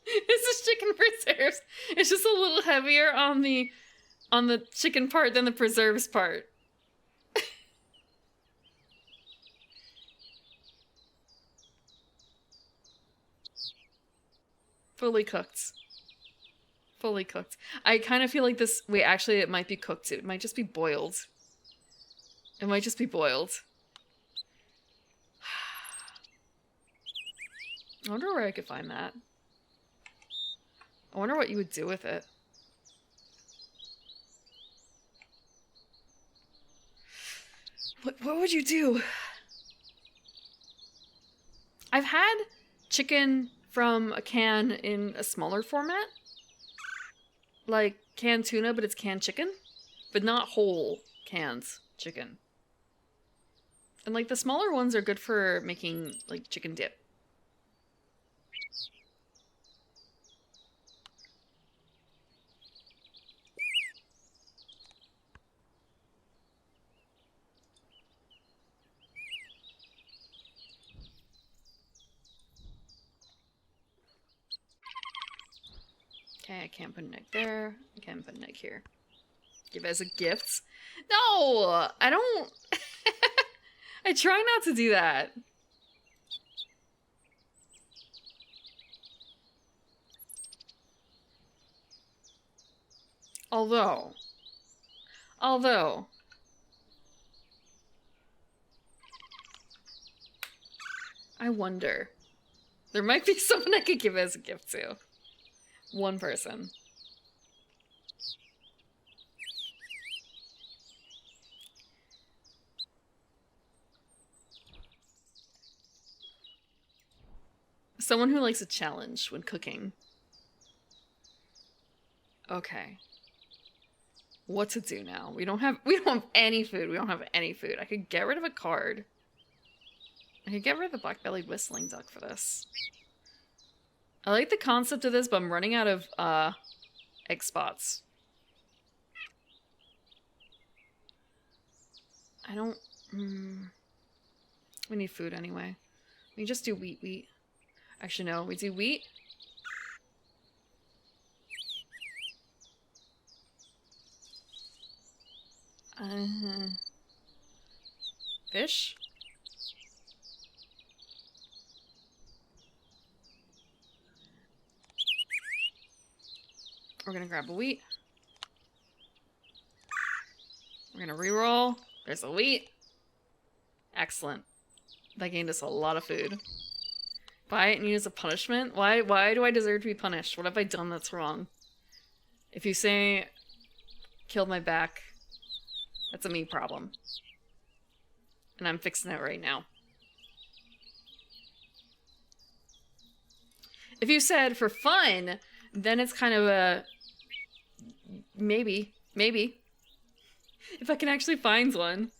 This is chicken preserves. It's just a little heavier on the chicken part than the preserves part. Fully cooked. Fully cooked. I kind of feel like this... Wait, actually, it might be cooked. It might just be boiled. It might just be boiled. I wonder where I could find that. I wonder what you would do with it. What would you do? I've had chicken from a can in a smaller format. Like canned tuna, but it's canned chicken. But not whole canned chicken. And like the smaller ones are good for making like chicken dip. Okay, I can't put an egg there. I can't put an egg here. Give as a gift? No! I don't... I try not to do that. Although... I wonder. There might be someone I could give as a gift to. One person. Someone who likes a challenge when cooking. Okay. What to do now? We don't have any food. We don't have any food. I could get rid of a card. I could get rid of the black-bellied whistling duck for this. I like the concept of this, but I'm running out of egg spots. I don't... We need food anyway. We just do wheat. Actually, no. We do wheat. Fish? We're gonna grab a wheat. We're gonna reroll. There's a wheat. Excellent. That gained us a lot of food. Buy it and use a punishment? Why do I deserve to be punished? What have I done that's wrong? If you say killed my back, that's a me problem. And I'm fixing it right now. If you said for fun, then it's kind of a maybe. If I can actually find one.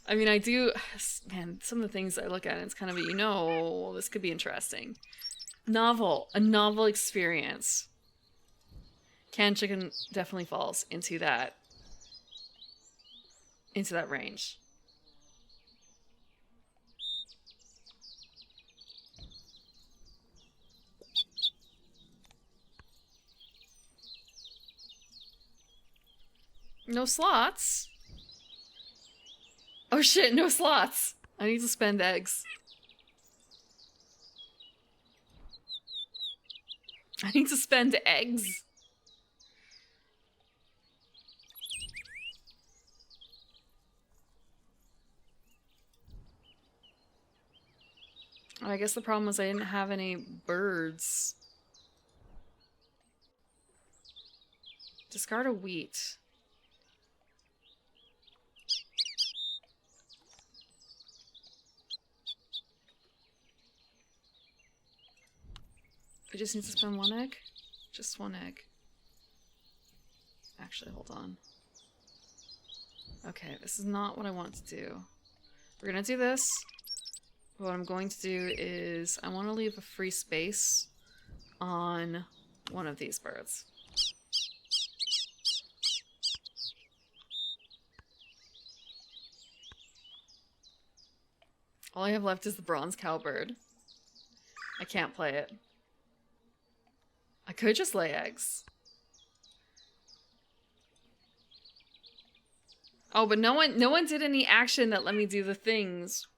I mean, I do, man, some of the things I look at, it's kind of a, this could be interesting. A novel experience. Canned chicken definitely falls into that range. No slots. Oh shit, no slots. I need to spend eggs. I need to spend eggs. I guess the problem was I didn't have any birds. Discard a wheat. I just need to spend one egg? Just one egg. Actually, hold on. Okay, this is not what I want to do. We're gonna do this. What I'm going to do is I want to leave a free space on one of these birds. All I have left is the bronze cowbird. I can't play it. I could just lay eggs. Oh, but no one did any action that let me do the things.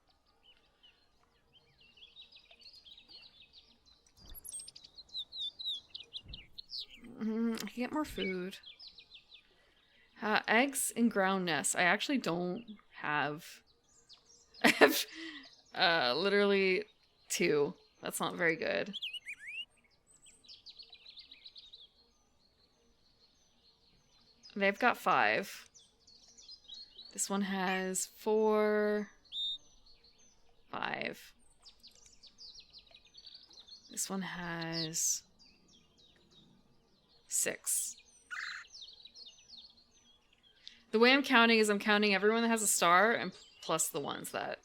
I can get more food. Eggs and ground nests. I actually don't have. I have literally 2. That's not very good. They've got 5. This one has 4, 5. This one has 6. The way I'm counting is I'm counting everyone that has a star and plus the ones that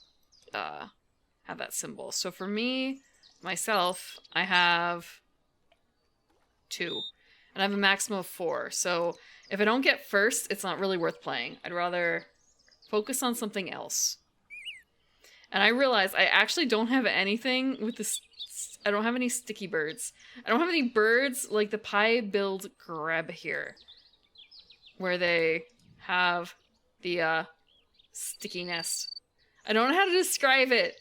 have that symbol. So for me, myself, I have 2. And I have a maximum of 4. So if I don't get first, it's not really worth playing. I'd rather focus on something else. And I realize I actually don't have anything with this I don't have any sticky birds. I don't have any birds like the pie-billed grebe here, where they have the sticky nest. I don't know how to describe it.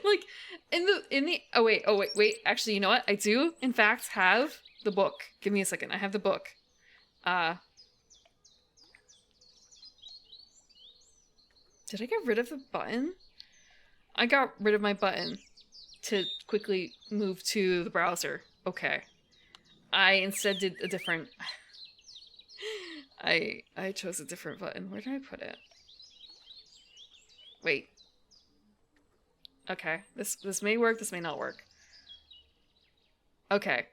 Like in the oh wait. Actually, you know what? I do in fact have the book. Give me a second. I have the book. Did I get rid of the button? I got rid of my button to quickly move to the browser. Okay. I instead did a different... I chose a different button. Where did I put it? Wait. Okay. This may work, this may not work. Okay.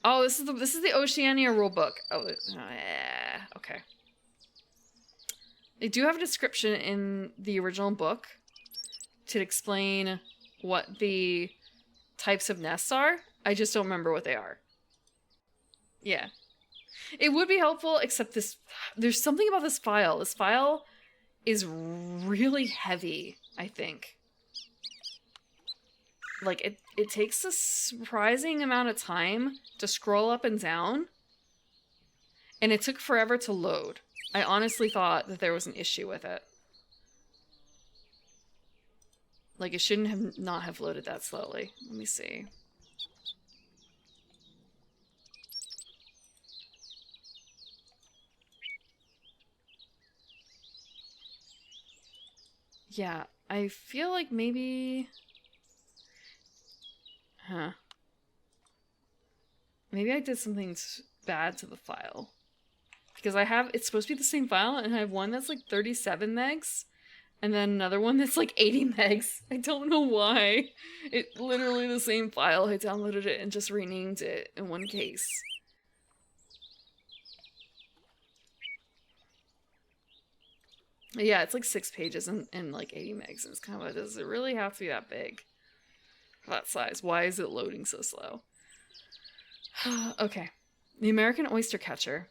Oh, this is the Oceania rulebook. Oh, yeah. Okay. They do have a description in the original book to explain what the types of nests are. I just don't remember what they are. Yeah. It would be helpful, except there's something about this file. This file is really heavy, I think. Like, it takes a surprising amount of time to scroll up and down, and it took forever to load. I honestly thought that there was an issue with it. Like, it shouldn't not have loaded that slowly. Let me see. Yeah, I feel like maybe... Huh. Maybe I did something bad to the file. Because it's supposed to be the same file, and I have one that's like 37 megs, and then another one that's like 80 megs. I don't know why. It's literally the same file. I downloaded it and just renamed it in one case. Yeah, it's like 6 pages and like 80 megs, and it's kind of like, does it really have to be that big? For that size? Why is it loading so slow? Okay. The American Oyster Catcher.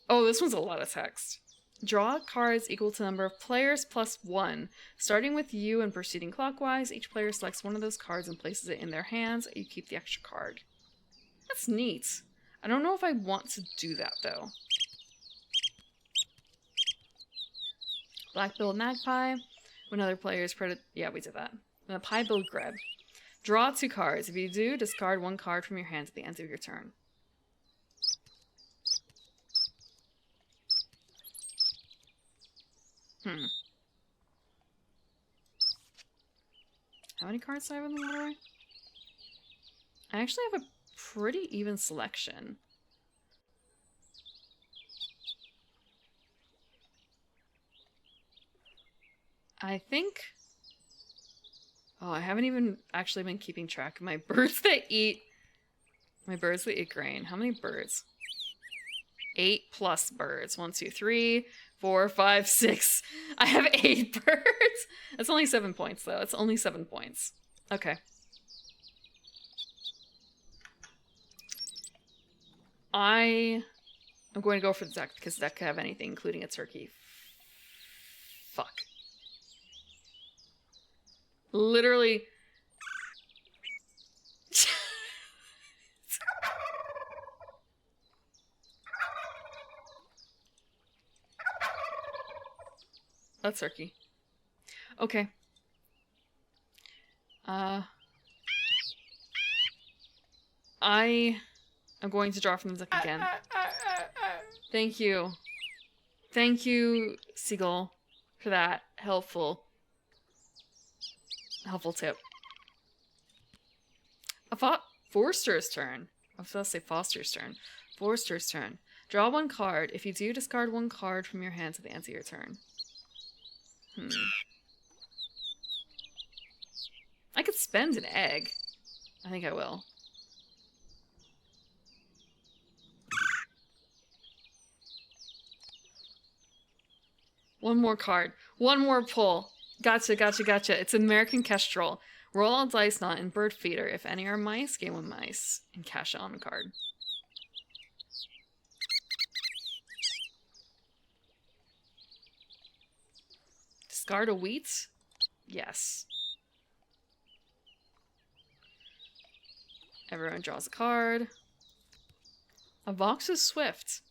Oh, this one's a lot of text. Draw cards equal to the number of players plus 1. Starting with you and proceeding clockwise, each player selects one of those cards and places it in their hands. You keep the extra card. That's neat. I don't know if I want to do that, though. Black-billed magpie. When other players yeah, we did that. And a pie-billed grebe. Draw 2 cards. If you do, discard 1 card from your hand at the end of your turn. How many cards do I have in the waterway? I actually have a pretty even selection. I think... Oh, I haven't even actually been keeping track of my birds that eat... My birds that eat grain. How many birds? 8 plus birds. 1, 2, 3, 4, 5, 6. I have 8 birds. That's only 7 points, though. It's only 7 points. Okay. I am going to go for the duck because the duck could have anything, including a turkey. Fuck. Literally. That's turkey. Okay. I am going to draw from the deck again. Thank you. Thank you, Seagull, for that helpful tip. Forster's turn. I was about to say Foster's turn. Forster's turn. Draw 1 card. If you do, discard 1 card from your hand at the end of your turn. I could spend an egg. I think I will. One more card. One more pull. Gotcha. It's an American Kestrel. Roll a dice not in bird feeder. If any are mice, game with mice. And cash on a card. Discard a wheat? Yes. Everyone draws a card. A box is swift.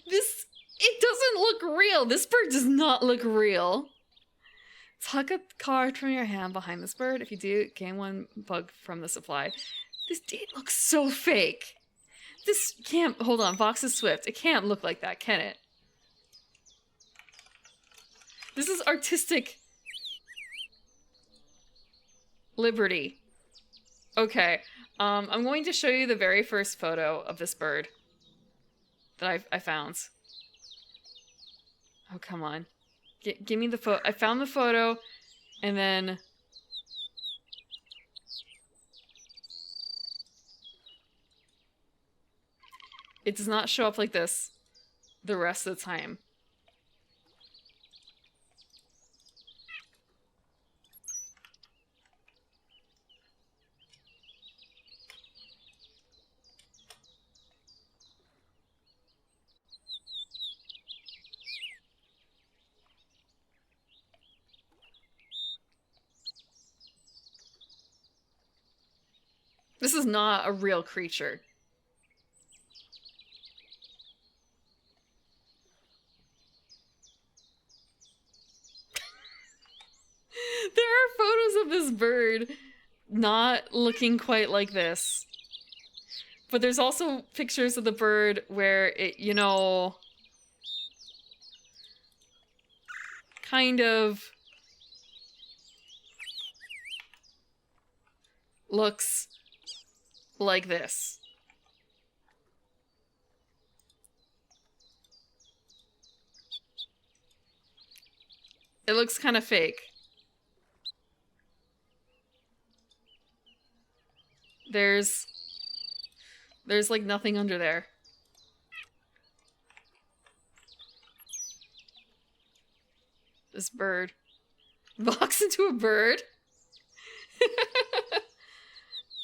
It doesn't look real. This bird does not look real. Tuck a card from your hand behind this bird. If you do, gain 1 bug from the supply. This date looks so fake. This can't... Hold on, box is swift. It can't look like that, can it? This is artistic liberty. Okay. I'm going to show you the very first photo of this bird that I found. Oh, come on. Give me the photo. I found the photo, and then... It does not show up like this the rest of the time. This is not a real creature. There are photos of this bird not looking quite like this. But there's also pictures of the bird where it, you know, kind of looks like this. It looks kind of fake. There's like nothing under there. This bird. Box into a bird?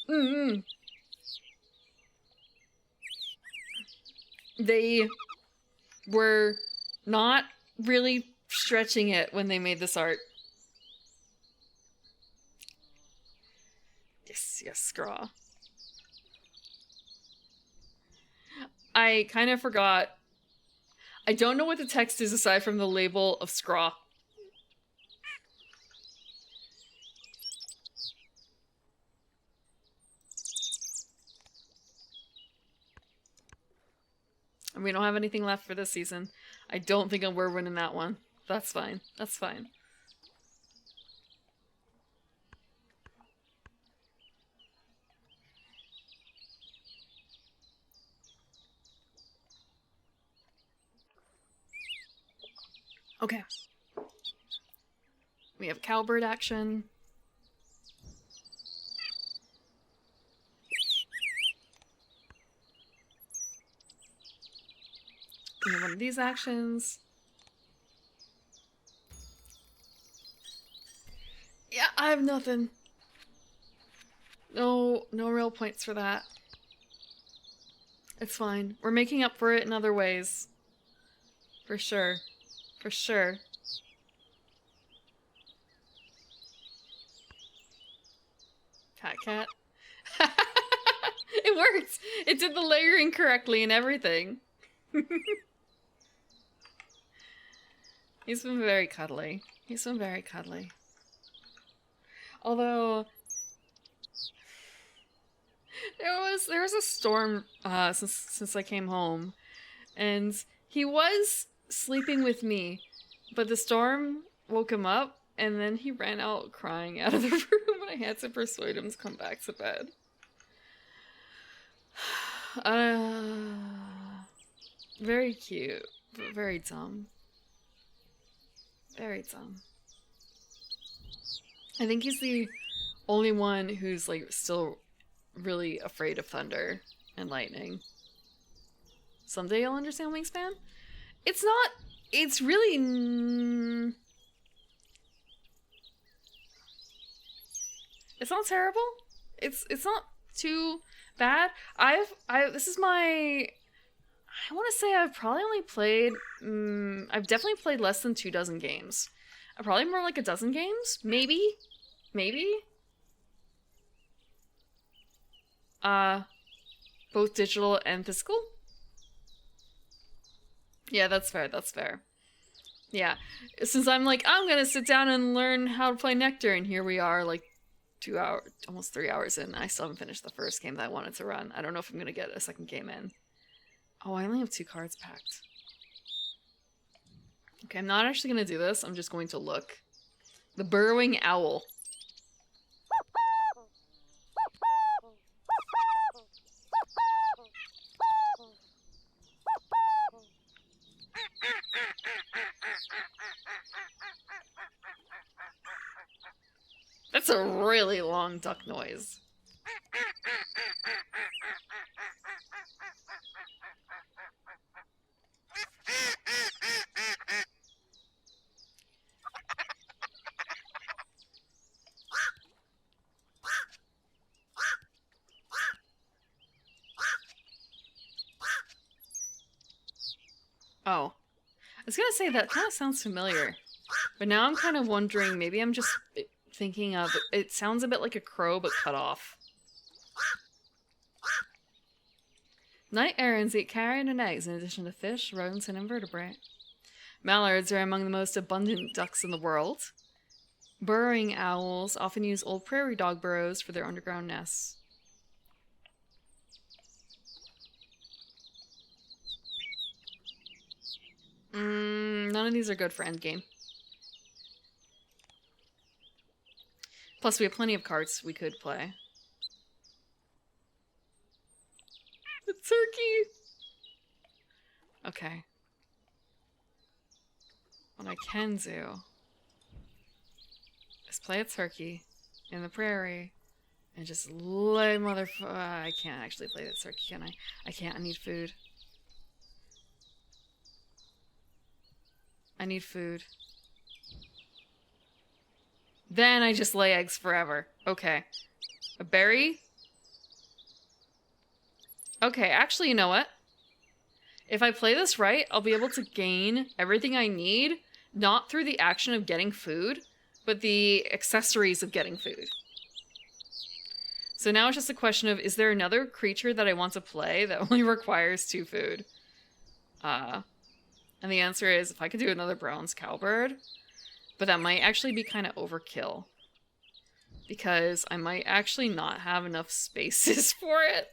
Mm-mm. They were not really stretching it when they made this art. Yes, Scraw. I kind of forgot. I don't know what the text is aside from the label of Scraw. And we don't have anything left for this season. I don't think we're winning that one. That's fine. That's fine. Okay. We have cowbird action. We have one of these actions. Yeah, I have nothing. No real points for that. It's fine. We're making up for it in other ways. For sure. For sure. Cat. It worked! It did the layering correctly and everything. He's been very cuddly. He's been very cuddly. Although there was a storm since I came home, and he was sleeping with me, but the storm woke him up, and then he ran out crying out of the room, and I had to persuade him to come back to bed. Very cute, but very dumb. Very dumb. I think he's the only one who's like still really afraid of thunder and lightning. Someday you'll understand Wingspan. It's not. It's really. It's not terrible. It's not too bad. This is my. I want to say I've probably only played. I've definitely played less than 24 games. Probably more like 12 games, maybe. Both digital and physical? Yeah, that's fair, that's fair. Yeah, since I'm like, I'm gonna sit down and learn how to play Nectar, and here we are, like, 2 hours, almost 3 hours in. I still haven't finished the first game that I wanted to run. I don't know if I'm gonna get a second game in. Oh, I only have 2 cards packed. Okay, I'm not actually gonna do this. I'm just going to look. The Burrowing Owl. That's a really long duck noise. Oh. I was gonna say, that kind of sounds familiar. But now I'm kind of wondering, maybe I'm just thinking of... It sounds a bit like a crow, but cut off. Night herons eat carrion and eggs, in addition to fish, rodents, and invertebrate. Mallards are among the most abundant ducks in the world. Burrowing owls often use old prairie dog burrows for their underground nests. None of these are good for endgame. Plus, we have plenty of cards we could play. The turkey! Okay. What I can do is play a turkey in the prairie and just lay I can't actually play the turkey, can I? I can't. I need food. I need food. Then I just lay eggs forever. Okay. A berry? Okay, actually, you know what? If I play this right, I'll be able to gain everything I need, not through the action of getting food, but the accessories of getting food. So now it's just a question of, is there another creature that I want to play that only requires 2 food? And the answer is, if I could do another bronze cowbird, but that might actually be kind of overkill. Because I might actually not have enough spaces for it.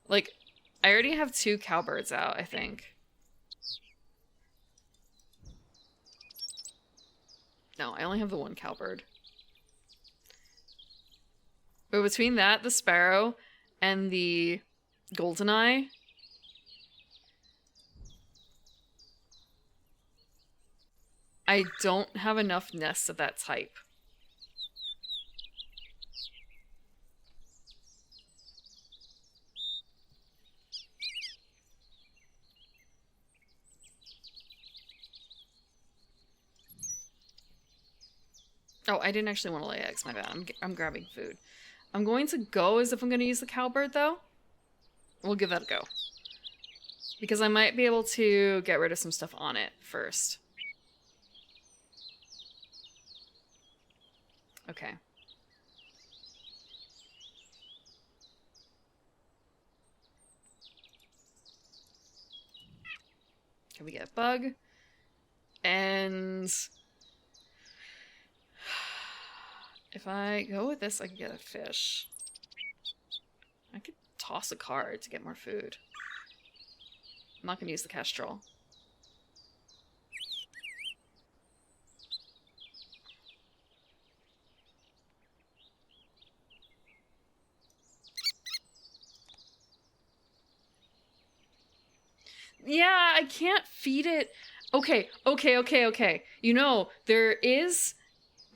Like, I already have 2 cowbirds out, I think. No, I only have the 1 cowbird. But between that, the sparrow, and the goldeneye... I don't have enough nests of that type. Oh, I didn't actually want to lay eggs, my bad. I'm grabbing food. I'm going to go as if I'm going to use the cowbird, though. We'll give that a go. Because I might be able to get rid of some stuff on it first. Okay. Can we get a bug? And if I go with this, I can get a fish. I could toss a card to get more food. I'm not going to use the kestrel. Yeah, I can't feed it. Okay. You know, there is...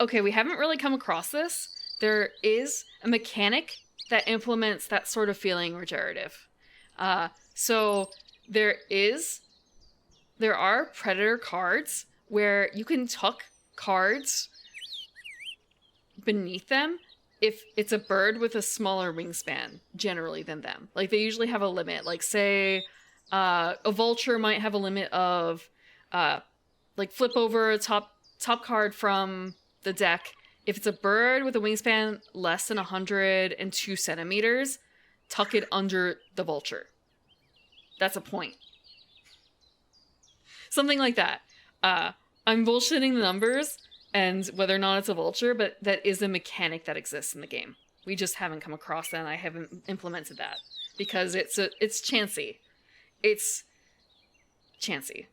Okay, we haven't really come across this. There is a mechanic that implements that sort of feeling regenerative. So there are predator cards where you can tuck cards beneath them if it's a bird with a smaller wingspan, generally, than them. Like, they usually have a limit. Like, say... a vulture might have a limit of, like, flip over a top card from the deck. If it's a bird with a wingspan less than 102 centimeters, tuck it under the vulture. That's a point. Something like that. I'm bullshitting the numbers and whether or not it's a vulture, but that is a mechanic that exists in the game. We just haven't come across that, and I haven't implemented that because it's chancy. It's chancy.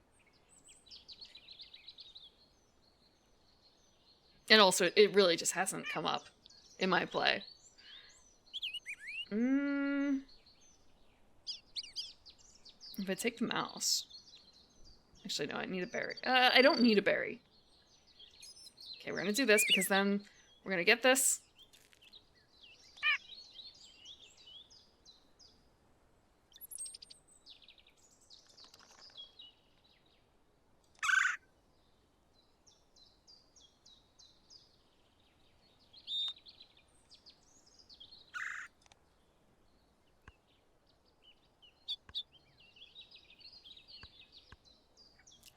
And also, it really just hasn't come up in my play. If I take the mouse... Actually, no, I need a berry. I don't need a berry. Okay, we're gonna do this because then we're gonna get this.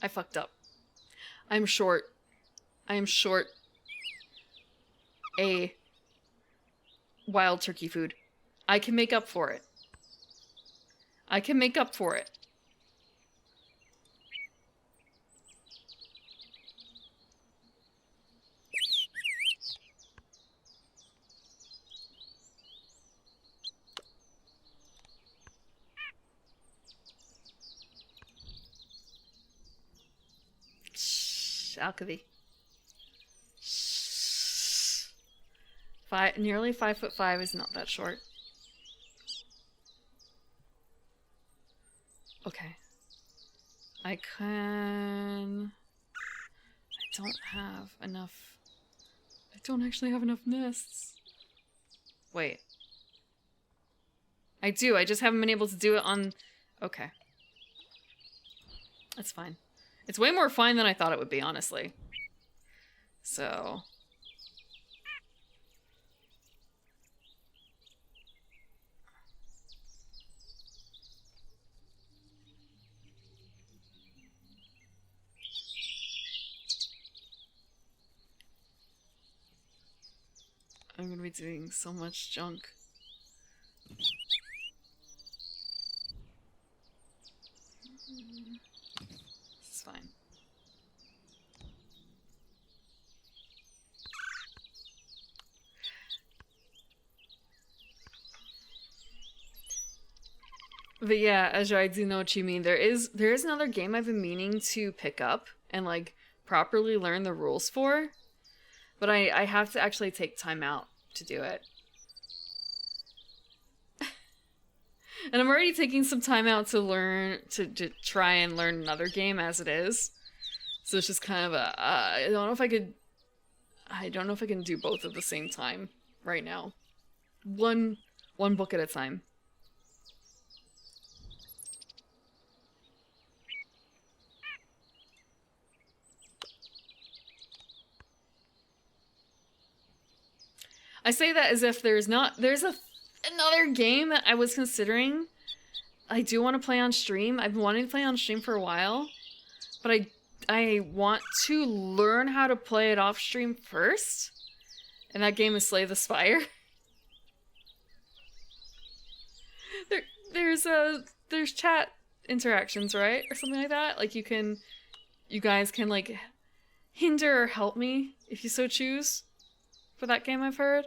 I fucked up. I'm short. I am short a wild turkey food. I can make up for it. I can make up for it. Alchemy. Nearly 5'5" is not that short. Okay. I don't have enough. I don't actually have enough nests. Wait. I do, I just haven't been able to do it on... Okay. That's fine. It's way more fine than I thought it would be, honestly. So... I'm gonna be doing so much junk. It's fine. But yeah, Ezra, I do know what you mean. There is another game I've been meaning to pick up and like properly learn the rules for, but I have to actually take time out to do it. And I'm already taking some time out to learn to try and learn another game as it is. So it's just kind of a I don't know if I can do both at the same time right now. One book at a time. I say that as if there's another game that I was considering. I do want to play on stream. I've been wanting to play on stream for a while, but I want to learn how to play it off stream first. And that game is Slay the Spire. There's chat interactions, right? Or something like that. Like you guys can like hinder or help me if you so choose. For that game, I've heard.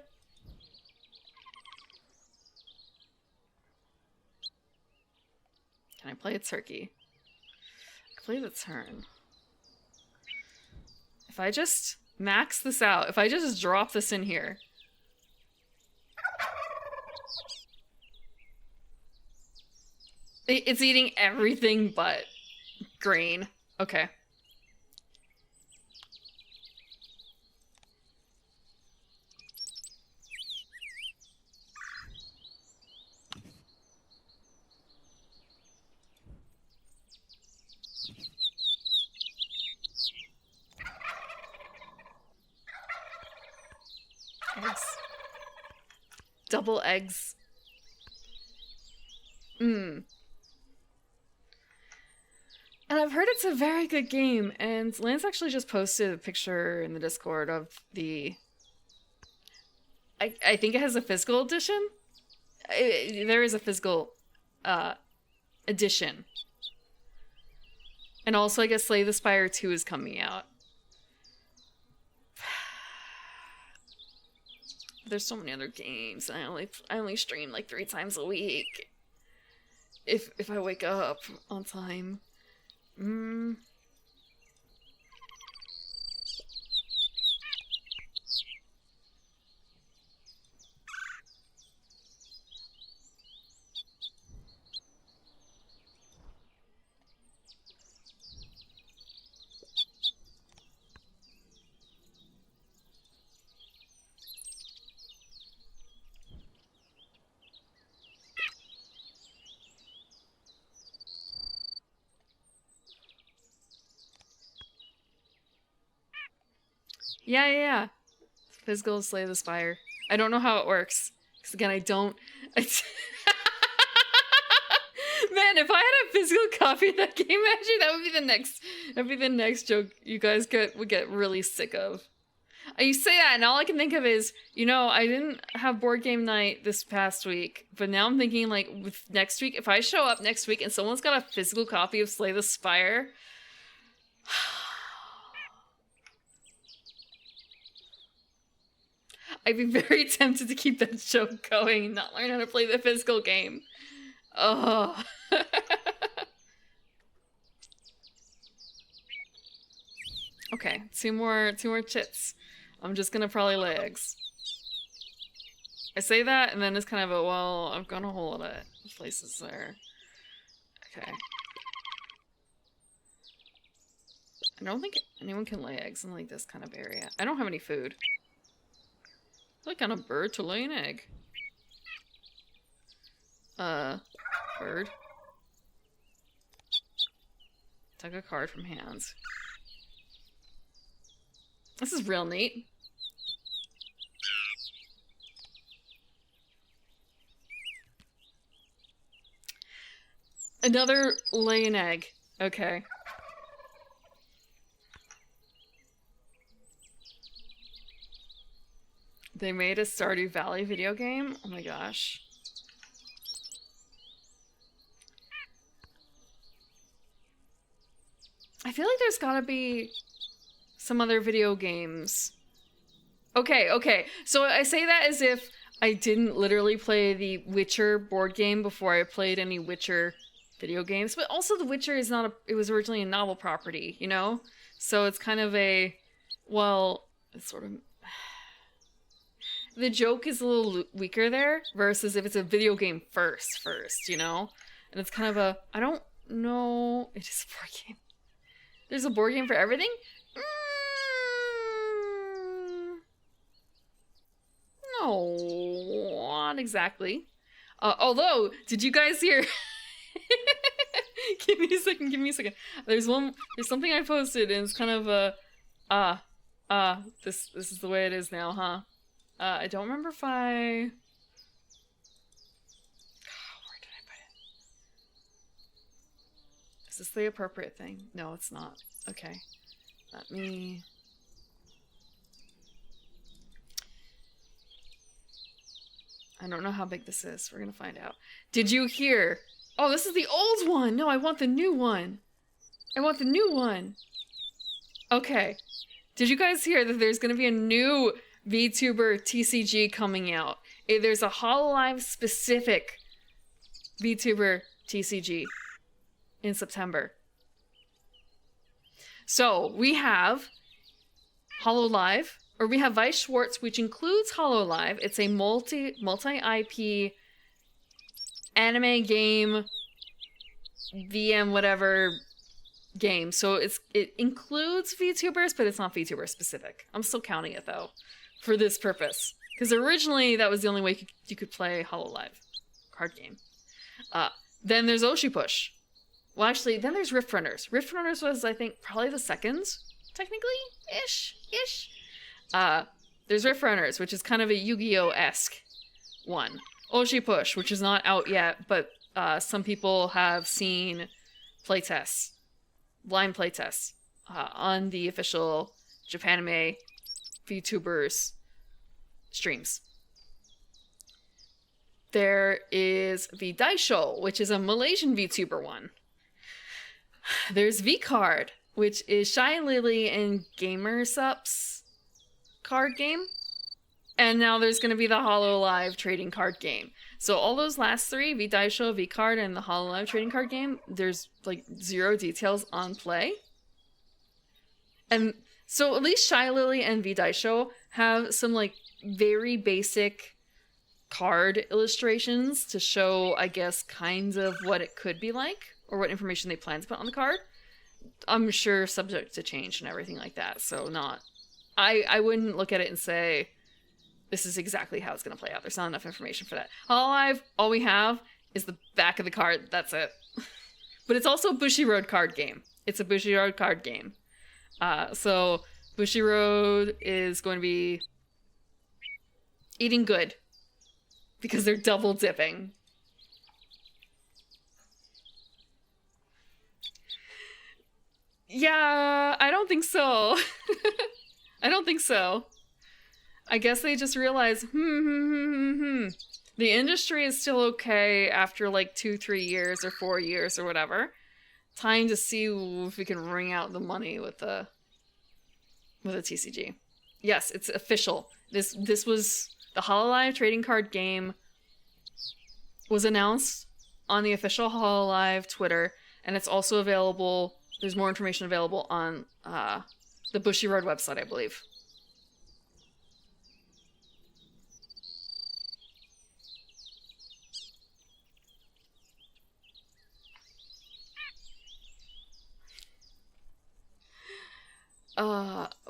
Can I play a turkey? I can play the turn. If I just max this out, if I just drop this in here. It's eating everything but grain. Okay. Eggs. Double eggs. And I've heard it's a very good game, and Lance actually just posted a picture in the Discord of the... I think it has a physical edition? there is a physical edition. And also, I guess Slay the Spire 2 is coming out. There's so many other games, and I only stream like 3 times a week. If I wake up on time. Yeah. Physical Slay the Spire. I don't know how it works. Because again, I don't... Man, if I had a physical copy of that game, actually, that would be the next joke you guys would get really sick of. You say that, and all I can think of is, I didn't have board game night this past week, but now I'm thinking, like, with next week, if I show up next week and someone's got a physical copy of Slay the Spire... I'd be very tempted to keep that joke going and not learn how to play the physical game. Oh. Okay, two more chits. I'm just gonna probably lay eggs. I say that, and then it's kind of a, well, I'm gonna hold it. Places there. Okay. I don't think anyone can lay eggs in, like, this kind of area. I don't have any food. What kind of bird to lay an egg? Bird. Took a card from hands. This is real neat. Another lay an egg. Okay. They made a Stardew Valley video game? Oh my gosh. I feel like there's gotta be some other video games. Okay. So I say that as if I didn't literally play the Witcher board game before I played any Witcher video games. But also The Witcher is not it was originally a novel property, So it's kind of a, well, it's sort of... The joke is a little weaker there versus if it's a video game first, And it's kind of a, I don't know. It is a board game. There's a board game for everything? No, not exactly. Although, did you guys hear? Give me a second. There's something I posted and it's kind of a, this is the way it is now, huh? I don't remember if where did I put it? Is this the appropriate thing? No, it's not. Okay. Let me... I don't know how big this is. We're gonna find out. Did you hear? Oh, this is the old one! No, I want the new one! Okay. Did you guys hear that there's gonna be a new VTuber TCG coming out? There's a HoloLive specific VTuber TCG in September. So we have HoloLive, or we have Vice Schwartz, which includes HoloLive. It's a multi-IP anime game, VM whatever game. So it includes VTubers, but it's not VTuber specific. I'm still counting it though, for this purpose. Because originally that was the only way you could play HoloLive card game. Then there's Oshipush. Well, actually, then there's Rift Runners. Rift Runners was, I think, probably the second, technically, ish. There's Rift Runners, which is kind of a Yu-Gi-Oh-esque one. Oshipush, which is not out yet, but some people have seen playtests, blind playtests, on the official Japanime VTubers streams. there is the Daisho, which is a Malaysian VTuber one. There's V-Card, which is Shy Lily and GamerSup's card game. And now there's going to be the HoloLive trading card game. So all those last three, V-Daisho, V-Card, and the HoloLive trading card game, there's like 0 details on play. And so at least Shy Lily and V-Daisho have some like very basic card illustrations to show, I guess, kind of what it could be like, or what information they plan to put on the card. I'm sure subject to change and everything like that. So I wouldn't look at it and say, this is exactly how it's going to play out. There's not enough information for that. HoloLive, all we have is the back of the card. That's it. But it's also a Bushiroad card game. It's a Bushiroad card game. So Bushiroad is going to be eating good because they're double dipping. Yeah, I don't think so. I don't think so. I guess they just realized, the industry is still okay after like 2-3 years or 4 years or whatever. Time to see if we can wring out the money with a TCG. Yes, it's official. This was the HoloLive trading card game was announced on the official HoloLive Twitter, and it's also available. There's more information available on the Bushiroad website, I believe.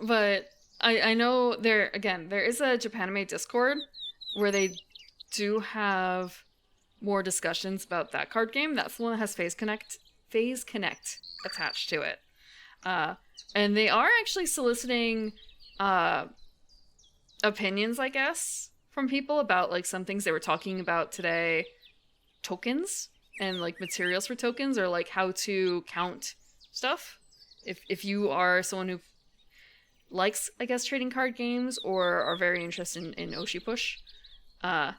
But I know there is a Japanime Discord where they do have more discussions about that card game. That's the one that has Phase Connect attached to it. And they are actually soliciting opinions, I guess, from people about like some things they were talking about today, tokens and like materials for tokens, or like how to count stuff. If you are someone who likes, I guess, trading card games or are very interested in Oshi Push, I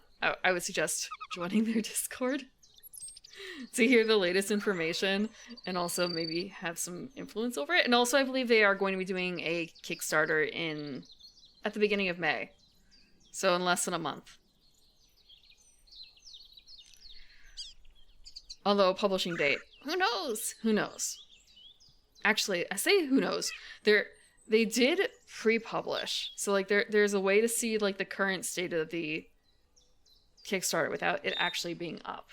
would suggest joining their Discord to hear the latest information and also maybe have some influence over it. And also, I believe they are going to be doing a Kickstarter at the beginning of May, so in less than a month. Although publishing date, who knows? Who knows? Actually, I say who knows. They did pre-publish, so like there's a way to see like the current state of the Kickstarter without it actually being up.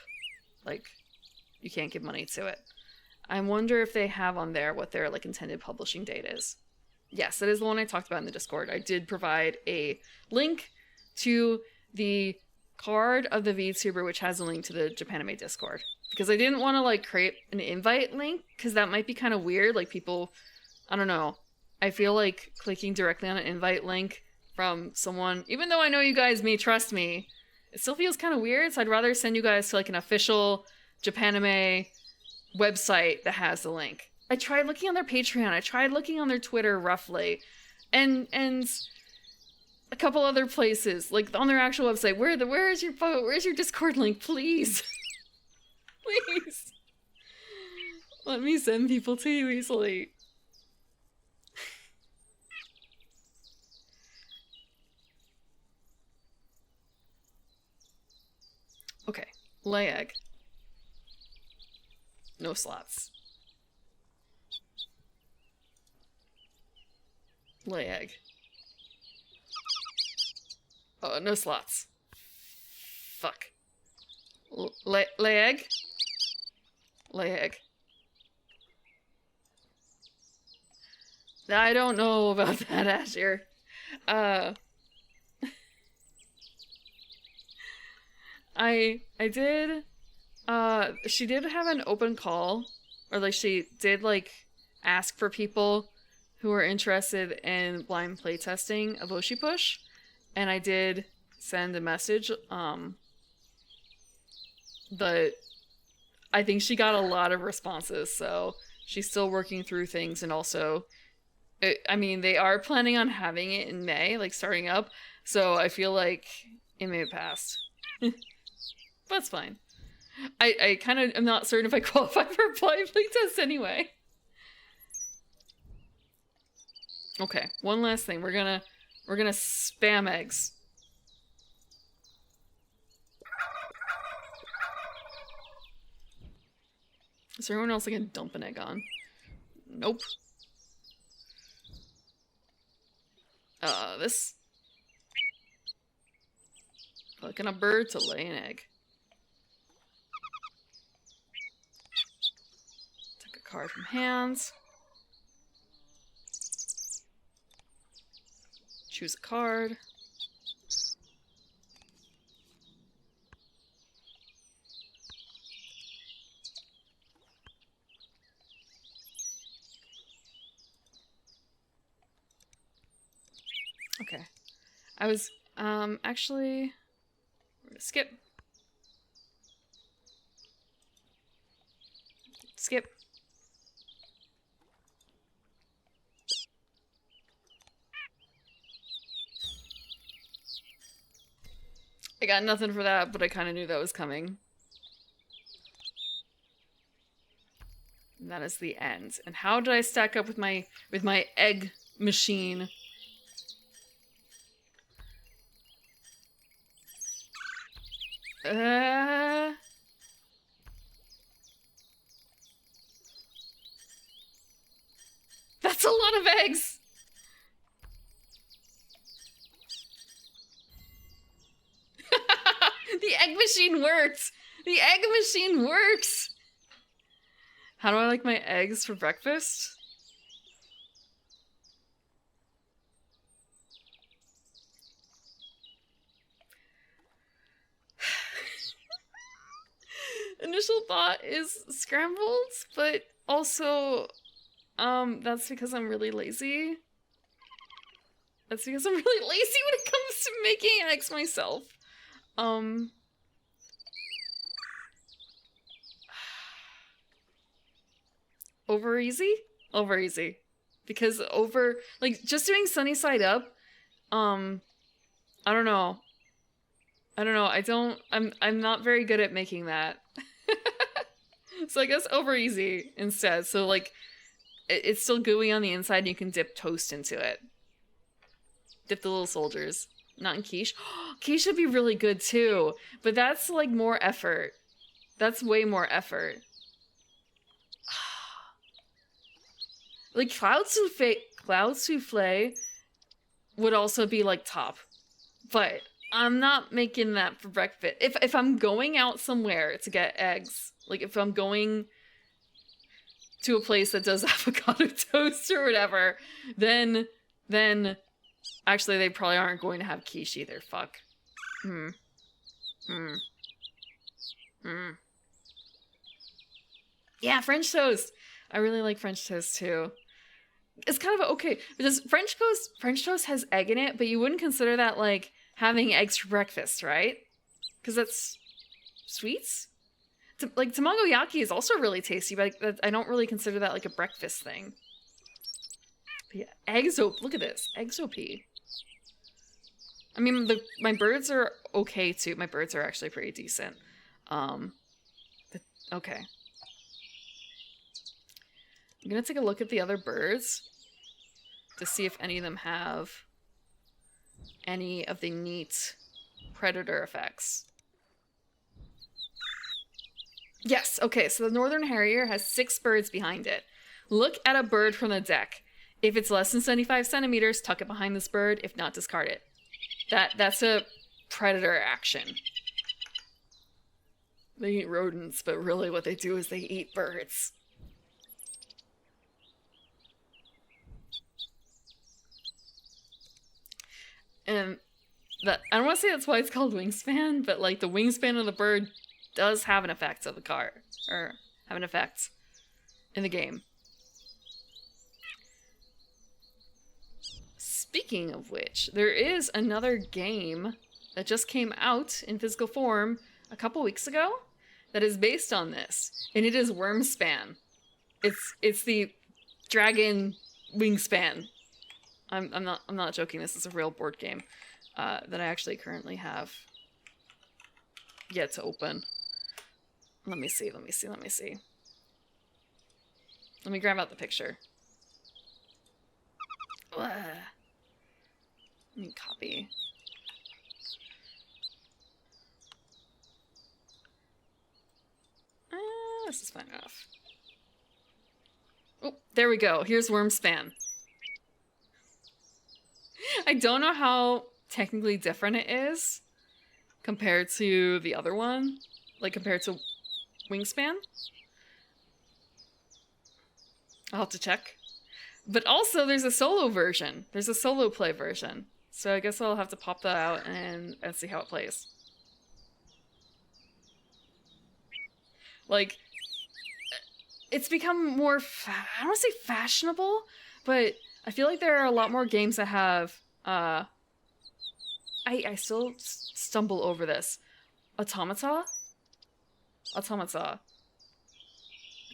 Like, you can't give money to it. I wonder if they have on there what their like intended publishing date is. Yes, that is the one I talked about in the Discord. I did provide a link to the card of the VTuber, which has a link to the Japanime Discord. Because I didn't want to like create an invite link, because that might be kind of weird. Like people, I don't know. I feel like clicking directly on an invite link from someone, even though I know you guys may trust me, it still feels kind of weird. So I'd rather send you guys to like an official Japanime website that has the link. I tried looking on their Patreon. I tried looking on their Twitter roughly, and a couple other places, like on their actual website. Where's your Discord link, please? Please. Let me send people to you easily. Okay, lay egg. No slots. Lay egg. Oh, no slots. Fuck. Lay egg? Lay egg. I don't know about that, Asher. I did, she did have an open call, or like she did like ask for people who are interested in blind playtesting of Oshi Push, and I did send a message, but I think she got a lot of responses, so she's still working through things, and also, I mean, they are planning on having it in May, like starting up, so I feel like it may have passed. but it's fine. I kind of am not certain if I qualify for a blind test anyway. Okay, one last thing. We're gonna spam eggs. Is there anyone else I can dump an egg on? Nope. This. Clicking a bird to lay an egg. Take a card from hands. Choose a card. Okay. I was, actually, we're gonna skip. Skip. I got nothing for that, but I kind of knew that was coming. And that is the end. And how did I stack up with my egg machine? That's a lot of eggs! The egg machine works! The egg machine works! How do I like my eggs for breakfast? Initial thought is scrambled, but also, that's because I'm really lazy. That's because I'm really lazy when it comes to making eggs myself. Over easy? Over easy. Because like, just doing sunny side up, I don't know. I'm not very good at making that. So I guess over easy instead. So, like, it's still gooey on the inside and you can dip toast into it. Dip the little soldiers. Not in quiche. Quiche would be really good too, but that's like more effort. That's way more effort. Like cloud souffle would also be like top, but I'm not making that for breakfast. If I'm going out somewhere to get eggs, like if I'm going to a place that does avocado toast or whatever, then actually they probably aren't going to have quiche either. Fuck. Yeah, French toast. I really like French toast too. It's kind of okay because French toast has egg in it, but you wouldn't consider that like having eggs for breakfast, right? Because that's sweets. Like tamagoyaki is also really tasty, but I don't really consider that like a breakfast thing. But yeah, eggs. Look at this, eggs OP. I mean, my birds are okay too. My birds are actually pretty decent. But, okay. I'm gonna take a look at the other birds to see if any of them have any of the neat predator effects. Yes, okay, so the Northern Harrier has 6 birds behind it. Look at a bird from the deck. If it's less than 75 centimeters, tuck it behind this bird. If not, discard it. That's a predator action. They eat rodents, but really what they do is they eat birds. And that, I don't want to say that's why it's called Wingspan, but like the wingspan of the bird does have an effect of the card, or have an effect in the game. Speaking of which, there is another game that just came out in physical form a couple weeks ago that is based on this, and it is Wormspan. It's the dragon Wingspan. I'm not joking. This is a real board game that I actually currently have yet to open. Let me see, let me see, let me see. Let me grab out the picture. Ugh. Let me copy. This is fine enough. Oh, there we go. Here's Wingspan. I don't know how technically different it is compared to the other one. Like, compared to Wingspan. I'll have to check. But also, there's a solo version. There's a solo play version. So I guess I'll have to pop that out and see how it plays. Like, it's become more, I don't want to say fashionable, but I feel like there are a lot more games that have, I still stumble over this. Automata?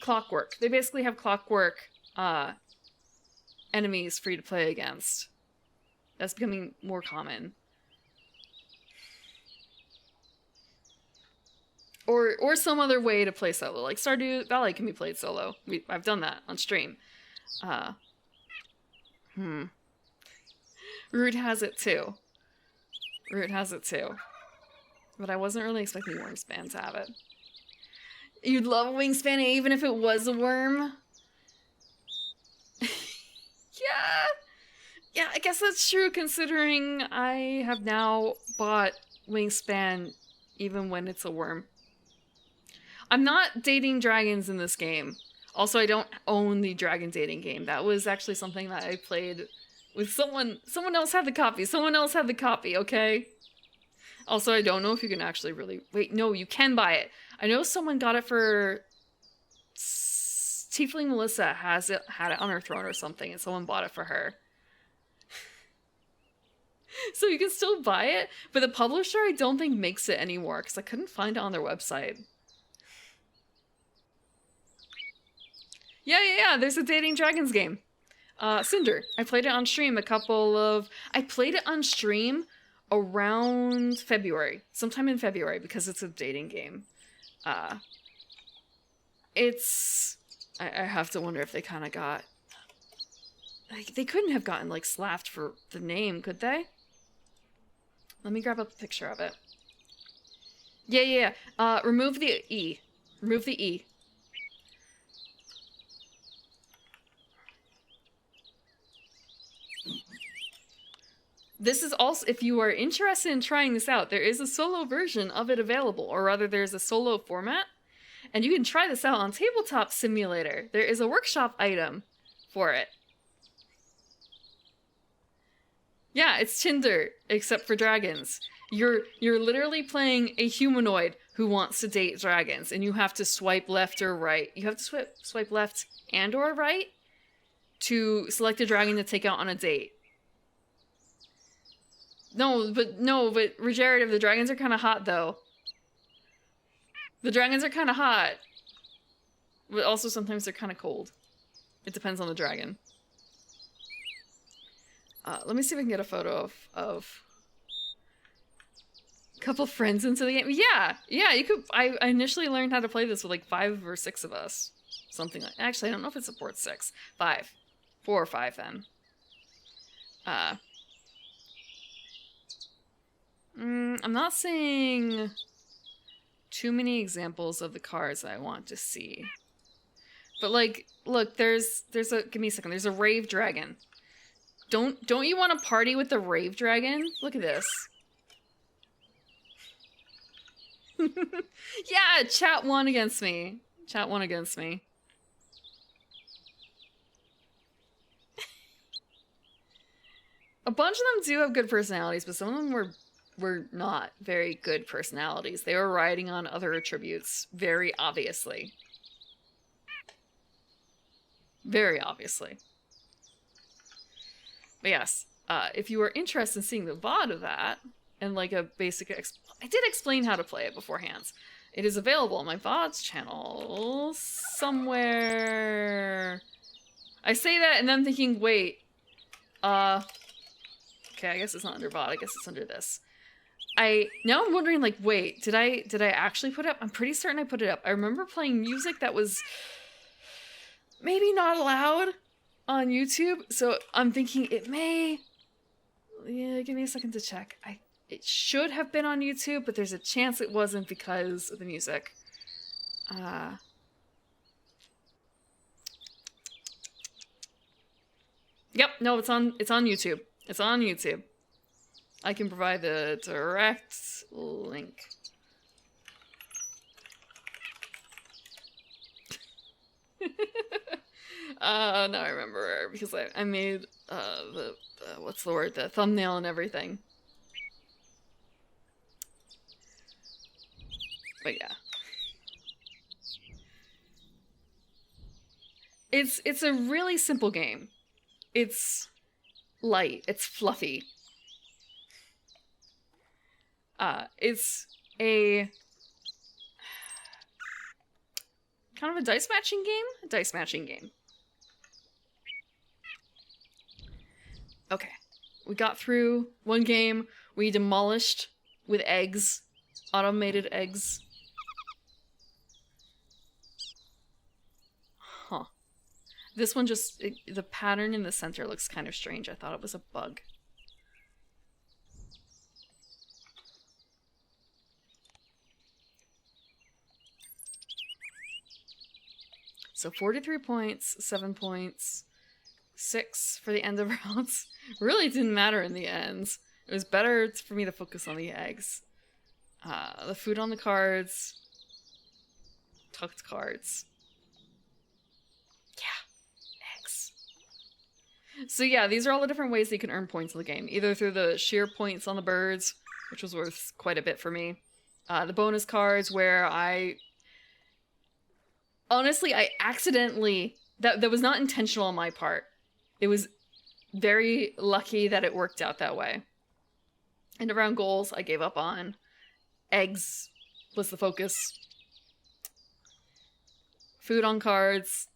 Clockwork. They basically have Clockwork, enemies free to play against. That's becoming more common. Or some other way to play solo. Like Stardew Valley can be played solo. I've done that on stream. Root has it too. But I wasn't really expecting Wingspan to have it. You'd love Wingspan even if it was a worm? Yeah, I guess that's true considering I have now bought Wingspan even when it's a worm. I'm not dating dragons in this game. Also, I don't own the dragon dating game. That was actually something that I played with someone. Someone else had the copy, okay? Also, I don't know if you can actually really... Wait, no, you can buy it. I know someone got it for... Tiefling Melissa had it on her throne or something, and someone bought it for her. So you can still buy it, but the publisher I don't think makes it anymore, because I couldn't find it on their website. Yeah, there's a Dating Dragons game. Cinder. I played it on stream I played it on stream around February. Sometime in February, because it's a dating game. I have to wonder if they kind of got... Like, they couldn't have gotten, like, slapped for the name, could they? Let me grab up a picture of it. Yeah. Remove the E. Remove the E. This is also, if you are interested in trying this out, there is a solo version of it available, or rather there's a solo format, and you can try this out on Tabletop Simulator. There is a workshop item for it. Yeah, it's Tinder, except for dragons. You're literally playing a humanoid who wants to date dragons, and you have to swipe left or right. You have to swipe left and or right to select a dragon to take out on a date. No, but regenerative, the dragons are kind of hot, though. The dragons are kind of hot. But also sometimes they're kind of cold. It depends on the dragon. Let me see if I can get a photo of a couple friends into the game. Yeah, you could. I initially learned how to play this with like 5 or 6 of us. Something like, actually, I don't know if it supports 6. 5. 4 or 5 then. I'm not seeing too many examples of the cards I want to see. But like, look, there's a, give me a second, there's a Rave Dragon. Don't you want to party with the Rave Dragon? Look at this. Yeah, chat won against me. Chat won against me. A bunch of them do have good personalities, but some of them were not very good personalities. They were riding on other attributes, very obviously. Very obviously. But yes, if you are interested in seeing the VOD of that, and like a basic... I did explain how to play it beforehand. It is available on my VODs channel somewhere. I say that and then I'm thinking, wait. Okay, I guess it's not under VOD. I guess it's under this. now I'm wondering, like, wait, did I actually put it up? I'm pretty certain I put it up. I remember playing music that was maybe not allowed on YouTube, so I'm thinking it may... Yeah, give me a second to check. It should have been on YouTube, but there's a chance it wasn't because of the music. Yep, no, it's on YouTube. It's on YouTube. I can provide the direct link. Now I remember because I made the what's the word? The thumbnail and everything. But yeah. It's a really simple game. It's light, it's fluffy. It's a kind of a dice matching game? A dice matching game. Okay. We got through one game. We demolished with eggs. Automated eggs. Huh. This one just... the pattern in the center looks kind of strange. I thought it was a bug. So 43 points, 7 points, 6 for the end of rounds. Really didn't matter in the end. It was better for me to focus on the eggs. The food on the cards. Tucked cards. Yeah, eggs. So yeah, these are all the different ways that you can earn points in the game. Either through the sheer points on the birds, which was worth quite a bit for me. The bonus cards where honestly, I accidentally... That was not intentional on my part. It was very lucky that it worked out that way. End of round goals, I gave up on. Eggs was the focus. Food on cards.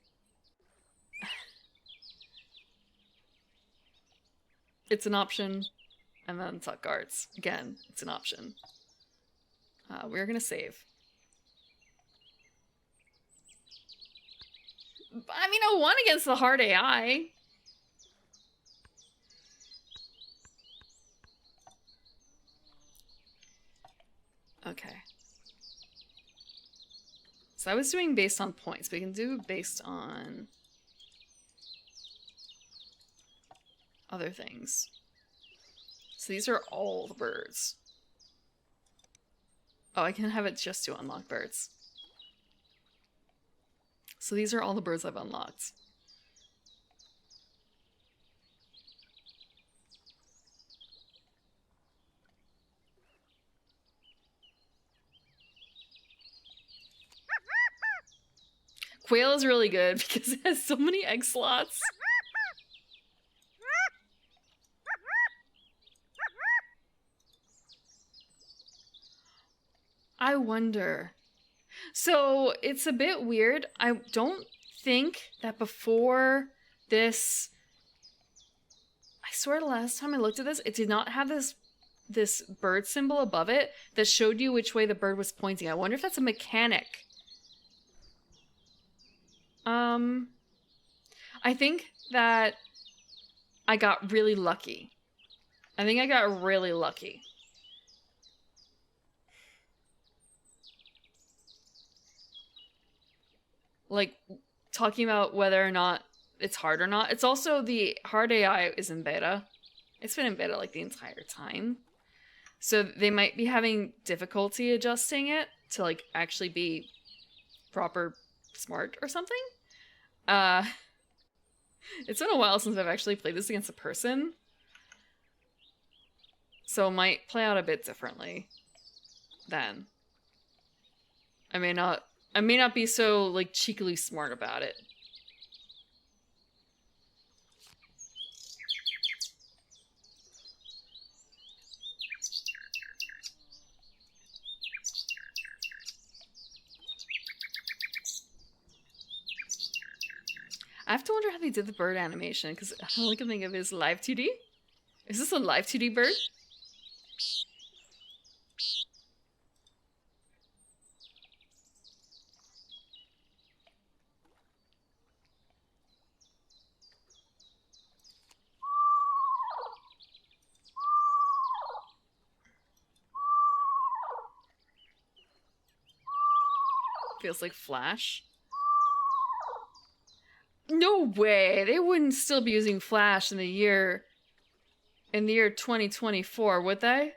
It's an option. And then tuck cards. Again, it's an option. We're gonna save. I mean, I won against the hard AI. Okay. So I was doing based on points, but we can do based on other things. So these are all the birds. Oh, I can have it just to unlock birds. So these are all the birds I've unlocked. Quail is really good because it has so many egg slots. I wonder... So, it's a bit weird. I don't think that before this... I swear the last time I looked at this, it did not have this bird symbol above it that showed you which way the bird was pointing. I wonder if that's a mechanic. I think that I got really lucky. I think I got really lucky. Like, talking about whether or not it's hard or not. It's also the hard AI is in beta. It's been in beta like the entire time. So they might be having difficulty adjusting it to like actually be proper smart or something. It's been a while since I've actually played this against a person. So it might play out a bit differently then. I may not be so, like, cheekily smart about it. I have to wonder how they did the bird animation, because all I can think of is live 2D. Is this a live 2D bird? Feels like Flash. No way! They wouldn't still be using Flash in the year 2024, would they?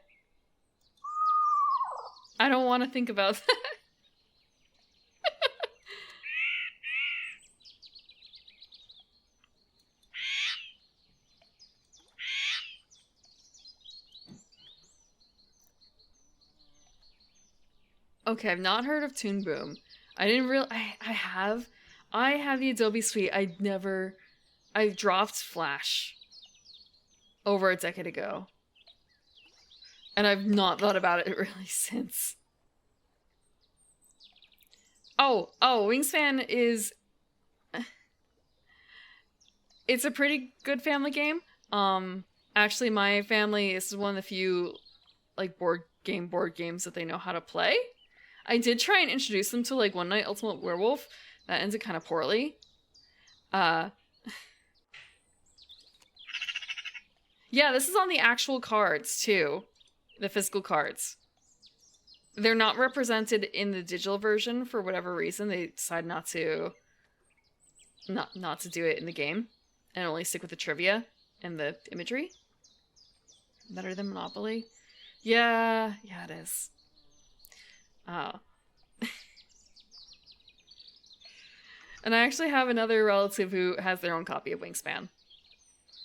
I don't want to think about that. Okay, I've not heard of Toon Boom. I didn't real. I have the Adobe Suite. I dropped Flash over a decade ago, and I've not thought about it really since. Oh, Wingspan is. It's a pretty good family game. Actually, my family is one of the few, like, board games that they know how to play. I did try and introduce them to, like, One Night Ultimate Werewolf. That ended kind of poorly. Yeah, this is on the actual cards, too. The physical cards. They're not represented in the digital version for whatever reason. They decide not to do it in the game. And only stick with the trivia and the imagery. Better than Monopoly. Yeah, it is. Oh. And I actually have another relative who has their own copy of Wingspan.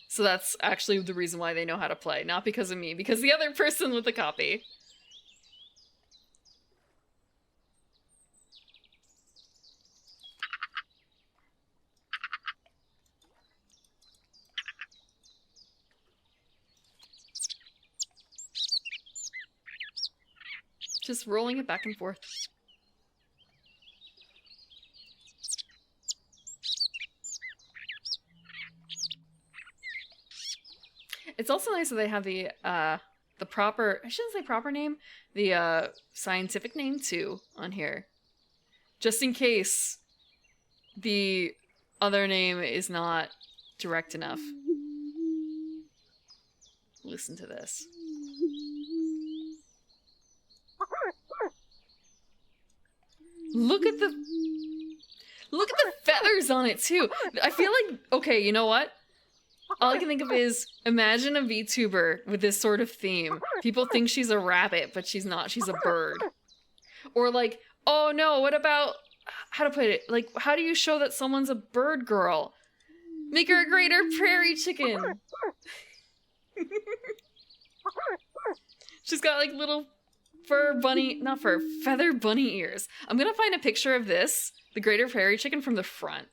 So that's actually the reason why they know how to play. Not because of me, because the other person with the copy. Just rolling it back and forth. It's also nice that they have the proper, I shouldn't say proper name, the scientific name too on here. Just in case the other name is not direct enough. Listen to this. Look at the feathers on it too. I feel like, okay, you know what? All I can think of is, imagine a VTuber with this sort of theme. People think she's a rabbit, but she's not. She's a bird. Or like, oh no, what about, how to put it? Like, how do you show that someone's a bird girl? Make her a greater prairie chicken. She's got like little feather bunny ears. I'm gonna find a picture of this, the greater prairie chicken from the front.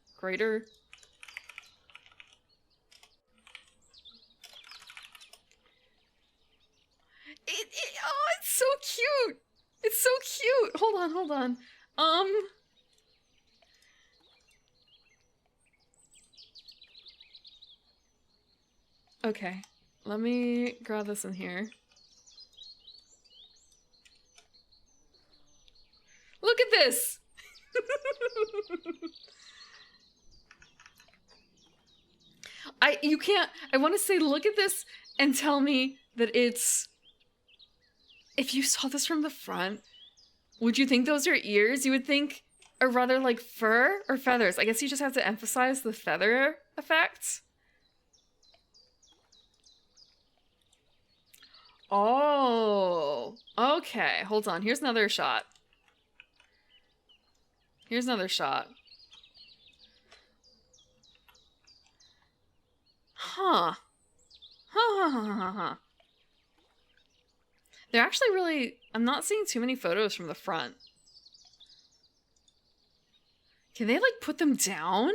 Oh, it's so cute! It's so cute! Hold on. Okay. Let me grab this in here. Look at this! I want to say look at this and tell me that it's... If you saw this from the front, would you think those are ears? You would think are rather like fur or feathers. I guess you just have to emphasize the feather effect. Oh, okay. Hold on. Here's another shot. Huh. Huh. They're actually really... I'm not seeing too many photos from the front. Can they, like, put them down?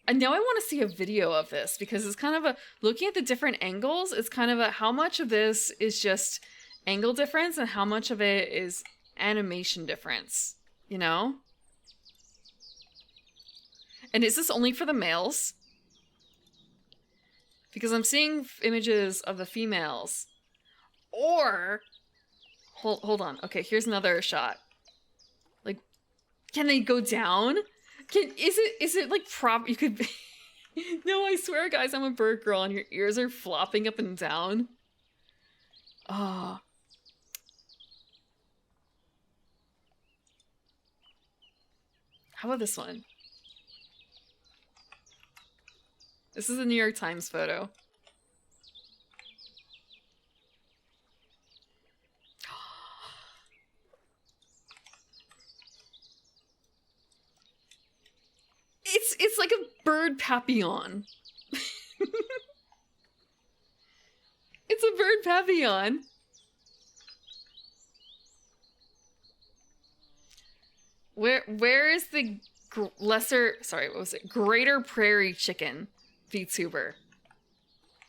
And now I want to see a video of this, because it's kind of a... Looking at the different angles, it's kind of a... How much of this is just angle difference, and how much of it is animation difference? You know? And is this only for the males? Because I'm seeing images of the females. Or... Hold on. Okay, here's another shot. Like, can they go down? Is it like prop... You could... No, I swear, guys, I'm a bird girl and your ears are flopping up and down. Ah. Oh. How about this one? This is a New York Times photo. It's like a bird papillon. It's a bird papillon. Where is the greater prairie chicken VTuber?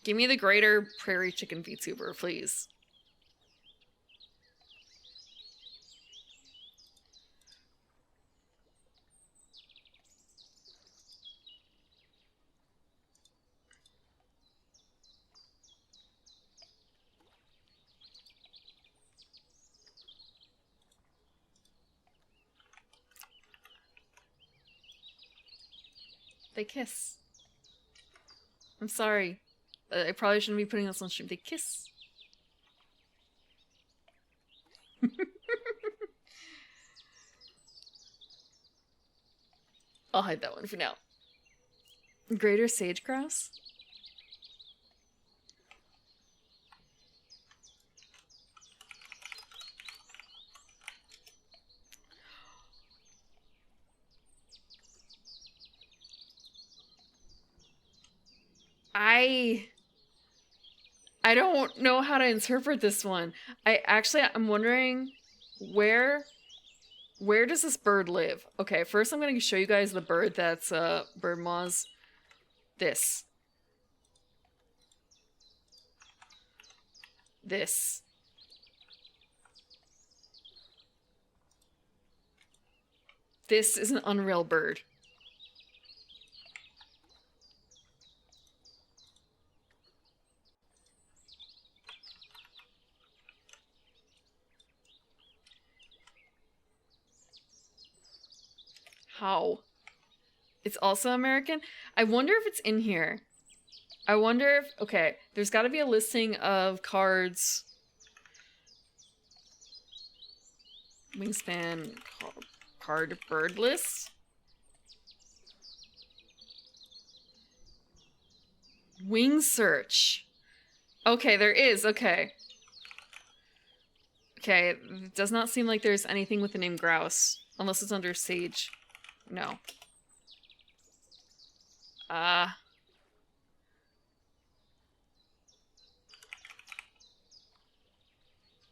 Give me the greater prairie chicken VTuber, please. They kiss. I'm sorry. I probably shouldn't be putting this on stream. They kiss. I'll hide that one for now. Greater sage grouse? I don't know how to interpret this one. I'm wondering where does this bird live? Okay, first I'm going to show you guys the bird that's bird moz. This. This is an unreal bird. How? It's also American? I wonder if it's in here. I wonder if... Okay, there's got to be a listing of cards. Wingspan card bird list. Wing search. Okay, there is. Okay. Okay, it does not seem like there's anything with the name grouse. Unless it's under sage. No.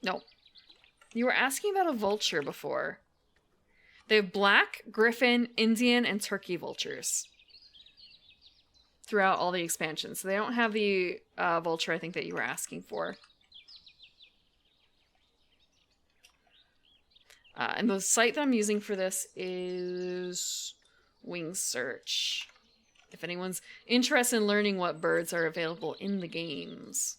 No. You were asking about a vulture before. They have black, griffin, Indian, and turkey vultures throughout all the expansions. So they don't have the vulture I think that you were asking for. And the site that I'm using for this is Wing Search. If anyone's interested in learning what birds are available in the games.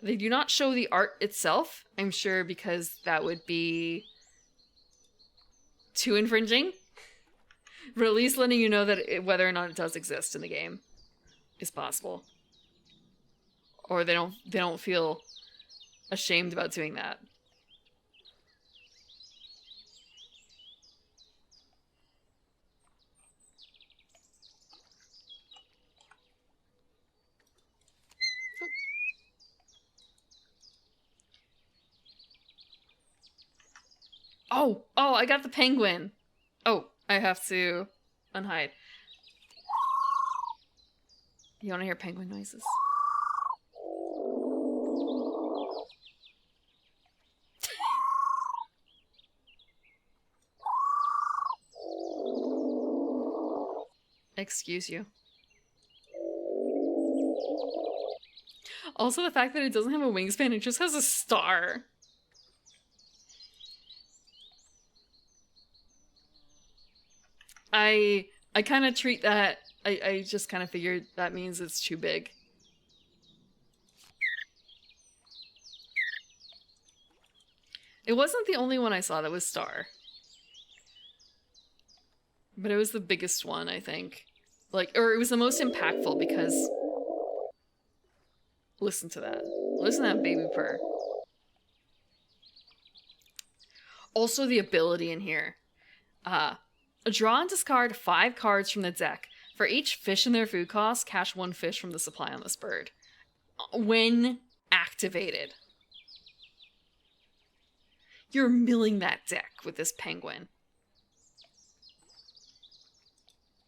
They do not show the art itself, I'm sure, because that would be too infringing. But at least letting you know that whether or not it does exist in the game is possible. Or they don't feel ashamed about doing that. Oh, I got the penguin. Oh, I have to unhide. You want to hear penguin noises? Excuse you. Also, the fact that it doesn't have a wingspan, it just has a star. I kind of treat that, I just kind of figured that means it's too big. It wasn't the only one I saw that was star. But it was the biggest one, I think. Or it was the most impactful because... Listen to that. Listen to that baby purr. Also the ability in here. Draw and discard 5 cards from the deck. For each fish in their food cost, cash 1 fish from the supply on this bird. When activated. You're milling that deck with this penguin.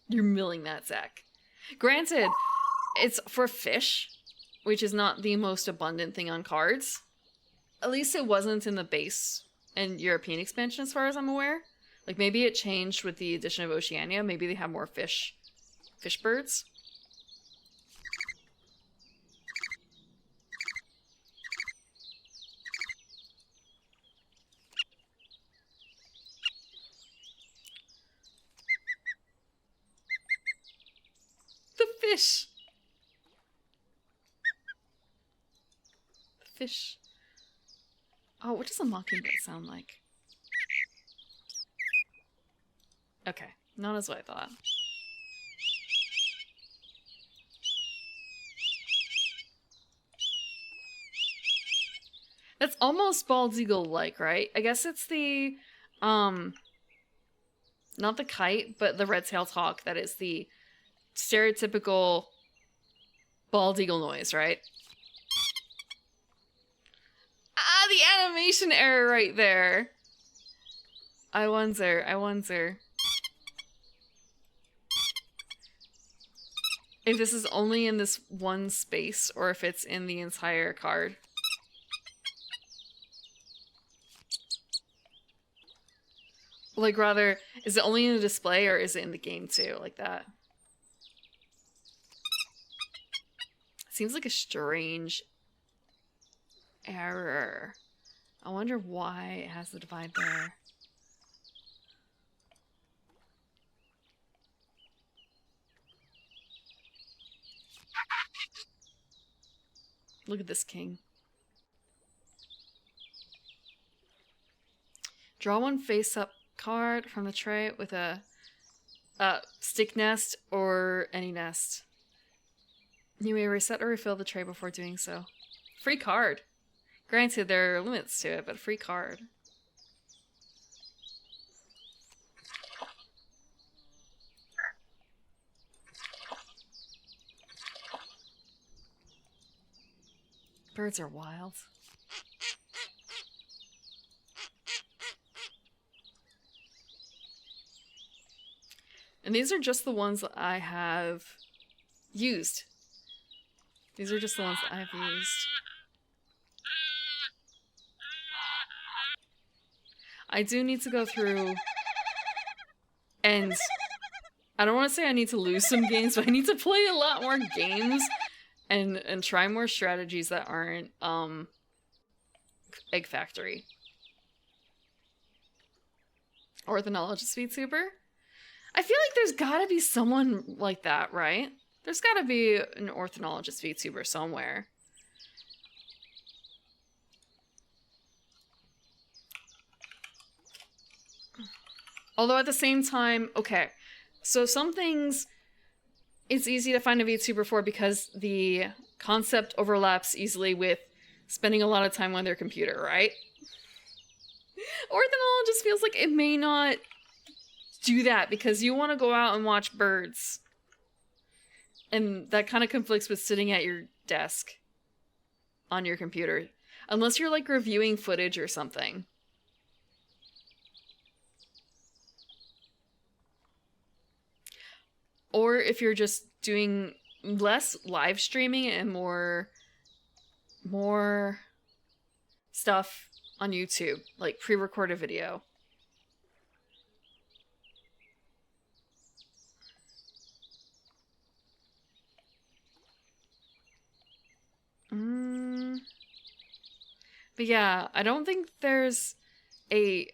You're milling that deck. Granted, it's for fish, which is not the most abundant thing on cards. At least it wasn't in the base and European expansion as far as I'm aware. Like maybe it changed with the addition of Oceania. Maybe they have more fish birds. The fish. The fish. Oh, what does a mockingbird sound like? Okay, not as what I thought. That's almost bald eagle-like, right? I guess it's the, not the kite, but the red-tailed hawk that is the stereotypical bald eagle noise, right? Ah, the animation error right there. I wonder. If this is only in this one space, or if it's in the entire card. Like, rather, is it only in the display, or is it in the game too? Like that. Seems like a strange error. I wonder why it has the divide there. Look at this king. Draw 1 face-up card from the tray with a stick nest or any nest. You may reset or refill the tray before doing so. Free card. Granted, there are limits to it, but free card. Birds are wild. And these are just the ones that I have used. These are just the ones that I have used. I do need to go through and I don't want to say I need to lose some games, but I need to play a lot more games and try more strategies that aren't Egg Factory. Ornithologist VTuber? I feel like there's gotta be someone like that, right? There's gotta be an ornithologist VTuber somewhere. Although at the same time, okay, so some things it's easy to find a VTuber for because the concept overlaps easily with spending a lot of time on their computer, right? Ornithologist feels like it may not do that because you want to go out and watch birds. And that kind of conflicts with sitting at your desk on your computer. Unless you're like reviewing footage or something. Or if you're just doing less live streaming and more stuff on YouTube, like pre-recorded video. But yeah, I don't think there's a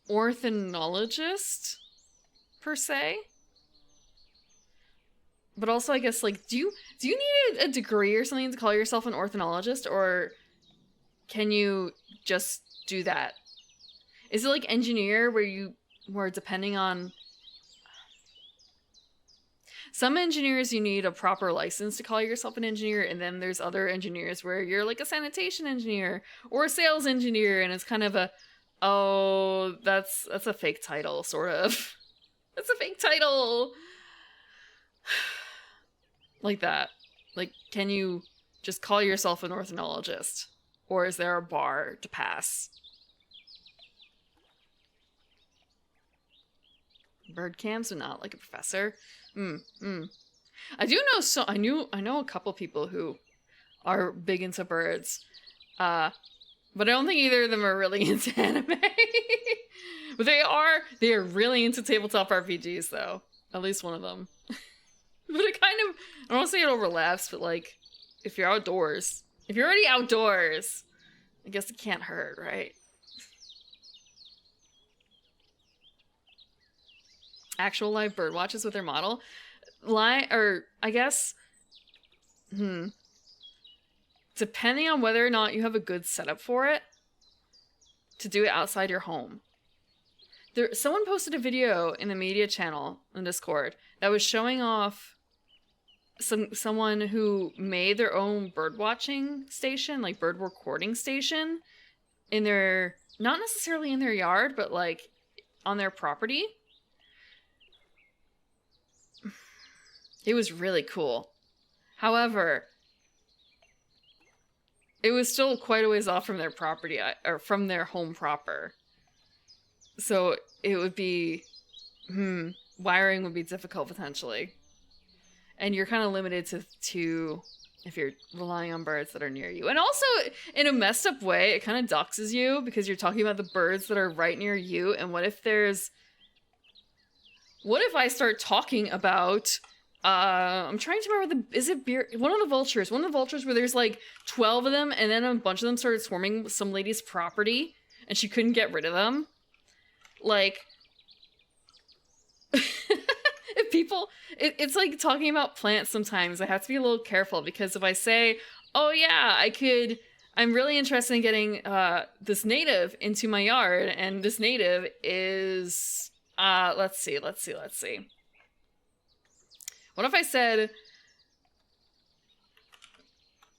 ornithologist per se. But also, I guess, like, do you need a degree or something to call yourself an ornithologist, or can you just do that? Is it like engineer, where depending on some engineers you need a proper license to call yourself an engineer, and then there's other engineers where you're like a sanitation engineer or a sales engineer, and it's kind of a, oh, that's a fake title, sort of. That's a fake title. Like that. Like, can you just call yourself an ornithologist? Or is there a bar to pass? Bird cams and not like a professor. I do know I know a couple people who are big into birds. But I don't think either of them are really into anime. But they are really into tabletop RPGs though. At least one of them. But it kind of, I don't want to say it overlaps, but like, if you're outdoors, if you're already outdoors, I guess it can't hurt, right? Actual live bird watches with their model. Or I guess, depending on whether or not you have a good setup for it, to do it outside your home. Someone posted a video in the media channel on Discord that was showing off someone who made their own bird watching station, like bird recording station, in their, not necessarily in their yard, but like on their property. It was really cool. However, it was still quite a ways off from their property, or from their home proper. So it would be, wiring would be difficult potentially. And you're kind of limited to if you're relying on birds that are near you. And also, in a messed up way, it kind of doxes you because you're talking about the birds that are right near you. And what if I start talking about, I'm trying to remember one of the vultures where there's like 12 of them and then a bunch of them started swarming some lady's property and she couldn't get rid of them. Like, if people, it's like talking about plants sometimes. I have to be a little careful because if I say, oh yeah, I'm really interested in getting this native into my yard, and this native is, let's see. What if I said,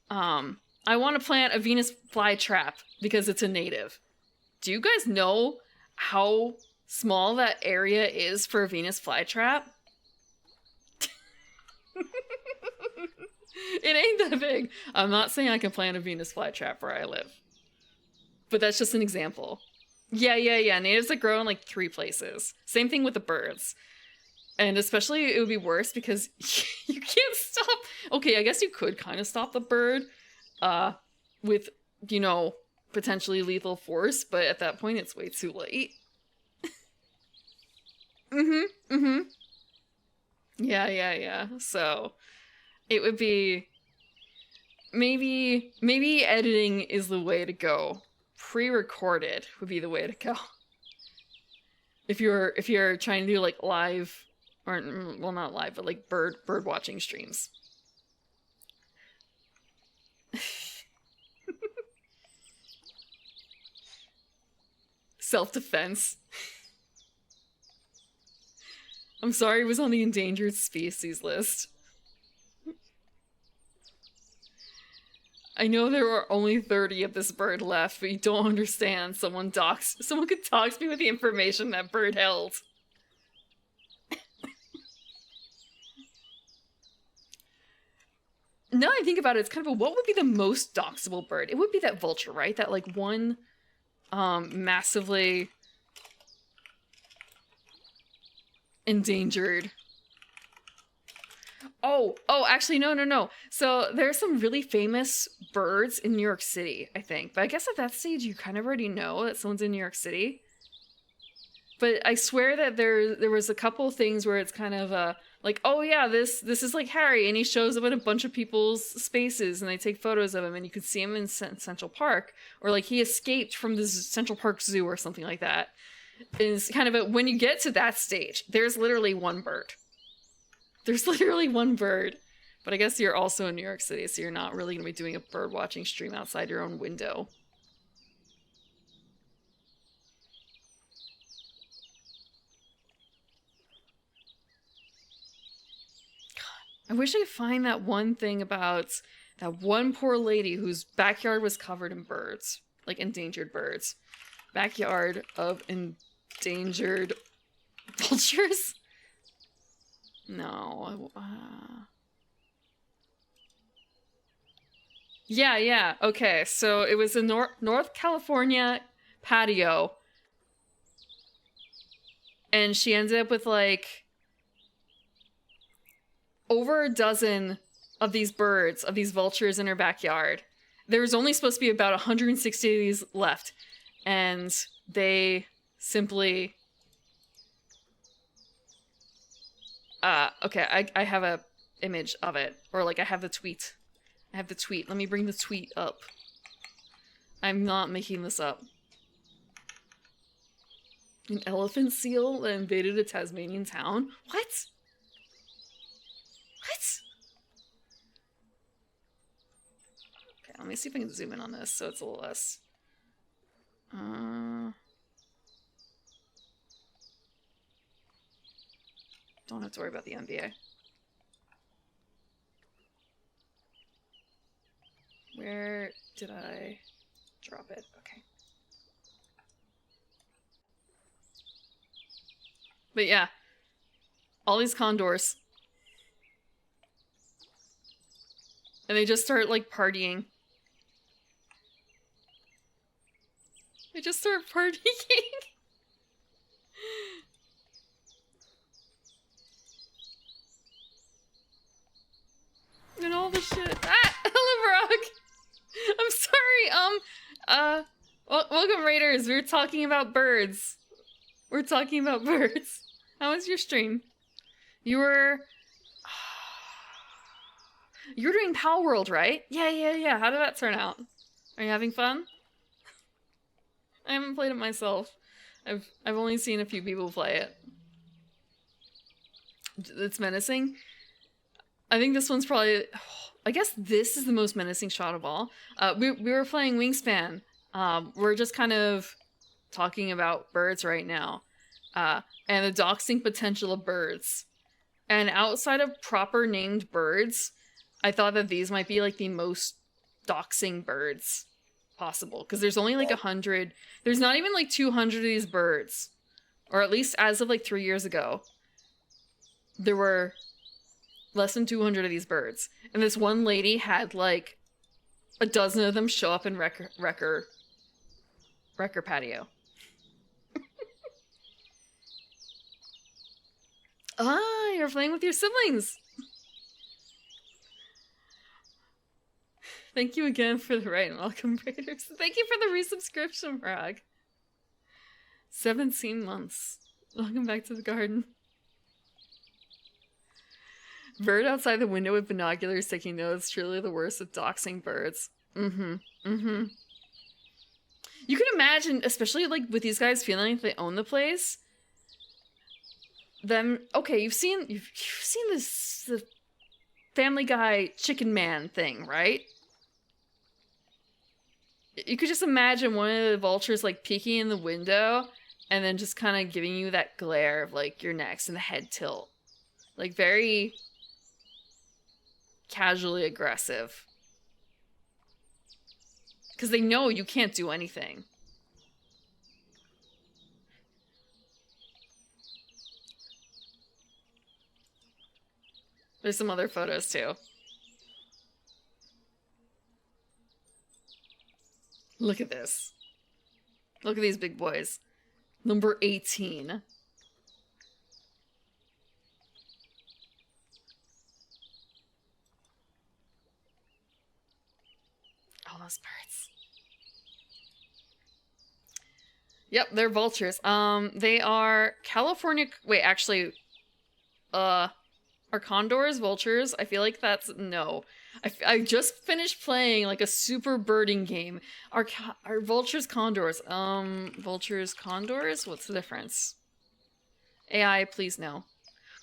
I want to plant a Venus flytrap because it's a native. Do you guys know how small that area is for a Venus flytrap? It ain't that big. I'm not saying I can plant a Venus flytrap where I live. But that's just an example. Yeah. Natives that grow in like 3 places. Same thing with the birds. And especially it would be worse because you can't stop. Okay, I guess you could kind of stop the bird with, potentially lethal force, but at that point it's way too late. Yeah. So it would be maybe editing is the way to go. Pre-recorded would be the way to go. If you're trying to do like live, or well, not live, but like bird watching streams. Self-defense. I'm sorry it was on the endangered species list. I know there are only 30 of this bird left, but you don't understand. Someone could dox me with the information that bird held. Now I think about it, it's kind of what would be the most doxable bird? It would be that vulture, right? That like one massively endangered. Oh, actually, no. So there's some really famous birds in New York City, I think. But I guess at that stage, you kind of already know that someone's in New York City. But I swear that there was a couple things where it's kind of like, oh yeah, this is like Harry, and he shows up in a bunch of people's spaces, and they take photos of him, and you could see him in Central Park, or like he escaped from the Central Park Zoo or something like that. It's kind of when you get to that stage, there's literally one bird. There's literally one bird. But I guess you're also in New York City, so you're not really going to be doing a bird watching stream outside your own window. God, I wish I could find that one thing about that one poor lady whose backyard was covered in birds. Like endangered birds. Backyard of endangered vultures? No. Yeah. Okay, so it was a North California patio. And she ended up with like over a dozen of these birds, of these vultures in her backyard. There was only supposed to be about 160 of these left. And they simply... okay, I have a image of it. Or like I have the tweet. Let me bring the tweet up. I'm not making this up. An elephant seal that invaded a Tasmanian town? What? What? Okay, let me see if I can zoom in on this so it's a little less. Don't have to worry about the NBA. Where did I drop it? Okay. But yeah, all these condors. And they just start, like, partying. They just start partying. And all the shit. Ah! Hello, Barack! I'm sorry, welcome, Raiders. We're talking about birds. How was your stream? You were doing Pal World, right? Yeah. How did that turn out? Are you having fun? I haven't played it myself. I've only seen a few people play it. It's menacing. I think this one's probably... I guess this is the most menacing shot of all. We were playing Wingspan. We're just kind of talking about birds right now. And the doxing potential of birds. And outside of proper named birds, I thought that these might be like the most doxing birds possible. Because there's only like 100. There's not even like 200 of these birds. Or at least as of like 3 years ago. There were less than 200 of these birds. And this one lady had like a dozen of them show up in Wrecker patio. You're playing with your siblings. Thank you again for the right and welcome, Raiders. Thank you for the resubscription, Frog. 17 months. Welcome back to the garden. Bird outside the window with binoculars taking notes. Truly the worst of doxing birds. You can imagine, especially like with these guys feeling like they own the place. Them, okay, you've seen this the Family Guy Chicken Man thing, right? You could just imagine one of the vultures like peeking in the window and then just kind of giving you that glare of like you're next and the head tilt. Like very casually aggressive. Because they know you can't do anything. There's some other photos too. Look at this. Look at these big boys. Number 18. All those birds. Yep, they're vultures. They are California... Wait, actually... Are condors vultures? I feel like that's... No. I just finished playing, like, a super birding game. Are vultures condors? Vultures condors? What's the difference? AI, please no.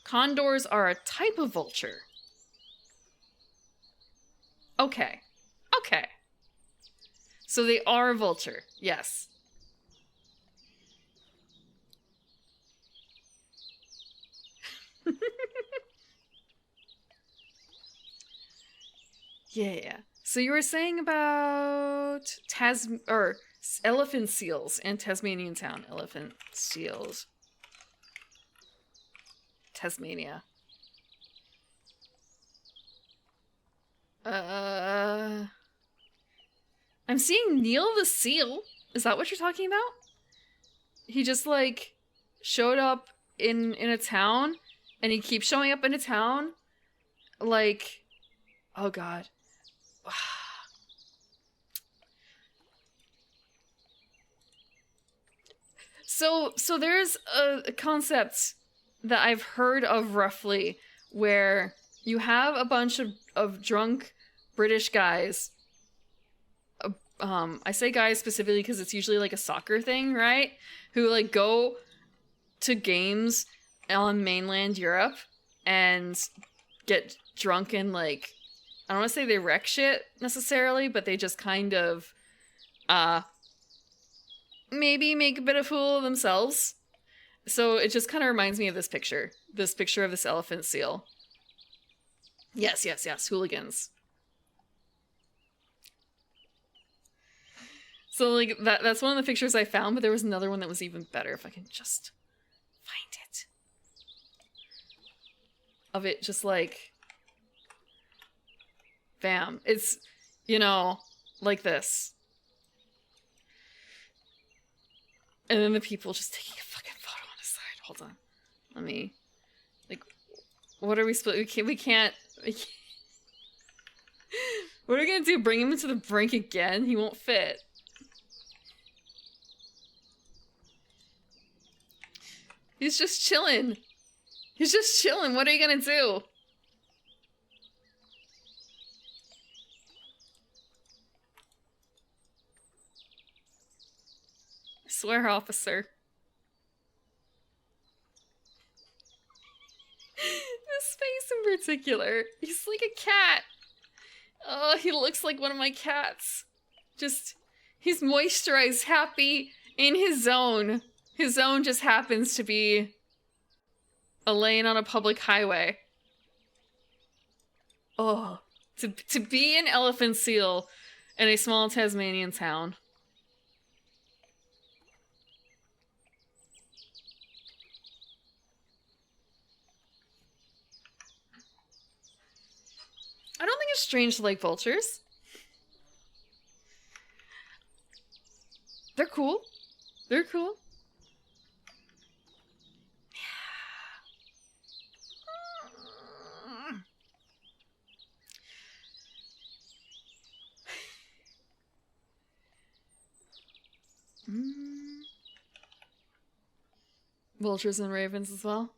Condors are a type of vulture. Okay. Okay. So they are a vulture. Yes. Yeah. So you were saying about elephant seals and Tasmanian town. Elephant seals. Tasmania. I'm seeing Neil the Seal. Is that what you're talking about? He just, like, showed up in a town, and he keeps showing up in a town. Like, oh god. So there's a concept that I've heard of roughly where you have a bunch of drunk British guys. I say guys specifically because it's usually like a soccer thing, right? Who like go to games on mainland Europe and get drunk and like, I don't want to say they wreck shit necessarily, but they just kind of maybe make a bit of a fool of themselves. So it just kind of reminds me of this picture of this elephant seal. Yes, hooligans. So like that's one of the pictures I found, but there was another one that was even better if I can just find it. Of it just like bam. It's, you know, like this. And then the people just taking a fucking photo on the side. Hold on. Let me, like, what are we supposed, we can't. What are we gonna do? Bring him into the brink again? He won't fit. He's just chilling. He's just chilling. What are you gonna do? I swear, officer. This face in particular. He's like a cat. Oh, he looks like one of my cats. Just, he's moisturized, happy, in his zone. His zone just happens to be a lane on a public highway. Oh, to be an elephant seal in a small Tasmanian town. I don't think it's strange to like vultures. They're cool. They're cool. Vultures and ravens as well.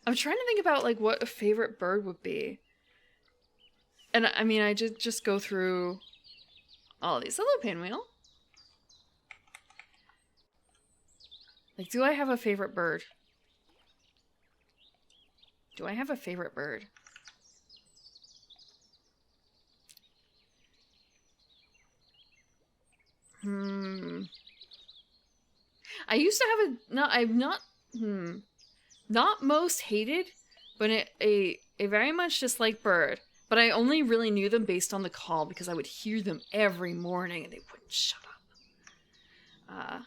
I'm trying to think about like what a favorite bird would be. And I mean, I just go through all of these. Hello, Pinwheel. Like, do I have a favorite bird? Do I have a favorite bird? I used to have not most hated, but a very much disliked bird. But I only really knew them based on the call because I would hear them every morning and they wouldn't shut up.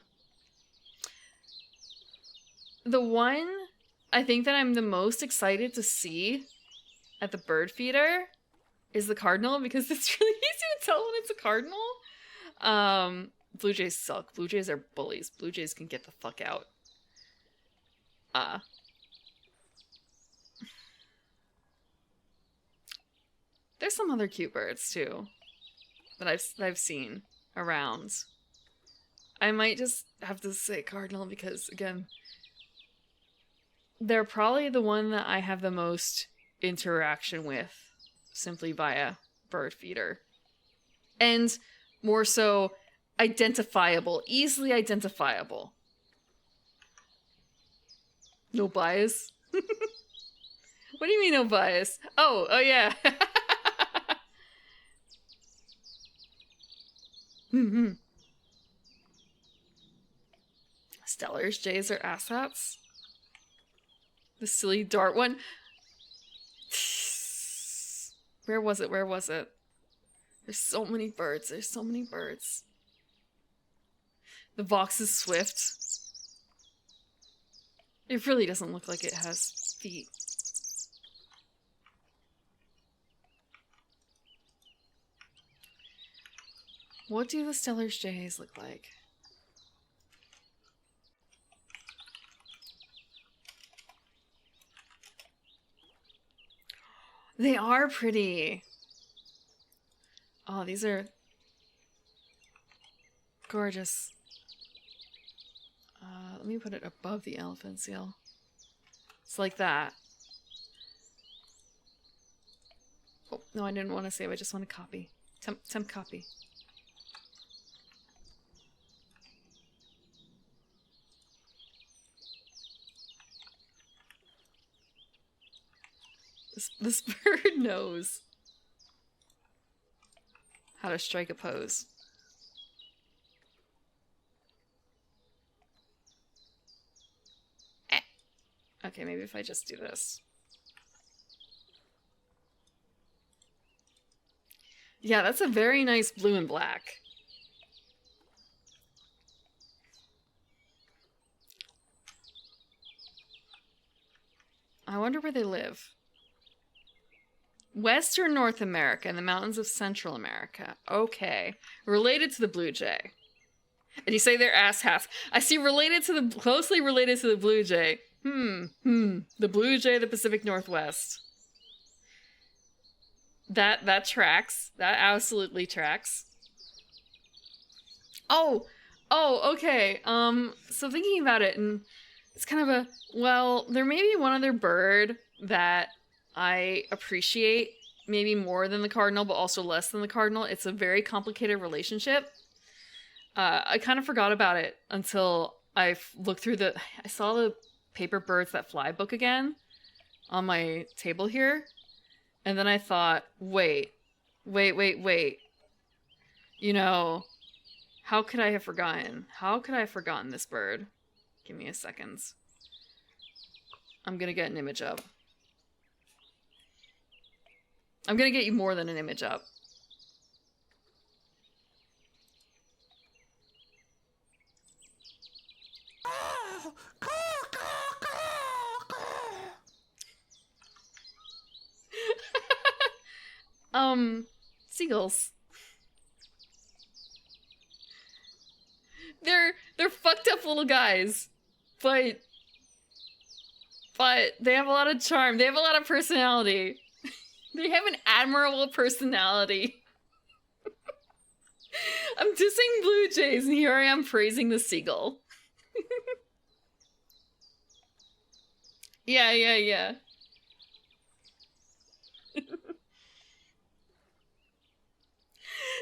The one I think that I'm the most excited to see at the bird feeder is the cardinal because it's really easy to tell when it's a cardinal. Blue jays suck. Blue jays are bullies. Blue jays can get the fuck out. There's some other cute birds too that I've seen around. I might just have to say cardinal because again, they're probably the one that I have the most interaction with simply via bird feeder. And more so identifiable, easily identifiable. No bias? What do you mean no bias? Oh yeah. Stellars, jays, or asshats? The silly dart one. Where was it? Where was it? There's so many birds. There's so many birds. The Vox is swift. It really doesn't look like it has feet. What do the Stellar's jays look like? They are pretty. Oh, these are gorgeous. Let me put it above the elephant seal. It's like that. Oh, no, I didn't want to save. I just want to copy. Temp copy. This bird knows how to strike a pose. Okay, maybe if I just do this. Yeah, that's a very nice blue and black. I wonder where they live. Western North America and the mountains of Central America. Okay. Related to the blue jay. And you say they're ass half. I see closely related to the blue jay. The blue jay of the Pacific Northwest. That tracks. That absolutely tracks. Oh, okay. So thinking about it, and it's kind of there may be one other bird that I appreciate maybe more than the cardinal, but also less than the cardinal. It's a very complicated relationship. I kind of forgot about it until I looked through I saw the Paper Birds That Fly book again on my table here. And then I thought, wait. You know, how could I have forgotten? How could I have forgotten this bird? Give me a second. I'm gonna get an image up. I'm gonna get you more than an image up. Seagulls. They're fucked up little guys, but they have a lot of charm. They have a lot of personality. They have an admirable personality. I'm dissing blue jays, and here I am praising the seagull. Yeah.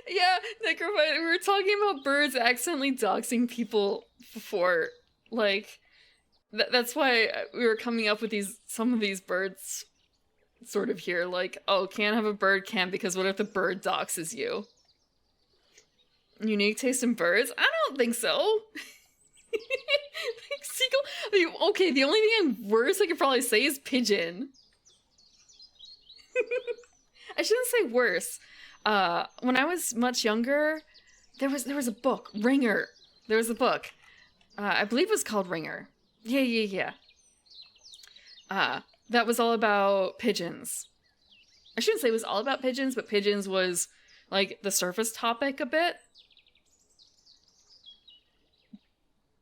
Yeah, Necrophyte, we were talking about birds accidentally doxing people before. Like, that's why we were coming up with some of these birds sort of here. Like, oh, can't have a bird, can't, because what if the bird doxes you? Unique taste in birds? I don't think so. Like, seagull? I mean, okay, the only thing worse I could probably say is pigeon. I shouldn't say worse. When I was much younger, there was a book, Ringer. There was a book. I believe it was called Ringer. Yeah. That was all about pigeons. I shouldn't say it was all about pigeons, but pigeons was, like, the surface topic a bit.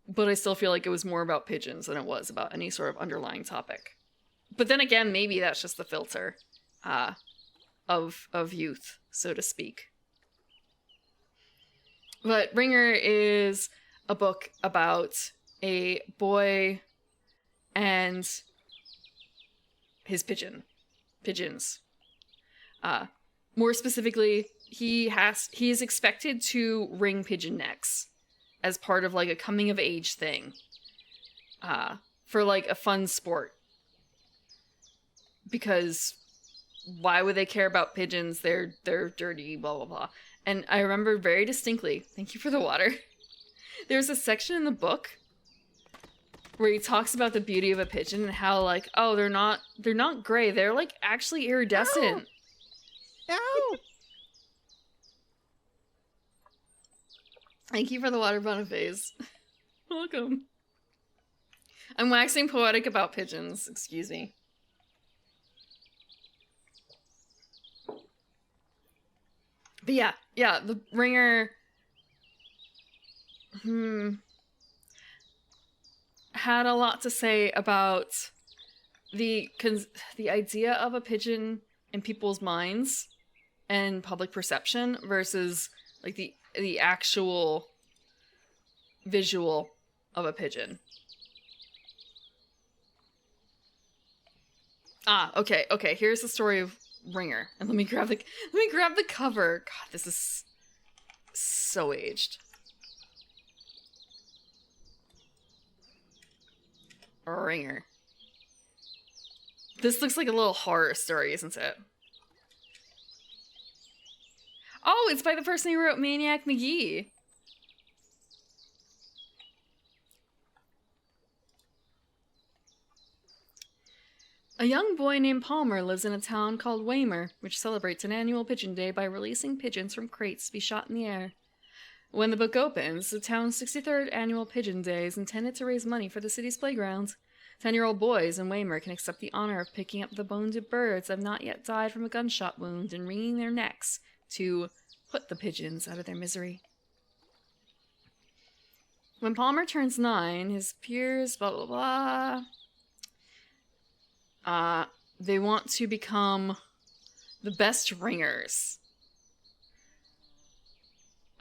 But I still feel like it was more about pigeons than it was about any sort of underlying topic. But then again, maybe that's just the filter of youth, so to speak. But Ringer is a book about a boy and his pigeons. More specifically, he is expected to wring pigeon necks as part of like a coming of age thing, for like a fun sport. Because why would they care about pigeons? They're dirty, blah blah blah. And I remember very distinctly, thank you for the water, there's a section in the book where he talks about the beauty of a pigeon and how, like, oh, they're not gray, they're like actually iridescent. Ow! Thank you for the water, Boniface. Welcome. I'm waxing poetic about pigeons, excuse me. But yeah, the Ringer had a lot to say about the idea of a pigeon in people's minds and public perception versus like the actual visual of a pigeon. Okay. Here's the story of Ringer, and let me grab the cover. God, this is so aged. Ringer. This looks like a little horror story, isn't it? Oh, it's by the person who wrote Maniac McGee. A young boy named Palmer lives in a town called Waymer, which celebrates an annual Pigeon Day by releasing pigeons from crates to be shot in the air. When the book opens, the town's 63rd annual Pigeon Day is intended to raise money for the city's playgrounds. 10-year-old boys in Waymer can accept the honor of picking up the bones of birds that have not yet died from a gunshot wound and wringing their necks to put the pigeons out of their misery. When Palmer turns 9, his peers, blah, blah, blah... they want to become the best ringers.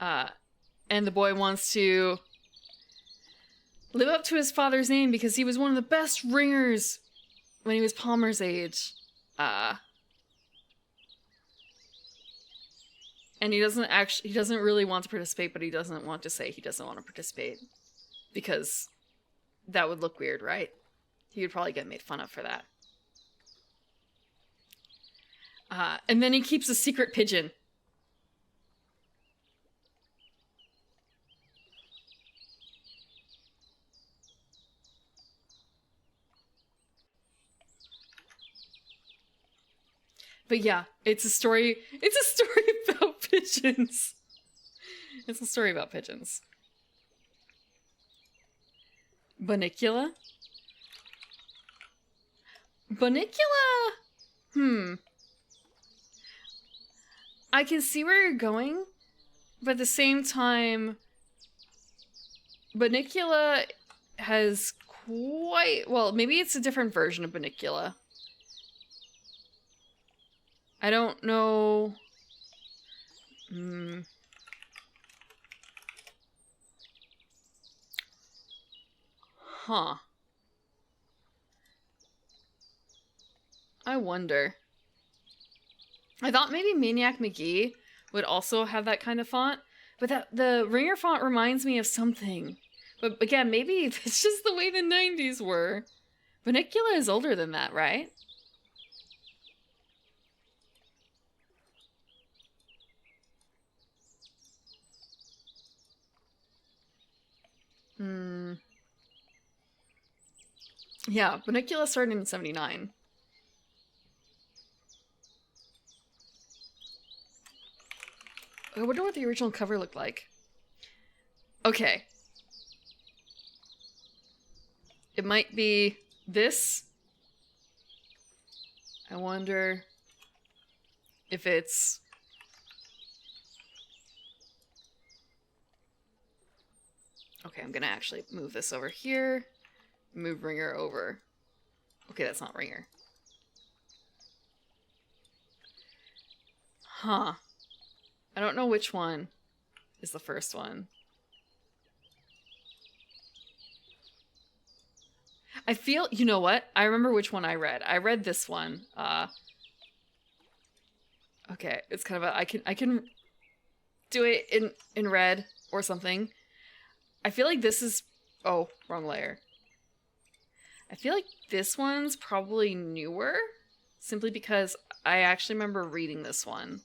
And the boy wants to live up to his father's name because he was one of the best ringers when he was Palmer's age. And he doesn't really want to participate, but he doesn't want to say he doesn't want to participate. Because that would look weird, right? He would probably get made fun of for that. And then he keeps a secret pigeon. But yeah, it's a story about pigeons. It's a story about pigeons. Bunnicula? I can see where you're going, but at the same time, Bunnicula has maybe it's a different version of Bunnicula. I don't know. I wonder. I thought maybe Maniac McGee would also have that kind of font, but the Ringer font reminds me of something. But again, maybe it's just the way the 90s were. Bunnicula is older than that, right? Yeah, Bunnicula started in 79. I wonder what the original cover looked like. Okay. It might be this. I wonder if it's... Okay, I'm gonna actually move this over here. Move Ringer over. Okay, that's not Ringer. Huh. I don't know which one is the first one. I feel, you know what? I remember which one I read. I read this one. Okay, it's kind of I can do it in red or something. I feel like this is, oh, wrong layer. I feel like this one's probably newer, simply because I actually remember reading this one.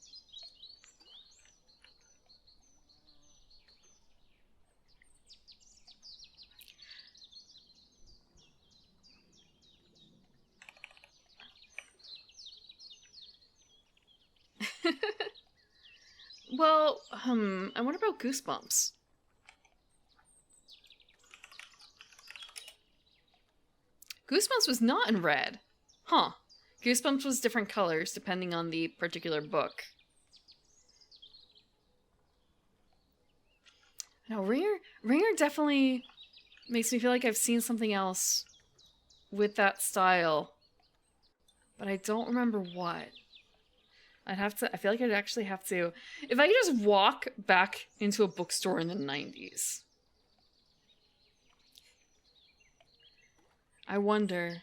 Well, I wonder about Goosebumps. Goosebumps was not in red. Huh. Goosebumps was different colors depending on the particular book. No, Ringer definitely makes me feel like I've seen something else with that style, but I don't remember what. I feel like I'd actually have to, if I could just walk back into a bookstore in the 90s. I wonder.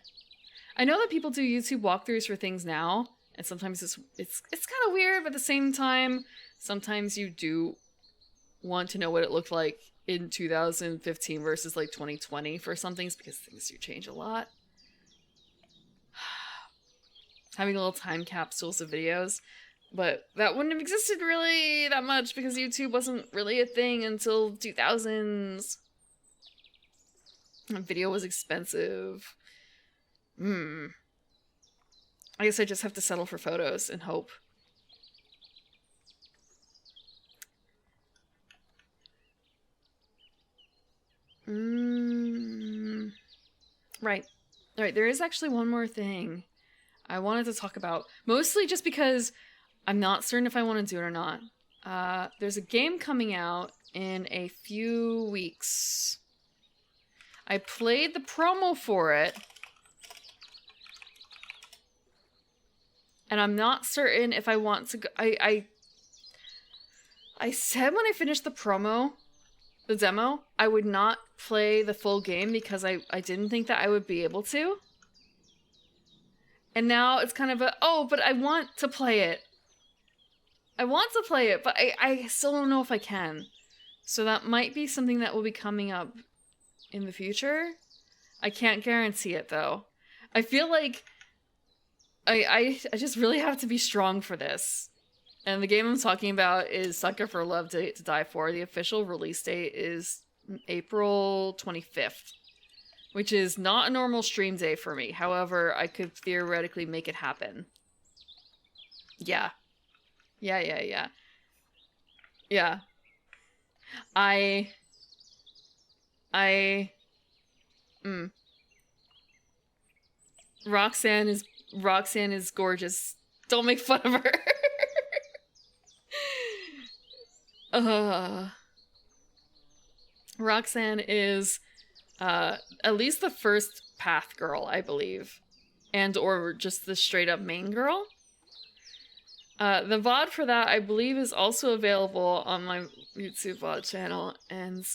I know that people do YouTube walkthroughs for things now, and sometimes it's kind of weird, but at the same time, sometimes you do want to know what it looked like in 2015 versus like 2020 for some things, because things do change a lot. Having little time capsules of videos, but that wouldn't have existed really that much because YouTube wasn't really a thing until 2000s. And video was expensive. I guess I just have to settle for photos and hope. Right. Alright, there is actually one more thing I wanted to talk about. Mostly just because I'm not certain if I want to do it or not. There's a game coming out in a few weeks. I played the promo for it. And I'm not certain if I want to go. I said when I finished the promo, the demo, I would not play the full game because I didn't think that I would be able to. And now it's kind of a, oh, but I want to play it. I want to play it, but I still don't know if I can. So that might be something that will be coming up in the future. I can't guarantee it, though. I feel like I just really have to be strong for this. And the game I'm talking about is Sucker for Love Date to Die For. The official release date is April 25th, which is not a normal stream day for me. However, I could theoretically make it happen. Yeah. Yeah. Roxanne is gorgeous. Don't make fun of her. Roxanne is at least the first path girl, I believe. And or just the straight up main girl. The VOD for that, I believe, is also available on my YouTube VOD channel. And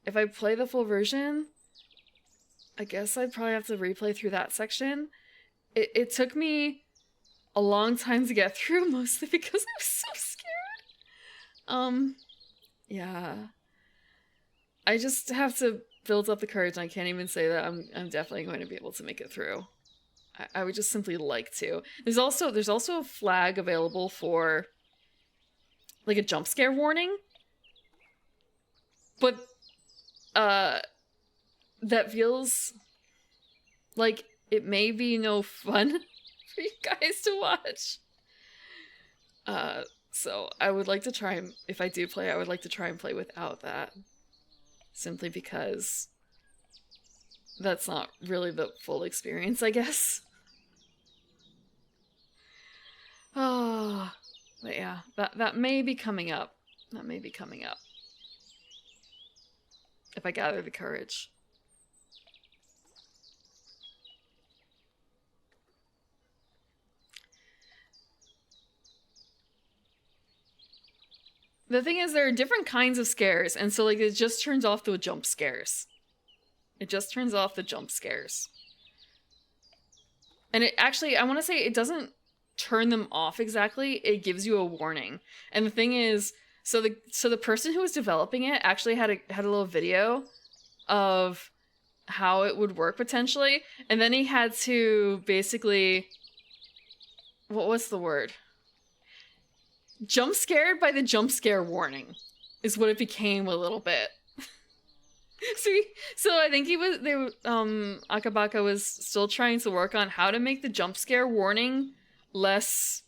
if I play the full version, I guess I'd probably have to replay through that section. It took me a long time to get through, mostly because I was so scared. Yeah. I just have to build up the courage, and I can't even say that I'm definitely going to be able to make it through. I would just simply like to. There's also a flag available for like a jump scare warning. But that feels like it may be no fun for you guys to watch. So I would like to try and, if I do play, I would like to try and play without that. Simply because that's not really the full experience, I guess. Oh, but yeah, that may be coming up. That may be coming up. If I gather the courage. The thing is, there are different kinds of scares, and so, like, it just turns off the jump scares. It just turns off the jump scares. And it actually, I want to say, it doesn't turn them off exactly, it gives you a warning. And the thing is, so the person who was developing it actually had a little video of how it would work potentially, and then he had to basically, what was the word? Jump scared by the jump scare warning is what it became a little bit. So I think Akabaka was still trying to work on how to make the jump scare warning less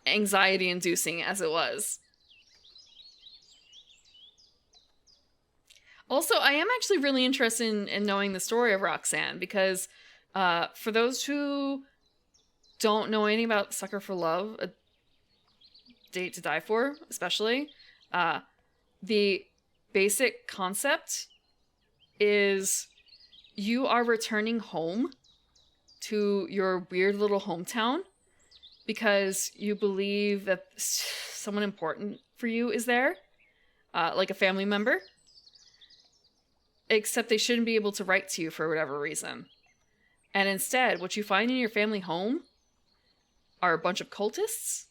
anxiety inducing as it was. Also, I am actually really interested in knowing the story of Roxanne, because for those who don't know anything about Sucker for Love, A Date to Die For, especially, the basic concept is you are returning home to your weird little hometown because you believe that someone important for you is there, like a family member, except they shouldn't be able to write to you for whatever reason. And instead, what you find in your family home are a bunch of cultists,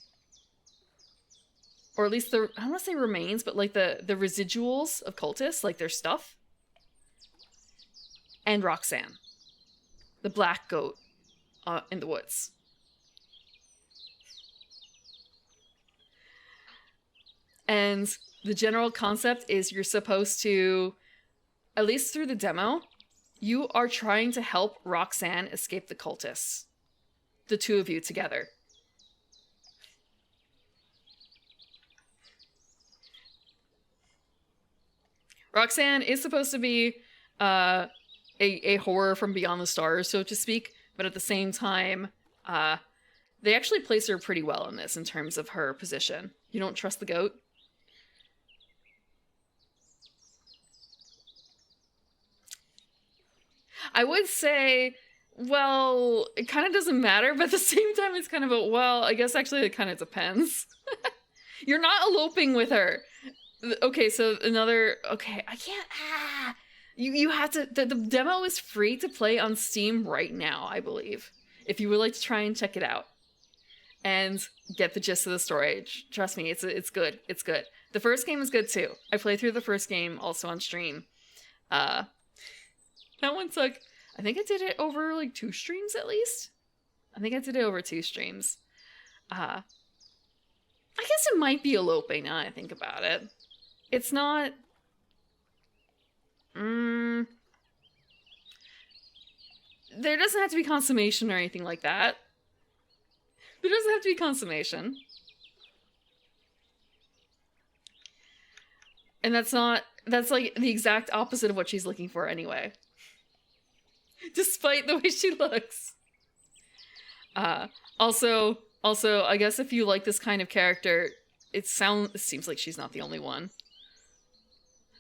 or at least I don't want to say remains, but like the residuals of cultists, like their stuff, and Roxanne, the black goat in the woods. And the general concept is you're supposed to, at least through the demo, you are trying to help Roxanne escape the cultists. The two of you together. Roxanne is supposed to be a horror from beyond the stars, so to speak, but at the same time, they actually place her pretty well in this in terms of her position. You don't trust the goat? I would say, well, it kind of doesn't matter, but at the same time, it's kind of a, well, I guess actually it kind of depends. You're not eloping with her. Okay, so another, okay, I can't, you have to, the demo is free to play on Steam right now, I believe, if you would like to try and check it out and get the gist of the story. Trust me, it's good, it's good. The first game is good too. I played through the first game also on stream. That one took, I think I did it over like 2 streams at least. I think I did it over 2 streams. I guess it might be eloping now that I think about it. It's not... there doesn't have to be consummation or anything like that. There doesn't have to be consummation. And that's like the exact opposite of what she's looking for anyway. Despite the way she looks. Also, I guess if you like this kind of character, it seems like she's not the only one.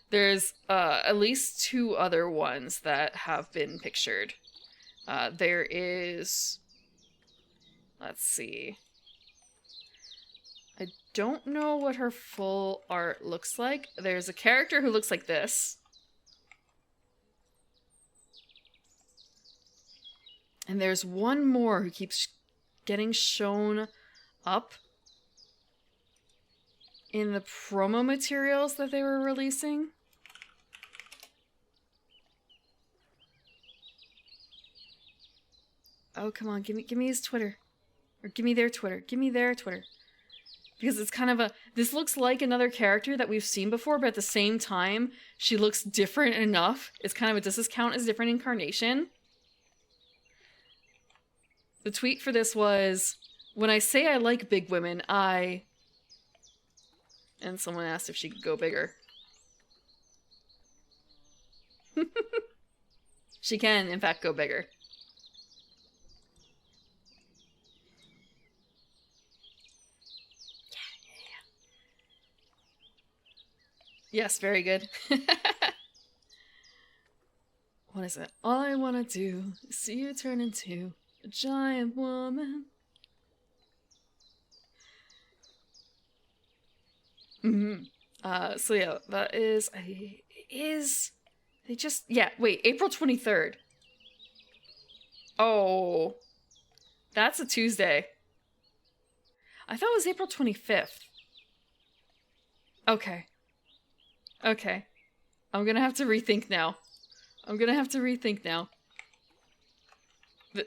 There's at least 2 other ones that have been pictured. There is... Let's see. I don't know what her full art looks like. There's a character who looks like this. And there's one more who keeps getting shown up in the promo materials that they were releasing. Oh, come on, give me his Twitter. Or give me their Twitter. Give me their Twitter. Because it's kind of a... This looks like another character that we've seen before, but at the same time, she looks different enough. It's kind of a... Does this count as different incarnation? The tweet for this was, when I say I like big women, I... And someone asked if she could go bigger. She can, in fact, go bigger. Yes, very good. What is it? All I want to do is see you turn into a giant woman. So yeah, that is they just, yeah, wait, April 23rd. Oh, that's a Tuesday. I thought it was April 25th. Okay. Okay. I'm gonna have to rethink now.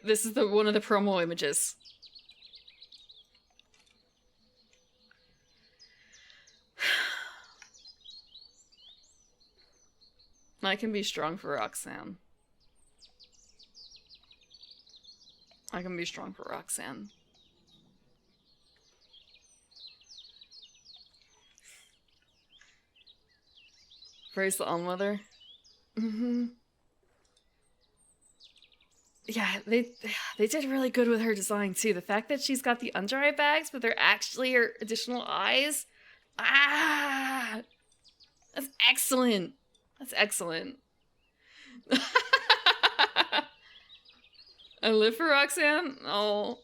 This is one of the promo images. I can be strong for Roxanne. Praise the Allmother. Yeah, they did really good with her design too. The fact that she's got the under eye bags, but they're actually her additional eyes. Ah! That's excellent. That's excellent. I live for Roxanne? Oh,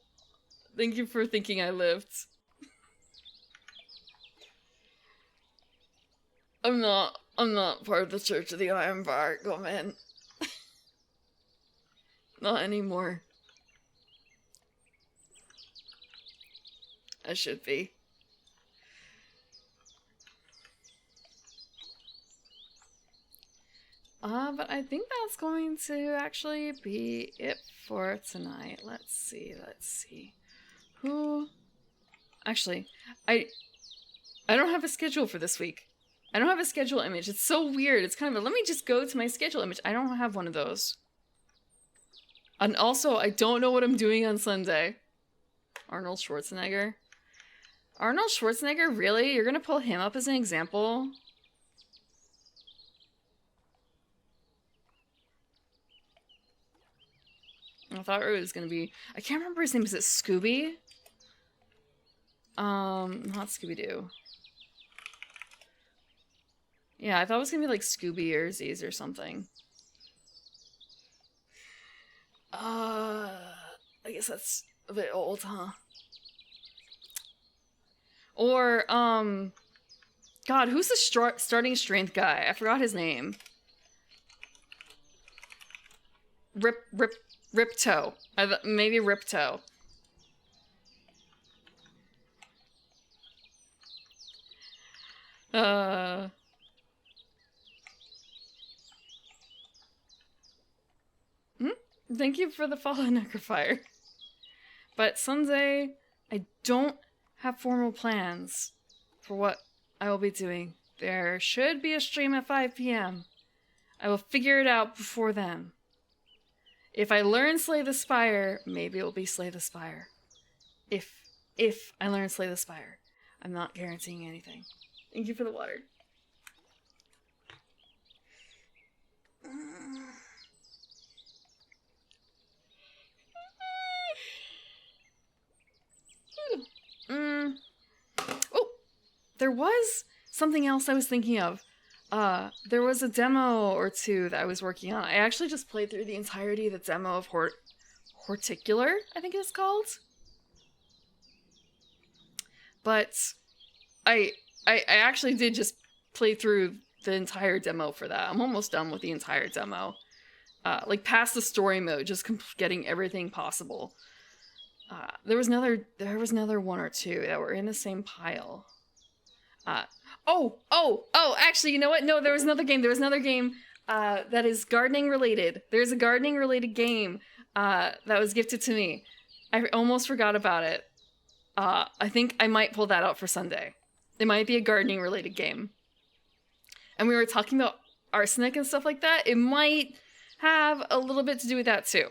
thank you for thinking I lived. I'm not part of the Church of the Iron Bar. Go, man. Not anymore. I should be. But I think that's going to actually be it for tonight. Let's see. Who? Actually, I don't have a schedule for this week. I don't have a schedule image. It's so weird. It's kind of let me just go to my schedule image. I don't have one of those. And also, I don't know what I'm doing on Sunday. Arnold Schwarzenegger. Arnold Schwarzenegger? Really? You're gonna pull him up as an example? I thought it was gonna be... I can't remember his name. Is it Scooby? Not Scooby-Doo. Yeah, I thought it was gonna be like Scooby or Z's or something. I guess that's a bit old, huh? Or, God, who's the starting strength guy? I forgot his name. Ripto. Maybe Ripto. Thank you for the follow, Necrofire. But Sunday, I don't have formal plans for what I will be doing. There should be a stream at 5 p.m. I will figure it out before then. If I learn Slay the Spire, maybe it will be Slay the Spire. If I learn Slay the Spire. I'm not guaranteeing anything. Thank you for the water. Oh, there was something else I was thinking of. There was a demo or two that I was working on. I actually just played through the entirety of the demo of Horticular, I think it's called. But I actually did just play through the entire demo for that. I'm almost done with the entire demo. Like past the story mode, just getting everything possible. There was another one or two that were in the same pile. Actually, you know what? No, there was another game. That is gardening related. There's a gardening related game that was gifted to me. I almost forgot about it. I think I might pull that out for Sunday. It might be a gardening related game. And we were talking about arsenic and stuff like that. It might have a little bit to do with that too.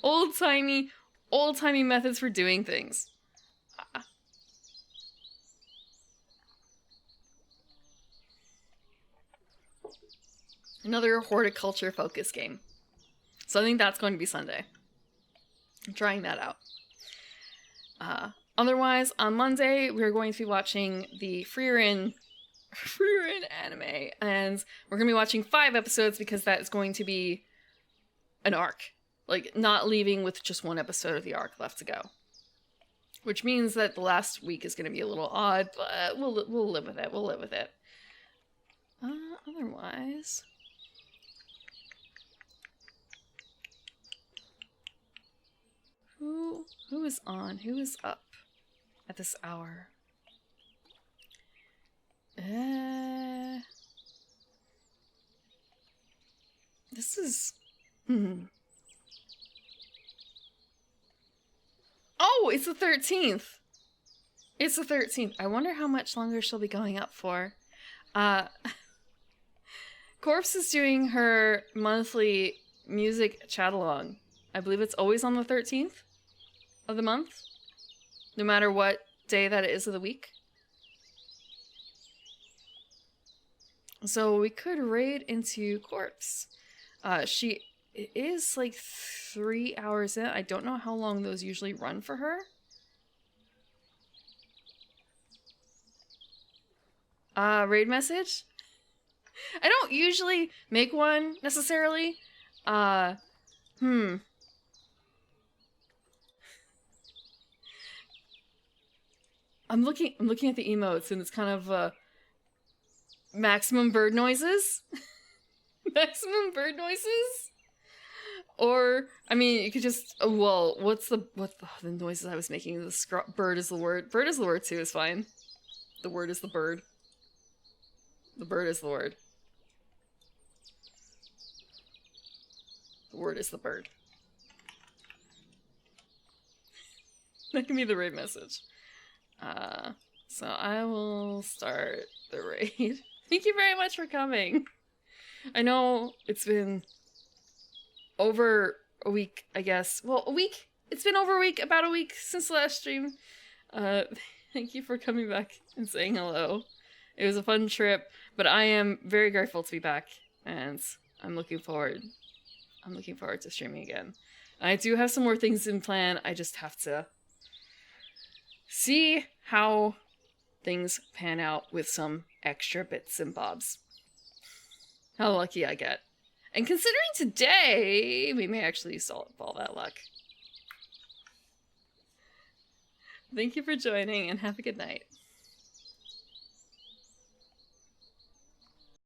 Old-timey methods for doing things. Another horticulture focus game. So I think that's going to be Sunday. I'm trying that out. Otherwise, on Monday, we're going to be watching the Frieren anime, and we're going to be watching 5 episodes because that is going to be an arc. Like, not leaving with just 1 episode of the arc left to go. Which means that the last week is going to be a little odd, but we'll live with it. Otherwise... Who is on? Who is up at this hour? This is... Oh, it's the 13th! It's the 13th. I wonder how much longer she'll be going up for. Corpse is doing her monthly music chat-along. I believe it's always on the 13th of the month, no matter what day that it is of the week. So we could raid into Corpse. She is like 3 hours in. I don't know how long those usually run for her. Raid message? I don't usually make one necessarily. I'm looking at the emotes and it's kind of maximum bird noises. Maximum bird noises? Or I mean, you could just well, what's the noises I was making? The bird is the word. Bird is the word too is fine. The word is the bird. The bird is the word. The word is the bird. That can be the raid message. So I will start the raid. Thank you very much for coming. I know it's been over a week, I guess. Well, a week. It's been over a week, about a week since the last stream. Thank you for coming back and saying hello. It was a fun trip, but I am very grateful to be back, and I'm looking forward. I'm looking forward to streaming again. I do have some more things in plan. I just have to see how things pan out with some extra bits and bobs. How lucky I get. And considering today, we may actually use all that luck. Thank you for joining and have a good night.